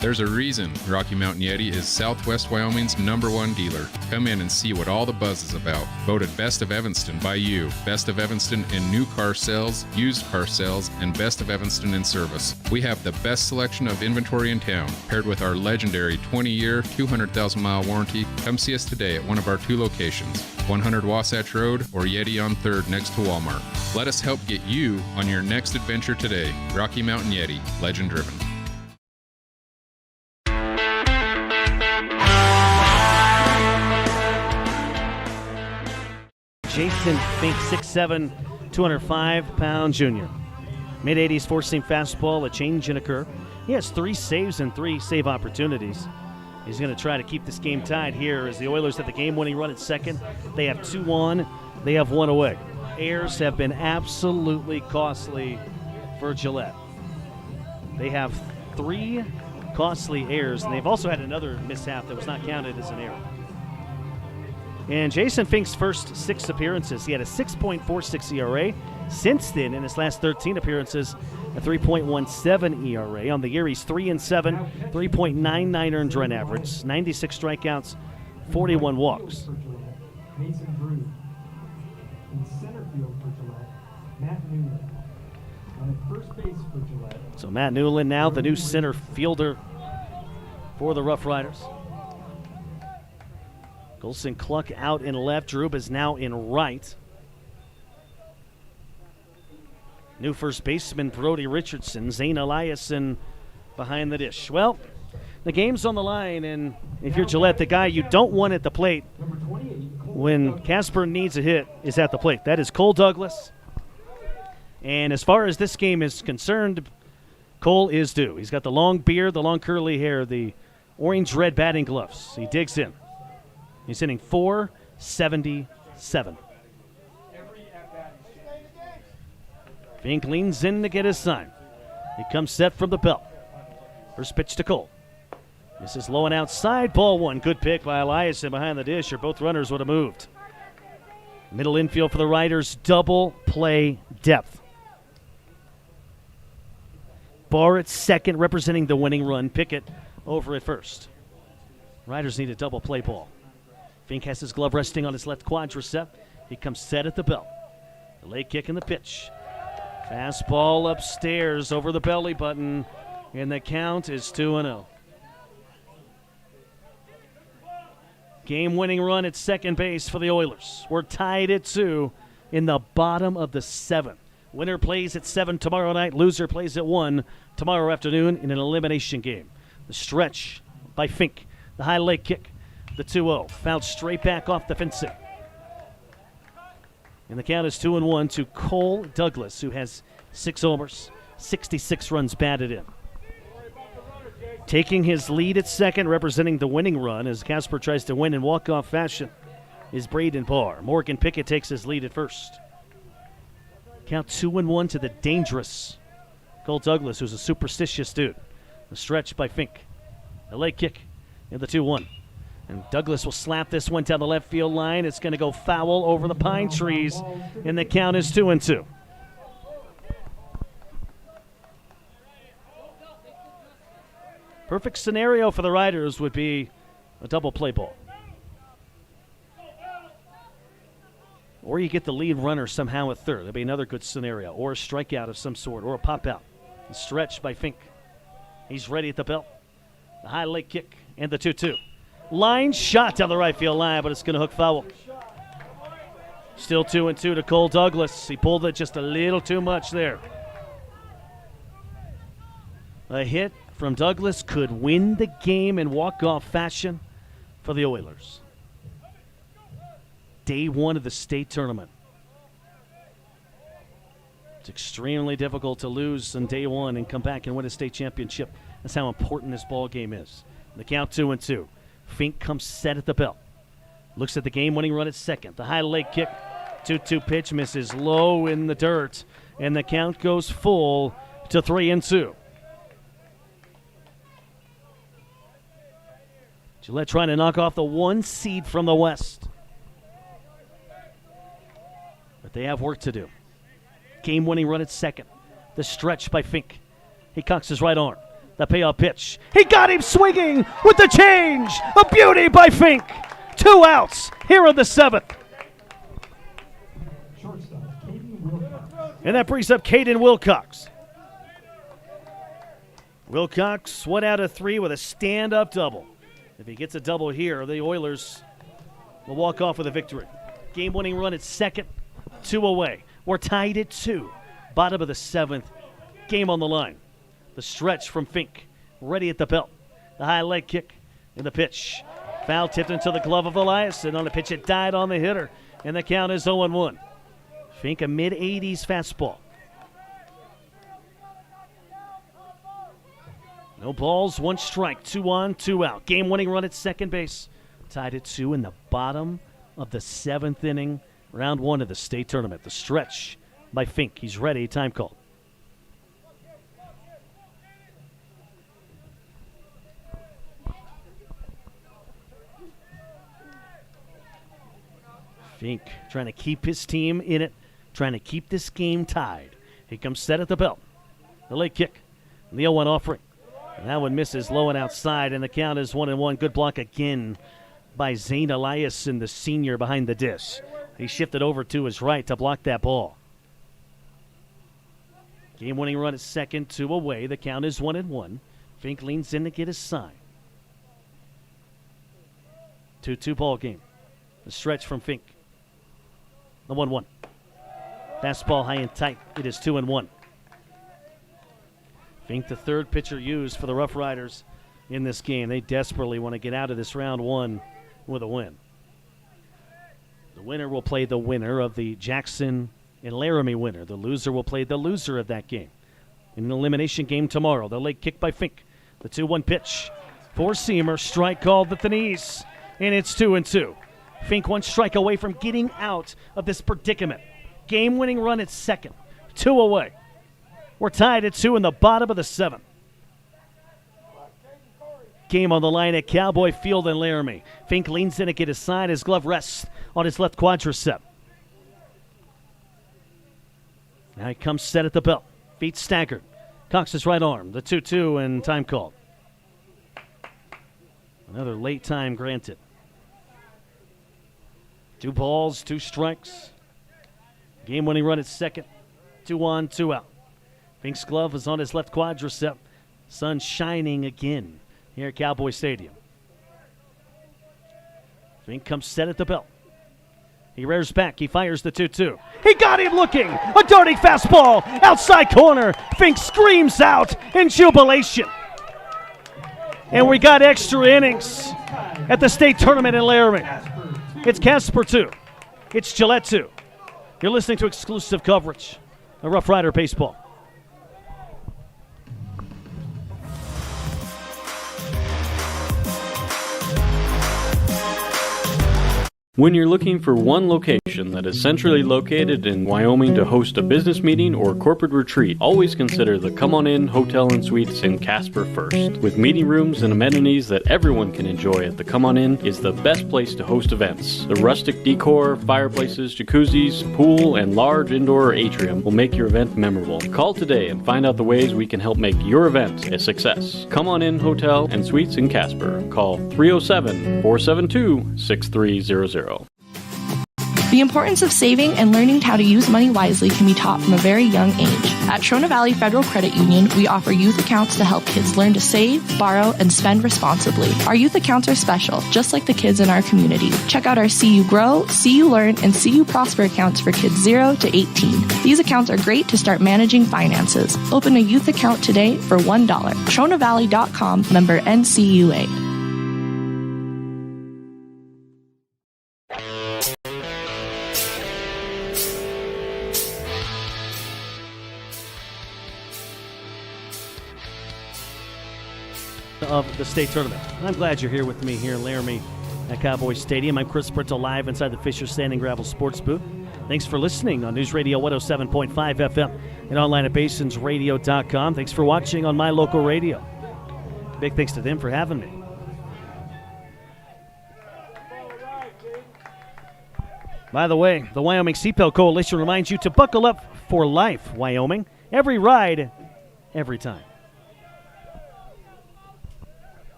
There's a reason Rocky Mountain Yeti is Southwest Wyoming's #1 dealer. Come in and see what all the buzz is about. Voted Best of Evanston by you. Best of Evanston in new car sales, used car sales, and Best of Evanston in service. We have the best selection of inventory in town, paired with our legendary 20-year, 200,000-mile warranty. Come see us today at one of our 2 locations, 100 Wasatch Road or Yeti on 3rd next to Walmart. Let us help get you on your next adventure today. Rocky Mountain Yeti, legend driven. Jason Fink, 6'7", 205-pound junior. Mid-80s four-seam fastball, a change and a curve. He has 3 saves and 3 save opportunities. He's going to try to keep this game tied here as the Oilers have the game-winning run at second. They have 2 on. They have 1 away. Errors have been absolutely costly for Gillette. They have 3 costly errors, and they've also had another mishap that was not counted as an error. In Jason Fink's first 6 appearances, he had a 6.46 ERA. Since then, in his last 13 appearances, a 3.17 ERA. On the year, he's 3-7, 3.99 earned run average, 96 strikeouts, 41 walks. Mason Drew. In center field for Gillette, Matt Newland. On at first base for Gillette. So Matt Newland now the new center fielder for the Rough Riders. Golson Cluck out in left. Drube is now in right. New first baseman Brody Richardson. Zane Eliason behind the dish. Well, the game's on the line, and if you're Gillette, the guy you don't want at the plate when Casper needs a hit is at the plate. That is Cole Douglas. And as far as this game is concerned, Cole is due. He's got the long beard, the long curly hair, the orange-red batting gloves. He digs in. He's hitting .477. Fink leans in to get his sign. He comes set from the belt. First pitch to Cole. This is low and outside. Ball 1. Good pick by Eliason behind the dish, or both runners would have moved. Middle infield for the Riders. Double play depth. Barr at second, representing the winning run. Pickett over at first. Riders need a double play ball. Fink has his glove resting on his left quadricep. He comes set at the belt. The leg kick and the pitch. Fastball upstairs over the belly button, and the count is 2-0. Game-winning run at second base for the Oilers. We're tied at 2 in the bottom of the 7th. Winner plays at 7 tomorrow night. Loser plays at 1 tomorrow afternoon in an elimination game. The stretch by Fink. The high leg kick. The 2-0. Fouled straight back off the fencing. And the count is 2-1 to Cole Douglas, who has 6 homers, 66 runs batted in. Taking his lead at second, representing the winning run as Casper tries to win in walk-off fashion, is Braden Barr. Morgan Pickett takes his lead at first. Count 2-1 to the dangerous Cole Douglas, who's a superstitious dude. The stretch by Fink. The leg kick in the 2-1. And Douglas will slap this one down the left field line. It's going to go foul over the pine trees, and the count is 2-2. Perfect scenario for the Riders would be a double play ball. Or you get the lead runner somehow at third. That'd be another good scenario. Or a strikeout of some sort, or a pop out. The stretch by Fink. He's ready at the belt. The high leg kick and the 2-2. Line shot down the right field line, but it's going to hook foul. Still 2-2 to Cole Douglas. He pulled it just a little too much there. A hit from Douglas could win the game in walk-off fashion for the Oilers. Day one of the state tournament. It's extremely difficult to lose on day one and come back and win a state championship. That's how important this ball game is. The count 2-2. Fink comes set at the belt. Looks at the game-winning run at second. The high leg kick. 2-2 pitch misses low in the dirt. And the count goes full to 3-2. Gillette trying to knock off the 1 seed from the West. But they have work to do. Game-winning run at second. The stretch by Fink. He cocks his right arm. The payoff pitch. He got him swinging with the change. A beauty by Fink. 2 outs here in the 7th. And that brings up Caden Wilcox. Wilcox, 1 out of 3 with a stand-up double. If he gets a double here, the Oilers will walk off with a victory. Game-winning run at second, 2 away. We're tied at 2. Bottom of the 7th. Game on the line. The stretch from Fink. Ready at the belt. The high leg kick and the pitch. Foul tipped into the glove of Elias, and on the pitch it died on the hitter. And the count is 0-1. Fink, a mid-80s fastball. No balls, 1 strike, 2 on, 2 out. Game-winning run at second base. Tied at 2 in the bottom of the 7th inning. Round 1 of the state tournament. The stretch by Fink. He's ready. Time call. Fink trying to keep his team in it, trying to keep this game tied. He comes set at the belt. The leg kick. The 0-1 offering. And that one misses low and outside, and the count is 1-1. Good block again by Zane Eliason, the senior behind the dish. He shifted over to his right to block that ball. Game-winning run at second, 2 away. The count is 1-1. Fink leans in to get his sign. 2-2 ball game. The stretch from Fink. The 1-1. Fastball high and tight. It is 2-1. Fink, the third pitcher used for the Rough Riders in this game. They desperately want to get out of this round 1 with a win. The winner will play the winner of the Jackson and Laramie winner. The loser will play the loser of that game. In an elimination game tomorrow, the leg kick by Fink. The 2-1 pitch. 4-seamer, strike called at the knees. And it's 2-2. Fink 1 strike away from getting out of this predicament. Game-winning run at second. 2 away. We're tied at 2 in the bottom of the 7th. Game on the line at Cowboy Field in Laramie. Fink leans in to get his side. His glove rests on his left quadricep. Now he comes set at the belt. Feet staggered. Cocks his right arm. The 2-2 and time called. Another late time granted. 2 balls, 2 strikes. Game-winning run at second. 2 on, 2 out. Fink's glove is on his left quadricep. Sun shining again here at Cowboy Stadium. Fink comes set at the belt. He rears back. He fires the 2-2. He got him looking. A darting fastball. Outside corner. Fink screams out in jubilation. And we got extra innings. at the state tournament in Laramie. It's Casper 2. It's Gillette 2. You're listening to exclusive coverage of Rough Rider Baseball. When you're looking for one location that is centrally located in Wyoming to host a business meeting or corporate retreat, always consider the Come On In Hotel and Suites in Casper first. With meeting rooms and amenities that everyone can enjoy at the Come On In is the best place to host events. The rustic decor, fireplaces, jacuzzis, pool, and large indoor atrium will make your event memorable. Call today and find out the ways we can help make your event a success. Come On In Hotel and Suites in Casper. Call 307-472-6300. The importance of saving and learning how to use money wisely can be taught from a very young age. At Trona Valley Federal Credit Union, we offer youth accounts to help kids learn to save, borrow, and spend responsibly. Our youth accounts are special, just like the kids in our community. Check out our See You Grow, See You Learn, and See You Prosper accounts for kids 0 to 18. These accounts are great to start managing finances. Open a youth account today for $1. TronaValley.com, member NCUA. Of the state tournament. I'm glad you're here with me here in Laramie at Cowboy Stadium. I'm Chris Brittle, live inside the Fisher Sand and Gravel Sports Booth. Thanks for listening on News Radio 107.5 FM and online at BasonsRadio.com. Thanks for watching on My Local Radio. Big thanks to them for having me. By the way, the Wyoming Seatbelt Coalition reminds you to buckle up for life, Wyoming. Every ride, every time.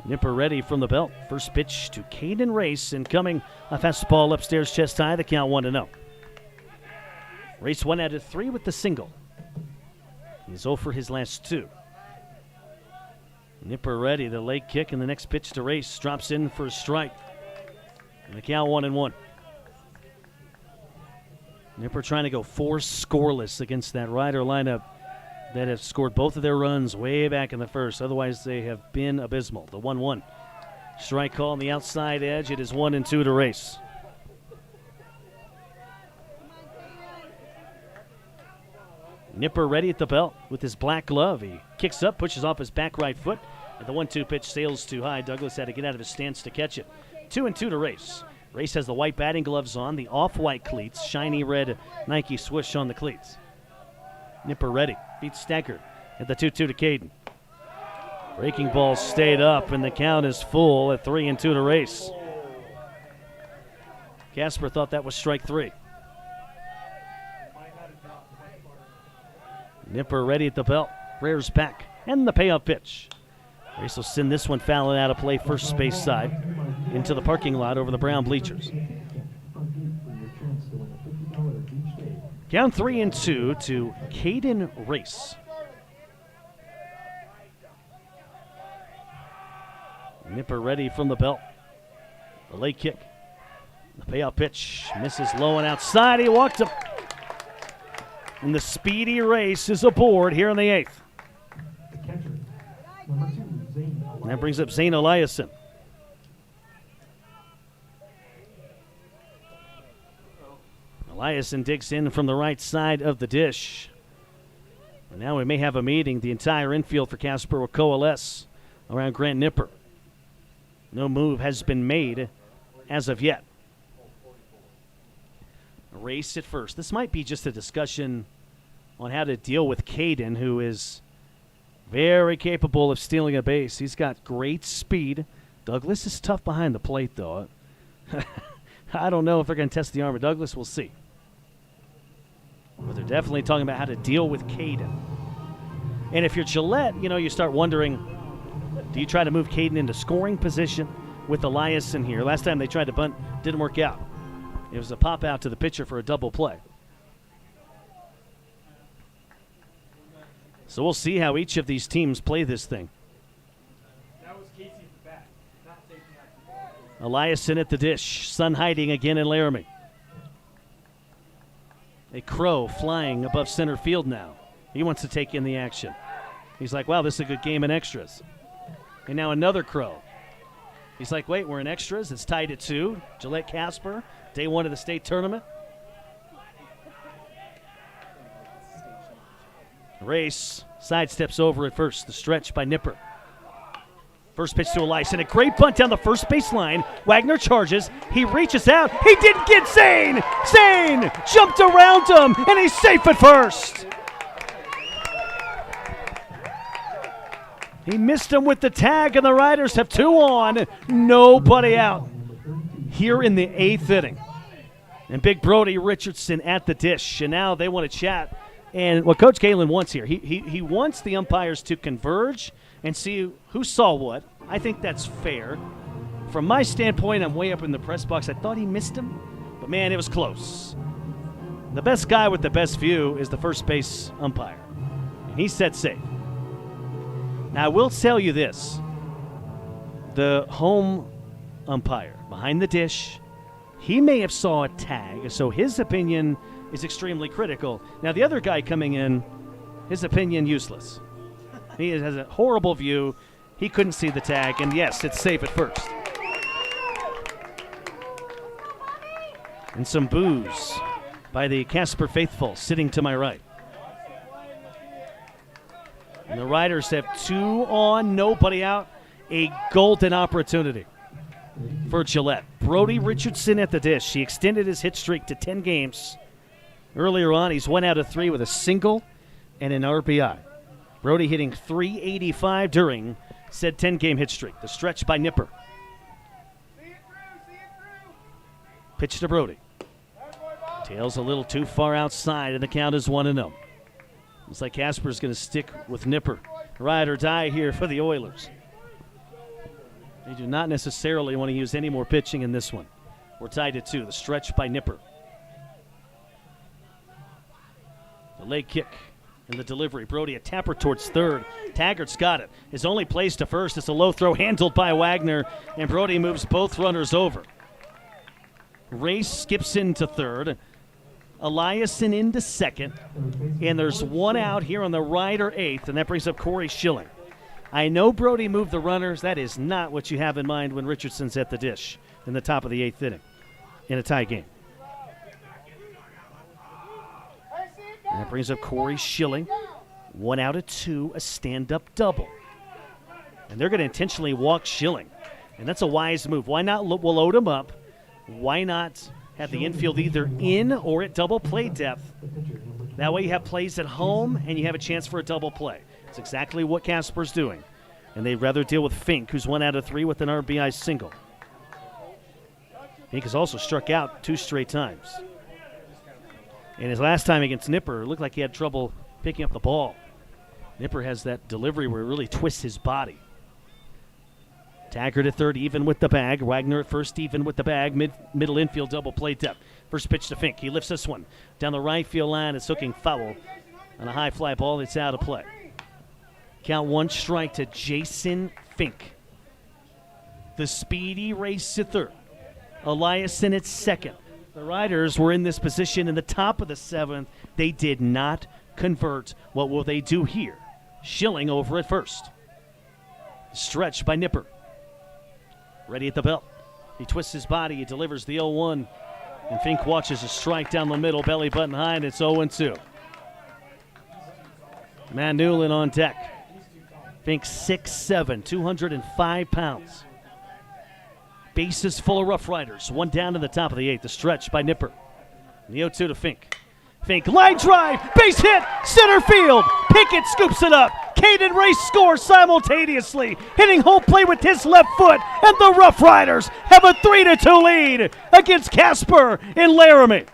Nipper ready from the belt. First pitch to Caden Race, and coming a fastball upstairs, chest high. The count 1-0. Race 1 out of 3 with the single. He's 0 for his last 2. Nipper ready. The leg kick, and the next pitch to Race drops in for a strike. And the count 1-1. Nipper trying to go 4 scoreless against that Rider lineup that have scored both of their runs way back in the first. Otherwise, they have been abysmal. The 1-1. Strike call on the outside edge. It is 1-2 to Race. Nipper ready at the belt with his black glove. He kicks up, pushes off his back right foot, and the 1-2 pitch sails too high. Douglas had to get out of his stance to catch it. 2-2 to Race. Race has the white batting gloves on, the off-white cleats, shiny red Nike swoosh on the cleats. Nipper ready. Beats Stackert at the 2-2 to Caden. Breaking ball stayed up, and the count is full at 3-2 to Race. Casper thought that was strike 3. Nipper ready at the belt. Rears back, and the payoff pitch. Race will send this one fouling out of play first base side into the parking lot over the brown bleachers. Count 3-2 to Caden Race. Nipper ready from the belt. The leg kick. The payoff pitch misses low and outside. He walked him. And the speedy Race is aboard here in the 8th. And that brings up Zane Eliason. Eliason digs in from the right side of the dish. And now we may have a meeting. The entire infield for Casper will coalesce around Grant Nipper. No move has been made as of yet. Race at first. This might be just a discussion on how to deal with Caden, who is very capable of stealing a base. He's got great speed. Douglas is tough behind the plate, though. I don't know if they're going to test the arm of Douglas. We'll see. But they're definitely talking about how to deal with Caden. And if you're Gillette, you start wondering, do you try to move Caden into scoring position with Eliason here? Last time they tried to bunt, didn't work out. It was a pop out to the pitcher for a double play. So we'll see how each of these teams play this thing. Eliason at the dish. Sun hiding again in Laramie. A crow flying above center field now. He wants to take in the action. He's like, wow, this is a good game in extras. And now another crow. He's like, wait, we're in extras. It's tied at 2. Gillette Casper, day 1 of the state tournament. Race sidesteps over at first. The stretch by Nipper. First pitch to Elias, and a great bunt down the first baseline. Wagner charges. He reaches out. He didn't get Zane. Zane jumped around him, and he's safe at first. He missed him with the tag, and the Riders have 2 on. Nobody out here in the 8th inning. And Big Brody Richardson at the dish, and now they want to chat. And what Coach Galen wants here, he wants the umpires to converge and see who saw what. I think that's fair. From my standpoint, I'm way up in the press box. I thought he missed him, but man, it was close. The best guy with the best view is the first base umpire, and he's set safe. Now, I will tell you this. The home umpire behind the dish, he may have saw a tag, so his opinion is extremely critical. Now, the other guy coming in, his opinion useless. He has a horrible view. He couldn't see the tag, and yes, it's safe at first. And some boos by the Casper faithful sitting to my right. And the Riders have 2 on, nobody out. A golden opportunity for Gillette. Brody Richardson at the dish. He extended his hit streak to 10 games. Earlier on, he's 1 out of 3 with a single and an RBI. Brody hitting .385 during said 10-game hit streak. The stretch by Nipper. Pitch to Brody. Tails a little too far outside, and the count is 1-0. Looks like Casper's going to stick with Nipper. Ride or die here for the Oilers. They do not necessarily want to use any more pitching in this one. We're tied at 2. The stretch by Nipper. The leg kick and the delivery. Brody a tapper towards third. Taggart's got it. His only place to first is a low throw handled by Wagner, and Brody moves both runners over. Race skips into third. Eliason into second. And there's 1 out here on the right or 8th, and that brings up Corey Schilling. I know Brody moved the runners. That is not what you have in mind when Richardson's at the dish in the top of the 8th inning in a tie game. And that brings up Corey Schilling. 1 out of 2, a stand-up double. And they're going to intentionally walk Schilling. And that's a wise move. Why not load him up? Why not have the infield either in or at double play depth? That way you have plays at home and you have a chance for a double play. It's exactly what Casper's doing. And they'd rather deal with Fink, who's 1 out of 3 with an RBI single. Fink has also struck out 2 straight times. And his last time against Nipper, it looked like he had trouble picking up the ball. Nipper has that delivery where it really twists his body. Taggart at third, even with the bag. Wagner at first, even with the bag. Middle infield double play depth. First pitch to Fink. He lifts this one down the right field line. It's hooking foul on a high fly ball. It's out of play. Count 1 strike to Jason Fink. The speedy race to third. Eliason at second. The Riders were in this position in the top of the 7th. They did not convert. What will they do here? Schilling over at first. Stretch by Nipper. Ready at the belt. He twists his body. He delivers the 0-1. And Fink watches a strike down the middle. Belly button high, and it's 0-2. Matt Newland on deck. Fink 6'7", 205 pounds. Bases full of Rough Riders. 1 down to the top of the 8th. The stretch by Nipper. The 0-2 to Fink. Fink, line drive, base hit, center field. Pickett scoops it up. Caden Race scores simultaneously, hitting home plate with his left foot, and the Rough Riders have a 3-2 lead against Casper in Laramie.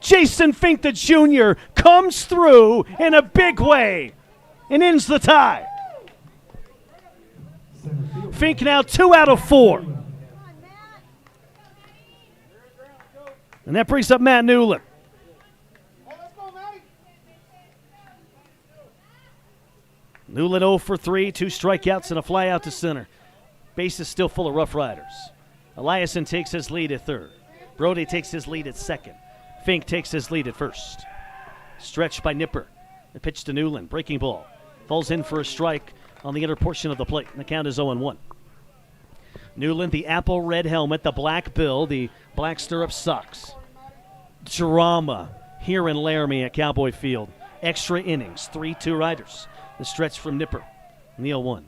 Jason Fink, the junior, comes through in a big way and ends the tie. Fink now 2 out of 4. And that brings up Matt Newland. Newland 0 for 3, 2 strikeouts and a fly out to center. Base is still full of Rough Riders. Eliason takes his lead at third. Brody takes his lead at second. Fink takes his lead at first. Stretched by Nipper. The pitch to Newland. Breaking ball. Falls in for a strike on the inner portion of the plate. And the count is 0-1. Newland, the apple red helmet, the black bill, the black stirrup socks. Drama here in Laramie at Cowboy Field. Extra innings, 3-2 riders. The stretch from Nipper, in the 0-1.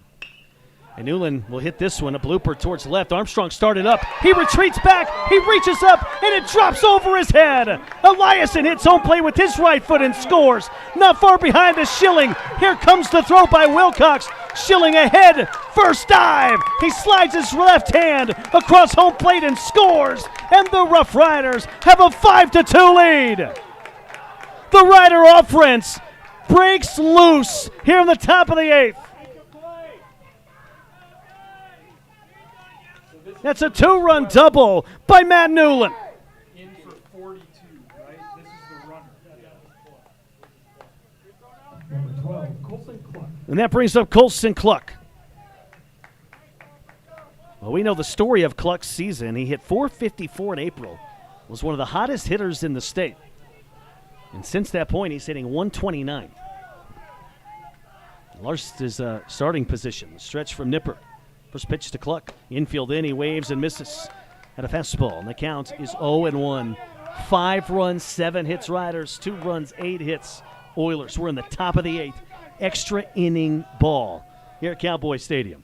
And Newland will hit this one, a blooper towards left. Armstrong started up. He retreats back. He reaches up, and it drops over his head. Eliason hits home plate with his right foot and scores. Not far behind is Schilling. Here comes the throw by Wilcox. Schilling ahead. First dive. He slides his left hand across home plate and scores. And the Rough Riders have a 5-2 lead. The Rider offense breaks loose here in the top of the 8th. That's a 2-run double by Matt Newland. In for 42, right? This is the runner. Number 12, Colson Cluck. And that brings up Colson Cluck. Well, we know the story of Cluck's season. He hit .454 in April. Was one of the hottest hitters in the state. And since that point, he's hitting .129. Larst is starting position. Stretch from Nipper. First pitch to Cluck. Infield in, he waves and misses at a fastball. And the count is 0-1. 5 runs, 7 hits Riders. 2 runs, 8 hits Oilers. We're in the top of the 8th. Extra inning ball here at Cowboy Stadium.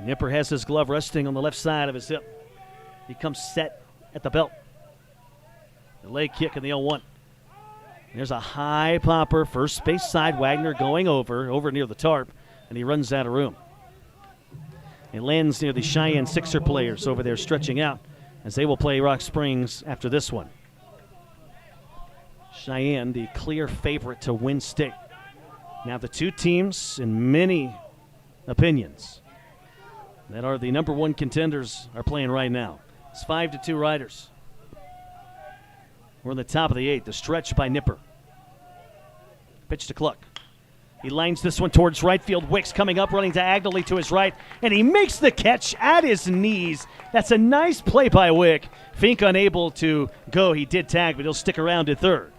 Nipper has his glove resting on the left side of his hip. He comes set at the belt. The leg kick in the 0-1. There's a high popper, first base side. Wagner going over near the tarp. And he runs out of room. It lands near the Cheyenne Sixer players over there stretching out as they will play Rock Springs after this one. Cheyenne, the clear favorite to win state. Now the two teams, in many opinions, that are the number 1 contenders are playing right now. It's 5-2 Riders. We're in the top of the 8th. The stretch by Nipper. Pitch to Cluck. He lines this one towards right field. Wicks coming up, running diagonally to his right, and he makes the catch at his knees. That's a nice play by Wick. Fink unable to go. He did tag, but he'll stick around at third.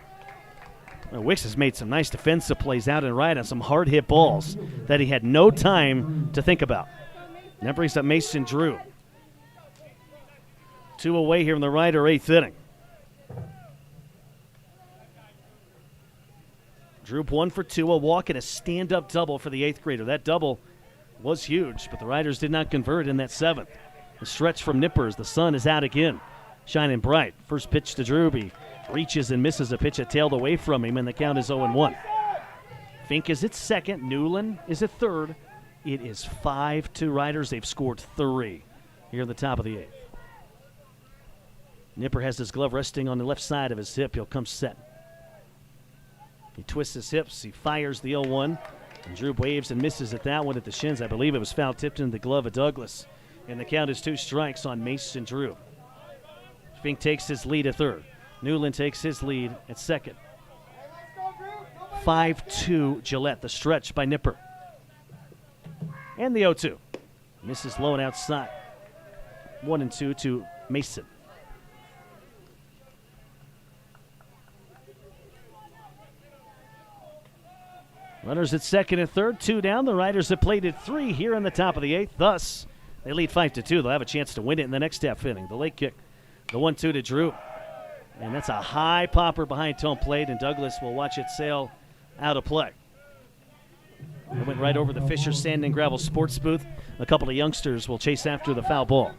Well, Wicks has made some nice defensive plays out and right on some hard-hit balls that he had no time to think about. And that brings up Mason Drew. 2 away here in the Rider 8th inning. Drew 1 for 2, a walk and a stand-up double for the 8th grader. That double was huge, but the Riders did not convert in that 7th. The stretch from Nippers. The sun is out again, shining bright. First pitch to Drew. He reaches and misses a pitch that tailed away from him, and the count is 0-1. Fink is at second. Newland is at third. It is 5-2 Riders. They've scored 3 here in the top of the 8th. Nipper has his glove resting on the left side of his hip. He'll come set. He twists his hips. He fires the 0-1. And Drew waves and misses at that one at the shins. I believe it was foul tipped into the glove of Douglas. And the count is 2 strikes on Mason Drew. Fink takes his lead at third. Newland takes his lead at second. 5-2 Gillette. The stretch by Nipper. And the 0-2. Misses low and outside. 1-2 to Mason. Runners at second and third, 2 down. The Riders have played at 3 here in the top of the 8th. Thus, they lead 5-2. They'll have a chance to win it in the next half inning. The late kick, the 1-2 to Drew. And that's a high popper behind home plate, and Douglas will watch it sail out of play. It went right over the Fisher Sand and Gravel sports booth. A couple of youngsters will chase after the foul ball.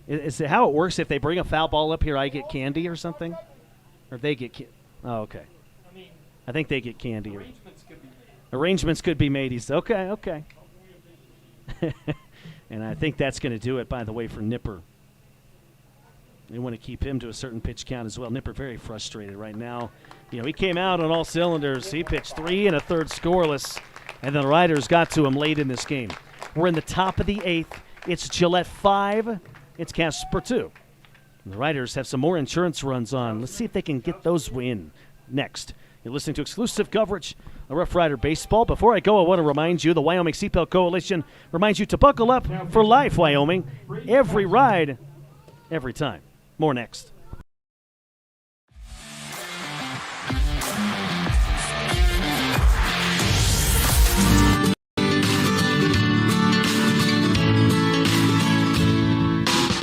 Is it how it works? If they bring a foul ball up here, I get candy or something? Or they get candy? Oh, okay. I think they get candy. Arrangements could be made. He's okay. And I think that's going to do it, by the way, for Nipper. They want to keep him to a certain pitch count as well. Nipper very frustrated right now. You know, he came out on all cylinders. He pitched 3 1/3 scoreless, and the Riders got to him late in this game. We're in the top of the 8th. It's Gillette 5. It's Casper 2. And the Riders have some more insurance runs on. Let's see if they can get those win next. You're listening to exclusive coverage a Rough Rider baseball. Before I go, I want to remind you the Wyoming Seatbelt Coalition reminds you to buckle up for life, Wyoming. Every ride, every time. More next.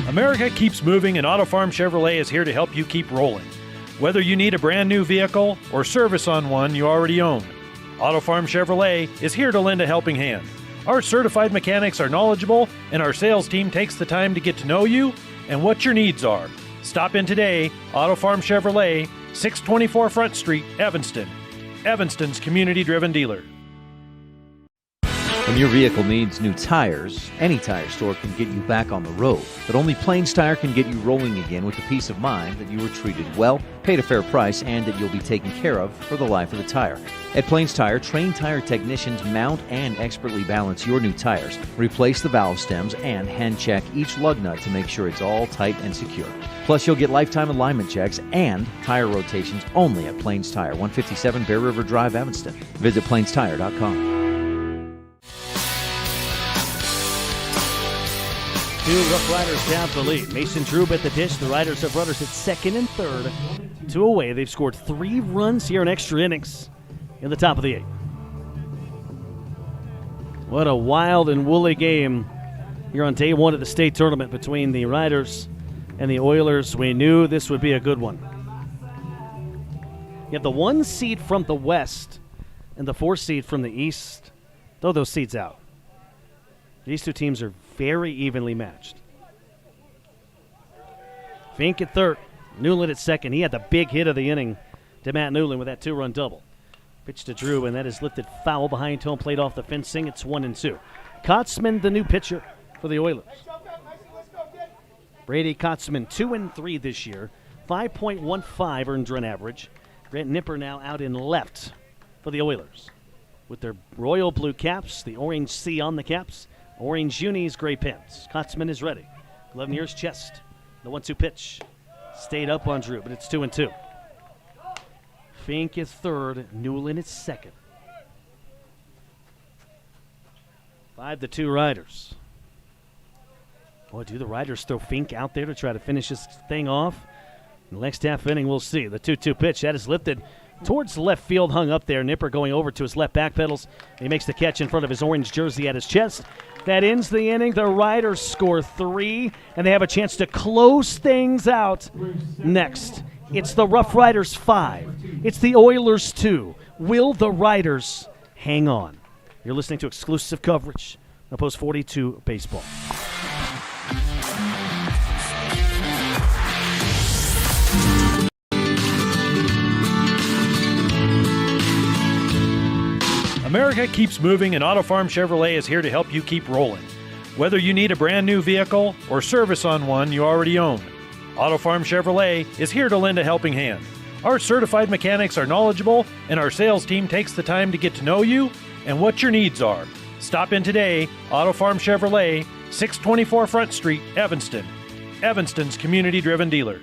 America keeps moving, and Auto Farm Chevrolet is here to help you keep rolling. Whether you need a brand new vehicle or service on one you already own, Auto Farm Chevrolet is here to lend a helping hand. Our certified mechanics are knowledgeable, and our sales team takes the time to get to know you and what your needs are. Stop in today, Auto Farm Chevrolet, 624 Front Street, Evanston. Evanston's community-driven dealer. When your vehicle needs new tires, any tire store can get you back on the road. But only Plains Tire can get you rolling again with the peace of mind that you were treated well, paid a fair price, and that you'll be taken care of for the life of the tire. At Plains Tire, trained tire technicians mount and expertly balance your new tires, replace the valve stems, and hand check each lug nut to make sure it's all tight and secure. Plus, you'll get lifetime alignment checks and tire rotations only at Plains Tire, 157 Bear River Drive, Evanston. Visit plainstire.com. Two Rough Riders have the lead. Mason Trube at the dish. The Riders have runners at second and third. 2 away. They've scored 3 runs here in extra innings in the top of the 8th. What a wild and woolly game here on day 1 of the state tournament between the Riders and the Oilers. We knew this would be a good one. You have the 1 seed from the West and the 4 seed from the East. Throw those seeds out. These two teams are very evenly matched. Fink at third. Newland at second. He had the big hit of the inning to Matt Newland with that 2-run double. Pitch to Drew, and that is lifted foul behind home plate off the fencing. It's 1-2. Kotzman, the new pitcher for the Oilers. Brady Kotzman, 2-3 this year. 5.15 earned run average. Grant Nipper now out in left for the Oilers. With their royal blue caps, the orange C on the caps. Orange unis, gray pants. Kotzman is ready. Glove near his chest. The 1-2 pitch. Stayed up on Drew, but it's 2-2. Fink is third. Newland is second. 5-2 Riders. Boy, do the Riders throw Fink out there to try to finish this thing off? In the next half inning, we'll see. The 2-2 pitch, that is lifted towards left field, hung up there. Nipper going over to his left back pedals. He makes the catch in front of his orange jersey at his chest. That ends the inning. The Riders score 3, and they have a chance to close things out next. It's the Rough Riders 5. It's the Oilers 2. Will the Riders hang on? You're listening to exclusive coverage on Post 42 Baseball. America keeps moving, and Auto Farm Chevrolet is here to help you keep rolling. Whether you need a brand new vehicle or service on one you already own, Auto Farm Chevrolet is here to lend a helping hand. Our certified mechanics are knowledgeable, and our sales team takes the time to get to know you and what your needs are. Stop in today, Auto Farm Chevrolet, 624 Front Street, Evanston. Evanston's community-driven dealer.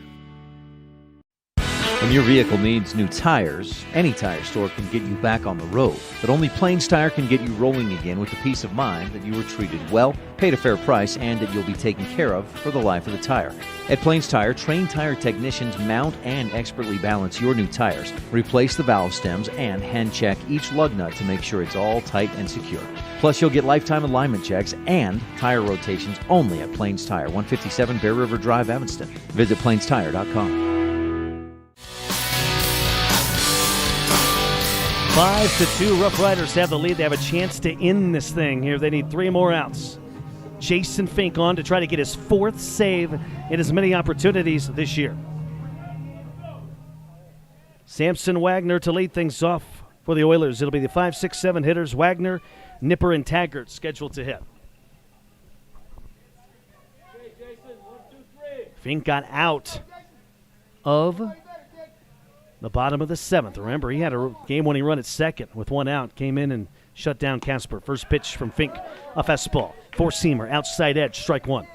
When your vehicle needs new tires, any tire store can get you back on the road. But only Plains Tire can get you rolling again with the peace of mind that you were treated well, paid a fair price, and that you'll be taken care of for the life of the tire. At Plains Tire, trained tire technicians mount and expertly balance your new tires, replace the valve stems, and hand check each lug nut to make sure it's all tight and secure. Plus, you'll get lifetime alignment checks and tire rotations only at Plains Tire, 157 Bear River Drive, Evanston. Visit plainstire.com. 5-2, Rough Riders have the lead. They have a chance to end this thing here. They need 3 more outs. Jason Fink on to try to get his 4th save in as many opportunities this year. Samson Wagner to lead things off for the Oilers. It'll be the 5, 6, 7 hitters. Wagner, Nipper, and Taggart scheduled to hit. Fink got out of the bottom of the 7th. Remember, he had a game-winning run at second with 1 out. Came in and shut down Casper. First pitch from Fink, a fastball. 4-seamer, outside edge, strike 1.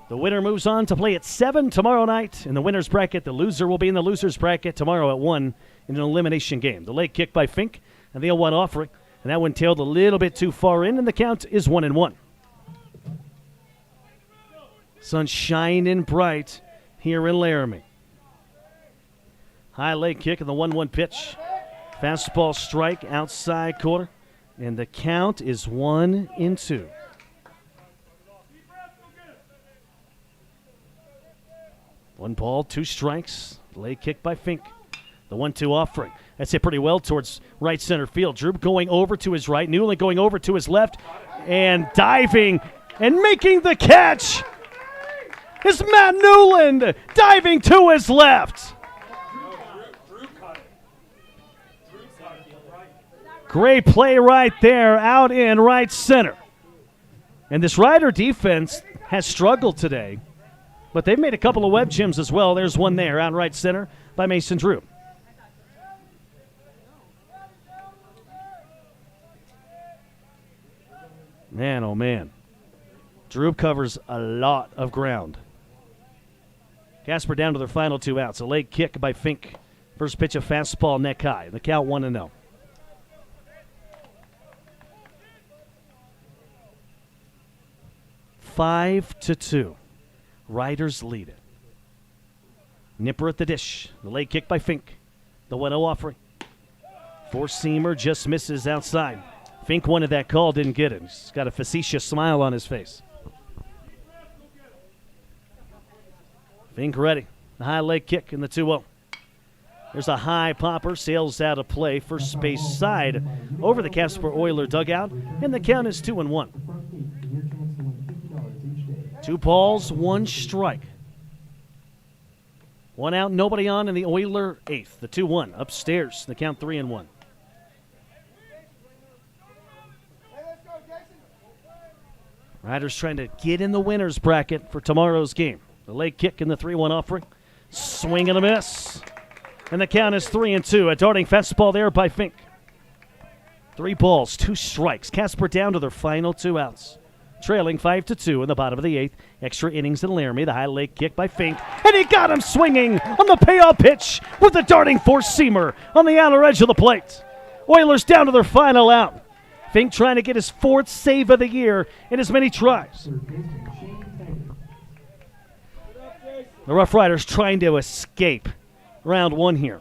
The winner moves on to play at 7 tomorrow night in the winner's bracket. The loser will be in the loser's bracket tomorrow at 1 in an elimination game. The late kick by Fink, and the 0-1 offering. And that one tailed a little bit too far in, and the count is 1-1. Sun shining bright here in Laramie. High leg kick and the 1-1 pitch. Fastball strike outside corner, and the count is 1-2. One ball, 2 strikes. Leg kick by Fink. The 1-2 offering. That's hit pretty well towards right center field. Drew going over to his right. Newland going over to his left. And diving and making the catch is Matt Newland diving to his left. Great play right there out in right center. And this Rider defense has struggled today, but they've made a couple of web gems as well. There's one there out right center by Mason Drew. Man, oh man. Drew covers a lot of ground. Casper down to their final 2 outs. A late kick by Fink. First pitch, a fastball neck high. The count 1-0. Five to 2. Riders lead it. Nipper at the dish. The late kick by Fink. The 1-0 offering. Four-seamer just misses outside. Fink wanted that call, didn't get it. He's got a facetious smile on his face. Fink ready. The high leg kick in the 2-0. There's a high popper, sails out of play, first base side over the Casper Oiler dugout, and the count is 2-1. 2 balls, 1 strike. 1 out, nobody on in the Oiler 8th. The 2-1 upstairs. The count 3-1. Riders trying to get in the winner's bracket for tomorrow's game. The late kick in the 3-1 offering. Swing and a miss. And the count is 3-2. A darting fastball there by Fink. 3 balls, 2 strikes. Casper down to their final 2 outs. Trailing 5-2 in the bottom of the 8th. Extra innings in Laramie. The high leg kick by Fink. And he got him swinging on the payoff pitch with the darting four-seamer on the outer edge of the plate. Oilers down to their final out. Fink trying to get his 4th save of the year in as many tries. The Rough Riders trying to escape round 1 here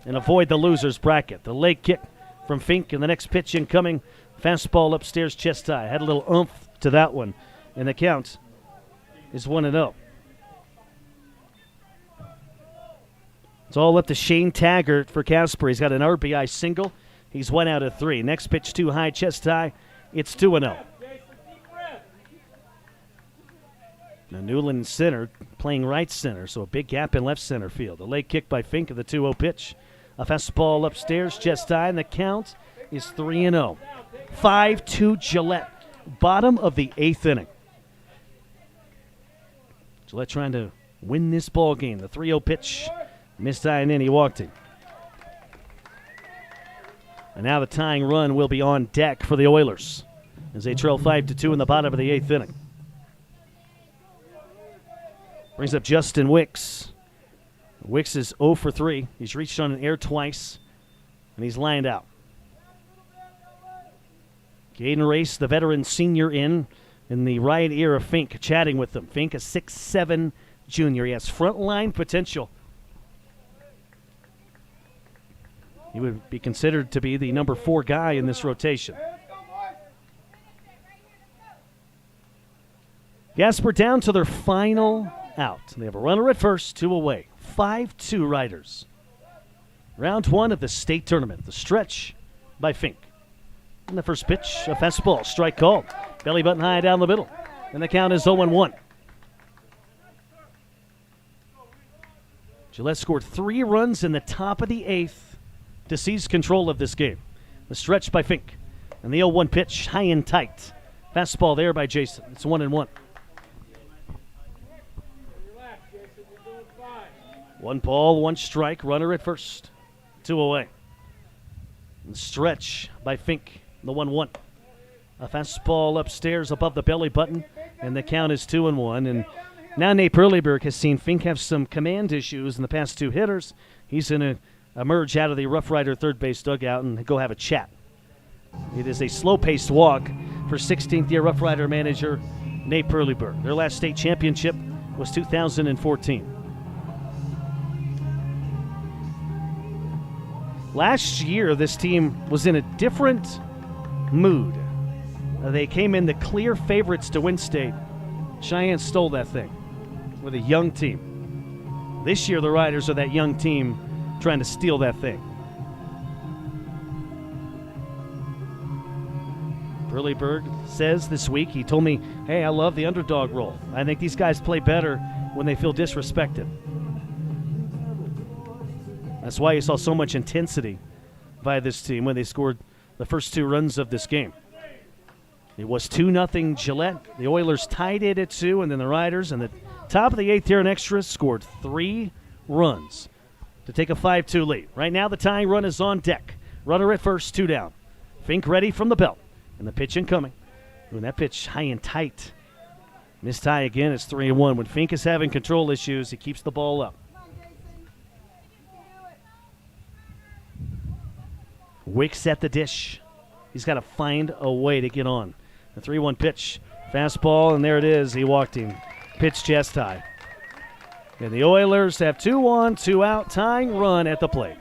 and avoid the loser's bracket. The leg kick from Fink and the next pitch incoming. Fastball upstairs, chest high. Had a little oomph to that one, and the count is 1-0. It's all up to Shane Taggart for Casper. He's got an RBI single. He's 1 out of 3. Next pitch too high, chest high. It's 2-0. Now Newland center, playing right center, so a big gap in left center field. A late kick by Fink of the 2-0 pitch. A fastball upstairs, chest high, and the count is 3-0. 5-2 Gillette, bottom of the 8th inning. Gillette trying to win this ball game. The 3-0 pitch, missed high and in, he walked him. And now the tying run will be on deck for the Oilers as they trail 5-2 in the bottom of the 8th inning. Brings up Justin Wicks. Wicks is 0 for 3. He's reached on an air twice, and he's lined out. Caden Race, the veteran senior in the right ear of Fink, chatting with them. Fink, a 6'7" junior. He has frontline potential. He would be considered to be the number 4 guy in this rotation. Casper down to their final out. They have a runner at first, 2 away. 5-2 Riders. Round 1 of the state tournament. The stretch by Fink. And the first pitch, a fastball, strike called. Belly button high down the middle. And the count is 0-1. Gillette scored 3 runs in the top of the 8th to seize control of this game. The stretch by Fink. And the 0-1 pitch, high and tight. Fastball there by Jason. It's 1-1. 1 ball, 1 strike, runner at first. 2 away. And stretch by Fink, the 1-1. A fastball upstairs above the belly button, and the count is 2-1. And now Nate Perleyberg has seen Fink have some command issues in the past 2 hitters. He's going to emerge out of the Rough Rider third base dugout and go have a chat. It is a slow-paced walk for 16th-year Rough Rider manager Nate Perleyberg. Their last state championship was 2014. Last year, this team was in a different mood. They came in the clear favorites to win state. Cheyenne stole that thing with a young team. This year, the Riders are that young team trying to steal that thing. Perleyberg says this week, he told me, hey, I love the underdog role. I think these guys play better when they feel disrespected. That's why you saw so much intensity by this team when they scored the first 2 runs of this game. It was 2-0 Gillette. The Oilers tied it at 2, and then the Riders in the top of the 8th here in extras scored 3 runs to take a 5-2 lead. Right now the tying run is on deck. Runner at first, 2 down. Fink ready from the belt, and the pitch incoming. When that pitch high and tight. Missed high again, it's 3-1. When Fink is having control issues, he keeps the ball up. Wicks at the dish. He's got to find a way to get on. The 3-1 pitch. Fastball, and there it is. He walked him. Pitch chest high. And the Oilers have 2 on, 2 out. Tying run at the plate.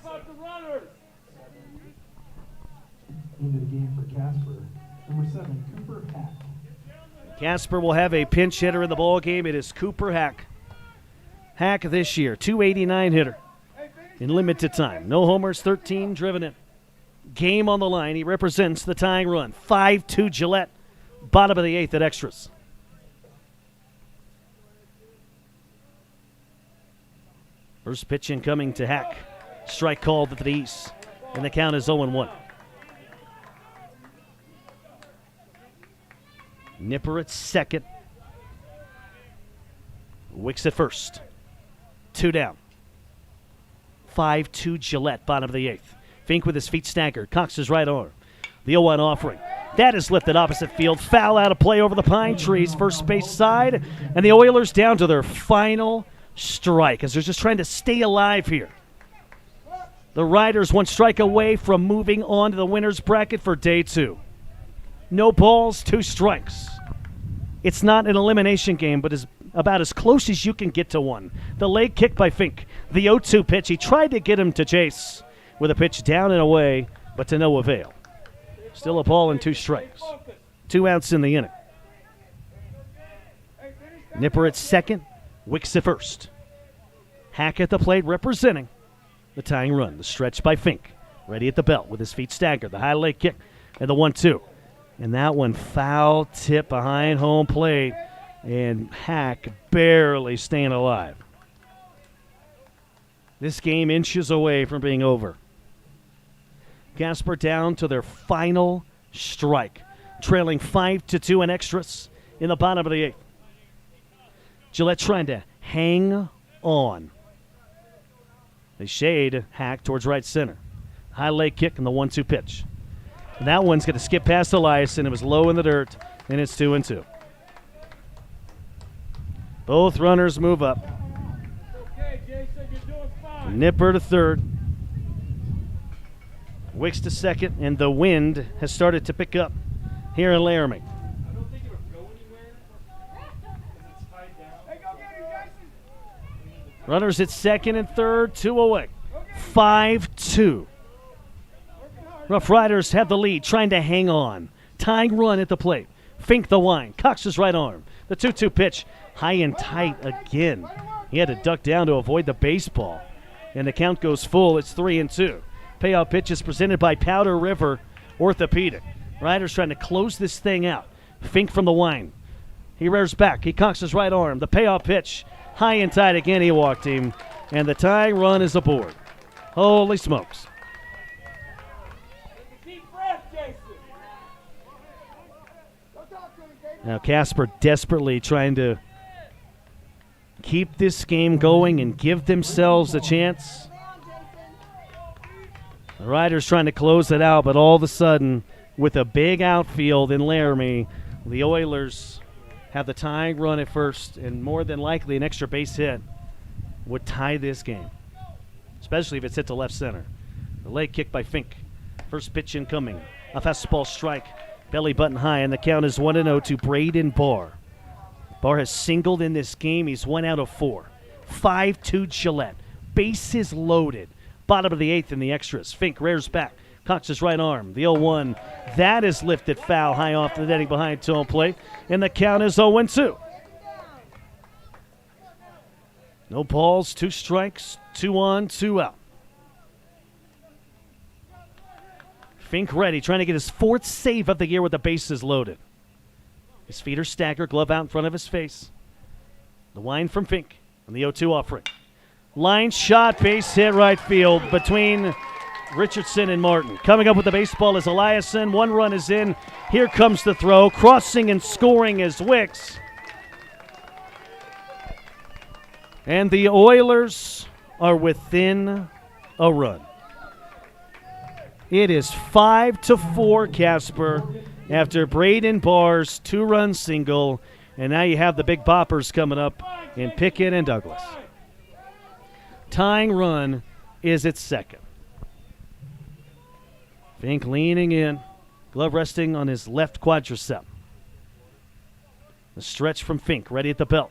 Into the game for Casper. Number 7, Cooper Hack. Casper will have a pinch hitter in the ball game. It is Cooper Hack. Hack this year, 289 hitter in limited time. No homers, 13 driven in. Game on the line. He represents the tying run. 5-2 Gillette. Bottom of the 8th at extras. First pitch incoming to Hack. Strike called at the east. And the count is 0-1. Nipper at second. Wicks at first. 2 down. 5-2 Gillette, bottom of the 8th. Fink with his feet staggered. Cocks his right arm. The 0-1 offering. That is lifted opposite field. Foul out of play over the pine trees. First base side. And the Oilers down to their final strike as they're just trying to stay alive here. The Riders 1 strike away from moving on to the winner's bracket for day 2. No balls, 2 strikes. It's not an elimination game, but is about as close as you can get to one. The leg kick by Fink. The 0-2 pitch. He tried to get him to chase with a pitch down and away, but to no avail. Still a ball and 2 strikes. 2 outs in the inning. Nipper at second. Wicks at first. Hack at the plate representing the tying run. The stretch by Fink. Ready at the belt with his feet staggered. The high leg kick and the 1-2. And that one foul tip behind home plate. And Hack barely staying alive. This game inches away from being over. Casper down to their final strike. Trailing 5-2 in extras in the bottom of the 8th. Gillette trying to hang on. They shade Hack towards right center. High leg kick and the 1-2 pitch. And that one's going to skip past Elias, and it was low in the dirt, and it's 2-2. Both runners move up. Nipper to third. Wicks to second, and the wind has started to pick up here in Laramie. Runners at second and third, 2 away. 5-2. Rough Riders have the lead, trying to hang on. Tying run at the plate. Fink the line. Cocks his right arm. The 2-2 pitch, high and tight again. He had to duck down to avoid the baseball. And the count goes full. It's 3-2. Payoff pitch is presented by Powder River Orthopedic. Riders trying to close this thing out. Fink from the line. He rears back. He cocks his right arm. The payoff pitch, high and tight again. He walked him. And the tying run is aboard. Holy smokes. Now Casper desperately trying to keep this game going and give themselves a chance. The Riders trying to close it out, but all of a sudden, with a big outfield in Laramie, the Oilers have the tying run at first, and more than likely an extra base hit would tie this game. especially if it's hit to left center. The leg kick by Fink. First pitch incoming. A fastball strike. Belly button high, and the count is 1-0 to Braden Barr. Barr has singled in this game. He's 1 out of 4. 5-2 Gillette. Bases loaded. Bottom of the 8th in the extras. Fink rears back. Cocks his right arm. The 0-1. That is lifted foul high off the netting behind home plate. And the count is 0-2. No balls, 2 strikes, 2 on, 2 out. Fink ready, trying to get his 4th save of the year with the bases loaded. His feet are staggered, glove out in front of his face. The wind from Fink on the 0-2 offering. Line shot, base hit right field between Richardson and Martin. Coming up with the baseball is Eliason. 1 run is in. Here comes the throw. Crossing and scoring is Wicks. And the Oilers are within a run. It is 5-4 Casper after Braden Barr's 2-run single. And now you have the big boppers coming up in Pickett and Douglas. Tying run is its 2nd. Fink leaning in, glove resting on his left quadricep. The stretch from Fink, ready at the belt.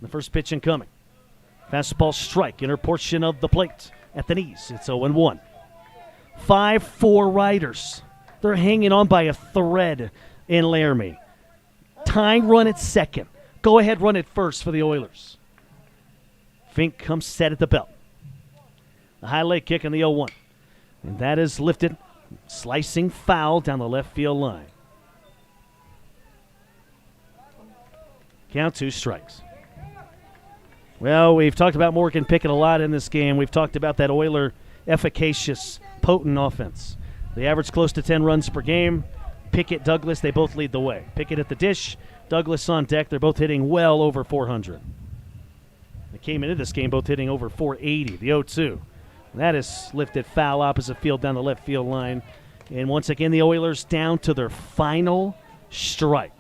The first pitch incoming. Fastball strike, inner portion of the plate at the knees. It's 0-1. 5-4 Riders. They're hanging on by a thread in Laramie. Tying run at 2nd. Go ahead, run at first for the Oilers. Fink comes set at the belt. The high leg kick on the 0-1. And that is lifted. Slicing foul down the left field line. Count 2 strikes. Well, we've talked about Morgan Pickett a lot in this game. We've talked about that Oiler efficacious, potent offense. They average close to 10 runs per game. Pickett, Douglas, they both lead the way. Pickett at the dish, Douglas on deck. They're both hitting well over 400. They came into this game both hitting over 480, the 0-2. That is lifted foul opposite field down the left field line. And once again, the Oilers down to their final strike.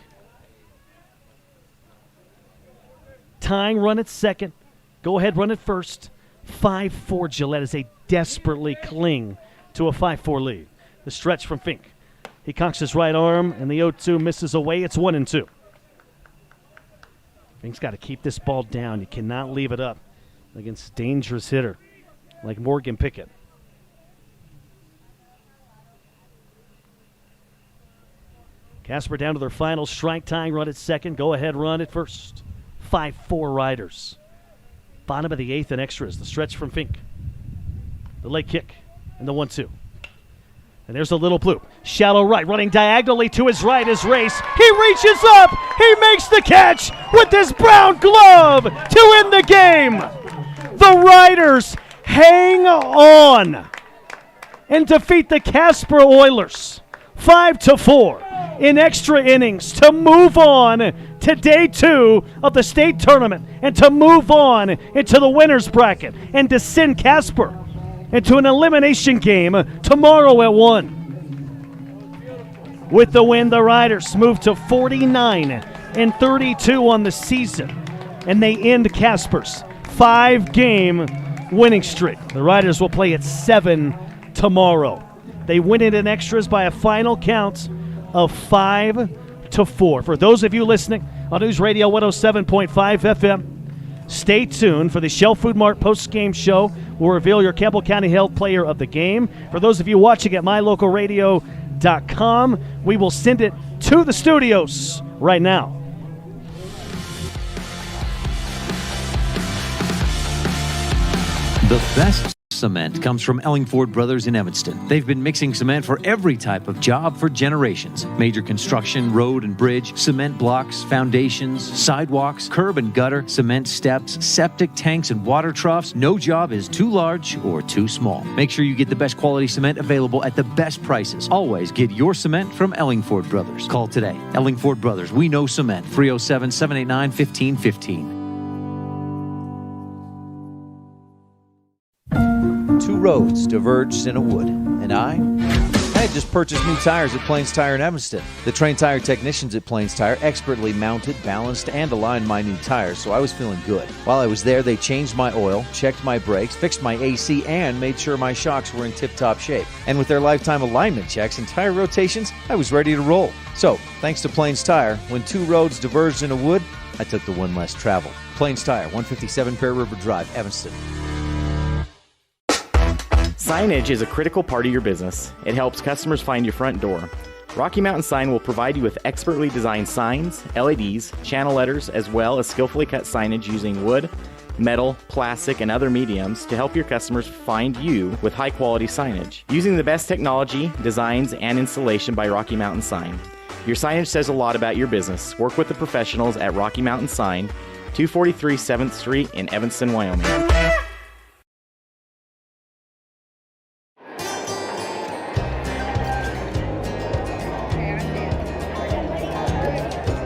Tying run at 2nd. Go ahead, run at first. 5-4 Gillette as they desperately cling to a 5-4 lead. The stretch from Fink. He cocks his right arm, and the 0-2 misses away. It's 1-2. Fink's got to keep this ball down. You cannot leave it up against a dangerous hitter like Morgan Pickett. Casper down to their final strike. Tying run at 2nd. Go ahead, run at first. 5-4 Riders. Bottom of the 8th and extras. The stretch from Fink. The leg kick and the 1-2. And there's a little bloop. Shallow right, running diagonally to his right is Race. He reaches up. He makes the catch with his brown glove to end the game. The Riders hang on and defeat the Casper Oilers 5-4 in extra innings to move on to day 2 of the state tournament and to move on into the winner's bracket and to send Casper into an elimination game tomorrow at 1. With the win, the Riders move to 49-32 on the season, and they end Casper's 5-game winning streak. The Riders will play at 7 tomorrow. They win it in extras by a final count of 5-4. For those of you listening on News Radio 107.5 FM, stay tuned for the Shell Food Mart post-game show. We'll reveal your Campbell County Health Player of the Game. For those of you watching at mylocalradio.com, we will send it to the studios right now. The best cement comes from Ellingford Brothers in Evanston. They've been mixing cement for every type of job for generations. Major construction, road and bridge, cement blocks, foundations, sidewalks, curb and gutter, cement steps, septic tanks, and water troughs. No job is too large or too small. Make sure you get the best quality cement available at the best prices. Always get your cement from Ellingford Brothers. Call today. Ellingford Brothers, we know cement. 307-789-1515. Two roads diverged in a wood, and I had just purchased new tires at Plains Tire in Evanston. The trained tire technicians at Plains Tire expertly mounted, balanced, and aligned my new tires, so I was feeling good. While I was there, they changed my oil, checked my brakes, fixed my AC, and made sure my shocks were in tip-top shape. And with their lifetime alignment checks and tire rotations, I was ready to roll. So, thanks to Plains Tire, when two roads diverged in a wood, I took the one less traveled. Plains Tire, 157 Bear River Drive, Evanston. Signage is a critical part of your business. It helps customers find your front door. Rocky Mountain Sign will provide you with expertly designed signs, LEDs, channel letters, as well as skillfully cut signage using wood, metal, plastic, and other mediums to help your customers find you with high-quality signage. Using the best technology, designs, and installation by Rocky Mountain Sign. Your signage says a lot about your business. Work with the professionals at Rocky Mountain Sign, 243 7th Street in Evanston, Wyoming.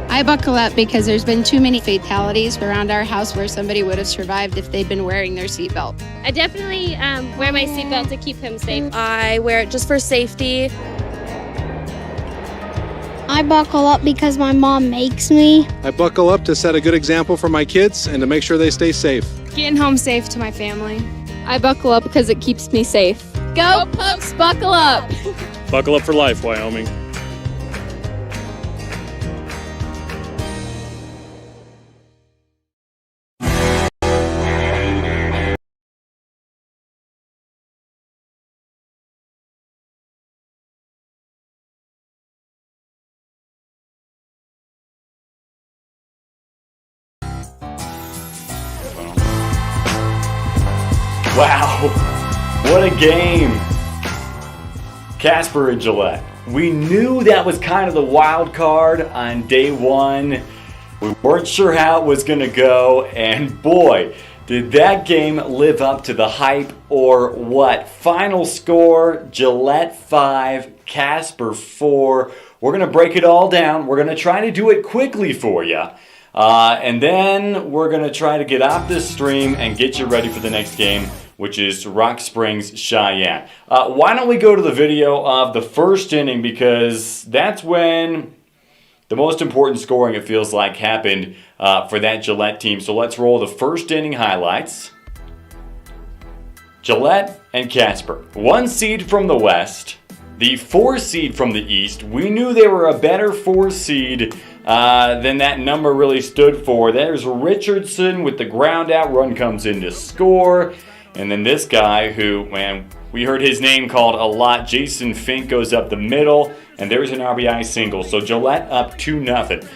I buckle up because there's been too many fatalities around our house where somebody would have survived if they'd been wearing their seatbelt. I definitely wear my seatbelt to keep him safe. I wear it just for safety. I buckle up because my mom makes me. I buckle up to set a good example for my kids and to make sure they stay safe. Getting home safe to my family. I buckle up because it keeps me safe. Go Pups, buckle up! Buckle up for life, Wyoming. Wow, what a game. Casper and Gillette. We knew that was kind of the wild card on day one. We weren't sure how it was going to go, and boy, did that game live up to the hype or what? Final score, Gillette 5, Casper 4. We're going to break it all down. We're going to try to do it quickly for you. And then we're going to try to get off this stream and get you ready for the next game, which is Rock Springs Cheyenne. Why don't we go to the video of the first inning, because that's when the most important scoring, it feels like, happened for that Gillette team. So let's roll the first inning highlights. Gillette and Casper. 1 seed from the West, the 4 seed from the East. We knew they were a better 4 seed than that number really stood for. There's Richardson with the ground out, run comes in to score. And then this guy who, man, we heard his name called a lot, Jason Fink, goes up the middle, and there's an RBI single. So Gillette up 2-0.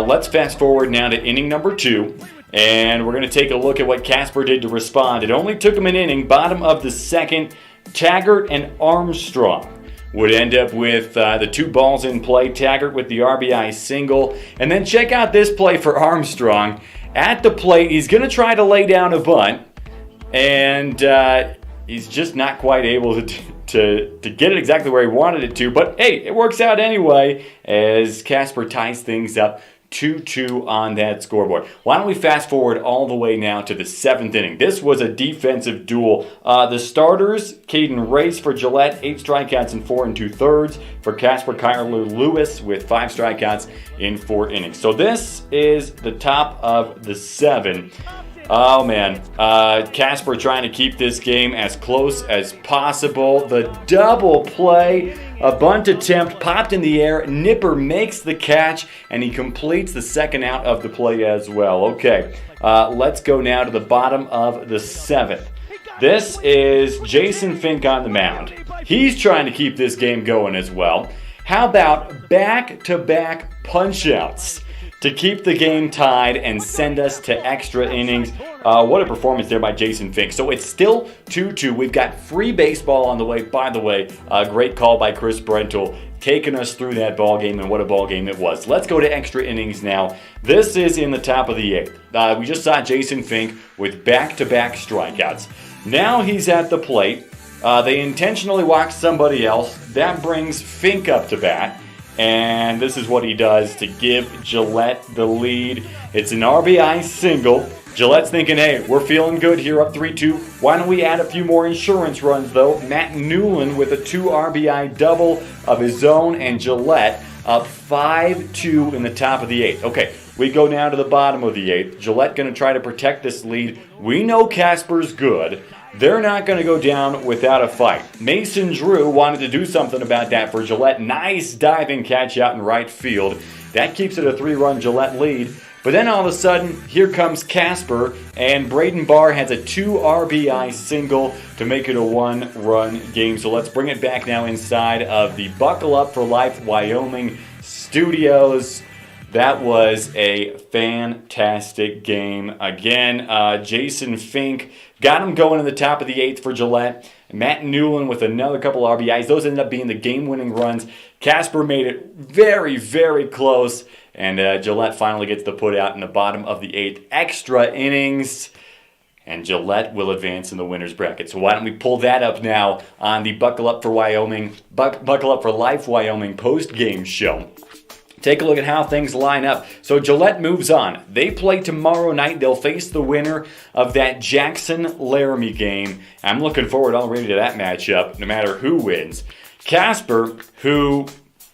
Let's fast forward now to inning number 2, and we're going to take a look at what Casper did to respond. It only took him an inning. Bottom of the second, Taggart and Armstrong would end up with the 2 balls in play. Taggart with the RBI single. And then check out this play for Armstrong. At the plate, he's going to try to lay down a bunt, and he's just not quite able to get it exactly where he wanted it to. But hey, it works out anyway as Casper ties things up 2-2 on that scoreboard. Why don't we fast forward all the way now to the 7th inning. This was a defensive duel. The starters, Caden Race for Gillette, 8 strikeouts in 4 2/3. For Casper, Kyler Lewis with 5 strikeouts in 4 innings. So this is the top of the 7. Oh man, Casper trying to keep this game as close as possible. The double play, a bunt attempt popped in the air. Nipper makes the catch, and he completes the second out of the play as well. Okay, let's go now to the bottom of the 7th. This is Jason Fink on the mound. He's trying to keep this game going as well. How about back-to-back punch-outs to keep the game tied and send us to extra innings? What a performance there by Jason Fink. So it's still 2-2. We've got free baseball on the way. By the way, a great call by Chris Brentel, taking us through that ball game, and what a ball game it was. Let's go to extra innings now. This is in the top of the 8th. We just saw Jason Fink with back-to-back strikeouts. Now he's at the plate. They intentionally walk somebody else. That brings Fink up to bat. And this is what he does to give Gillette the lead. It's an RBI single. Gillette's thinking, hey, we're feeling good here, up 3-2. Why don't we add a few more insurance runs, though? Matt Newland with a 2 RBI double of his own, and Gillette up 5-2 in the top of the 8th. Okay, we go now to the bottom of the 8th. Gillette going to try to protect this lead. We know Casper's good. They're not going to go down without a fight. Mason Drew wanted to do something about that for Gillette. Nice diving catch out in right field. That keeps it a 3-run Gillette lead. But then all of a sudden, here comes Casper, and Braden Barr has a 2 RBI single to make it a 1-run game. So let's bring it back now inside of the Buckle Up for Life Wyoming studios. That was a fantastic game. Again, Jason Fink got him going in the top of the 8th for Gillette. Matt Newland with another couple RBIs. Those ended up being the game-winning runs. Casper made it very, very close. And Gillette finally gets the put out in the bottom of the 8th. Extra innings. And Gillette will advance in the winner's bracket. So why don't we pull that up now on the Buckle Up for Wyoming, Buckle Up for Life Wyoming post-game show. Take a look at how things line up. So Gillette moves on. They play tomorrow night. They'll face the winner of that Jackson-Laramie game. I'm looking forward already to that matchup, no matter who wins. Casper, who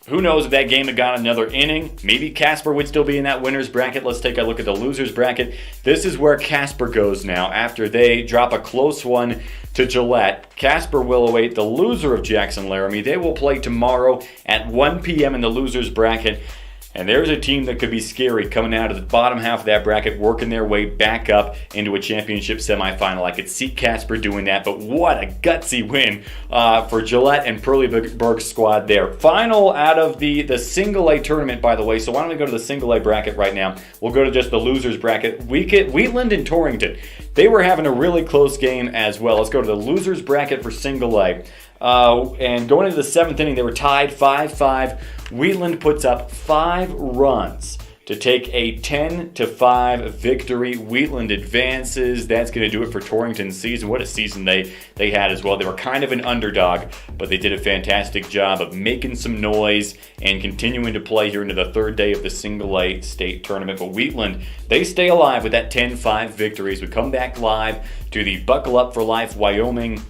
knows if that game had gone another inning? Maybe Casper would still be in that winner's bracket. Let's take a look at the loser's bracket. This is where Casper goes now after they drop a close one to Gillette. Casper will await the loser of Jackson-Laramie. They will play tomorrow at 1 p.m. in the loser's bracket. And there's a team that could be scary coming out of the bottom half of that bracket, working their way back up into a championship semifinal. I could see Casper doing that, but what a gutsy win for Gillette and Perleyberg's squad there. Final out of the single A tournament, by the way. So why don't we go to the single A bracket right now? We'll go to just the losers bracket. Wheatland and Torrington. They were having a really close game as well. Let's go to the losers bracket for single A. And going into the 7th inning, they were tied 5-5. Wheatland puts up 5 runs to take a 10-5 victory. Wheatland advances. That's going to do it for Torrington's season. What a season they had as well. They were kind of an underdog, but they did a fantastic job of making some noise and continuing to play here into the 3rd day of the Single A state tournament. But Wheatland, they stay alive with that 10-5 victory as we come back live to the Buckle Up for Life Wyoming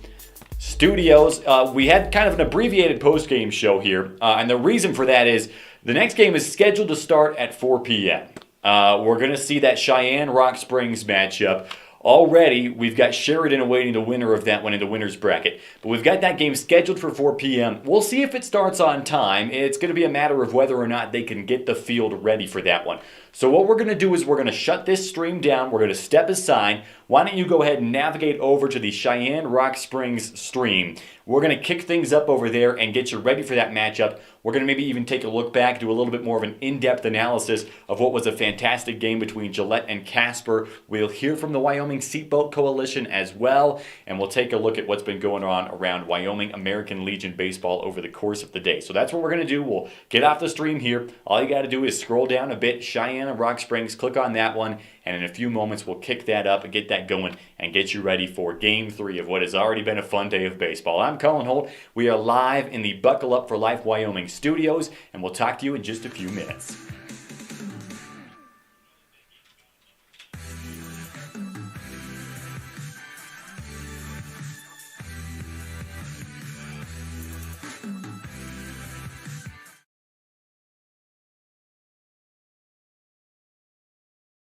studios. We had kind of an abbreviated post-game show here, and the reason for that is the next game is scheduled to start at 4 p.m. We're going to see that Cheyenne-Rock Springs matchup. Already, we've got Sheridan awaiting the winner of that one in the winner's bracket. But we've got that game scheduled for 4 p.m. We'll see if it starts on time. It's going to be a matter of whether or not they can get the field ready for that one. So what we're going to do is we're going to shut this stream down. We're going to step aside. Why don't you go ahead and navigate over to the Cheyenne-Rock Springs stream. We're going to kick things up over there and get you ready for that matchup. We're going to maybe even take a look back, do a little bit more of an in-depth analysis of what was a fantastic game between Gillette and Casper. We'll hear from the Wyoming Seatbelt Coalition as well, and we'll take a look at what's been going on around Wyoming American Legion baseball over the course of the day. So that's what we're going to do. We'll get off the stream here. All you got to do is scroll down a bit, Cheyenne and Rock Springs, click on that one, and in a few moments we'll kick that up and get that going and get you ready for Game 3 of what has already been a fun day of baseball. I'm Colin Holt. We are live in the Buckle Up for Life Wyoming studios, and we'll talk to you in just a few minutes.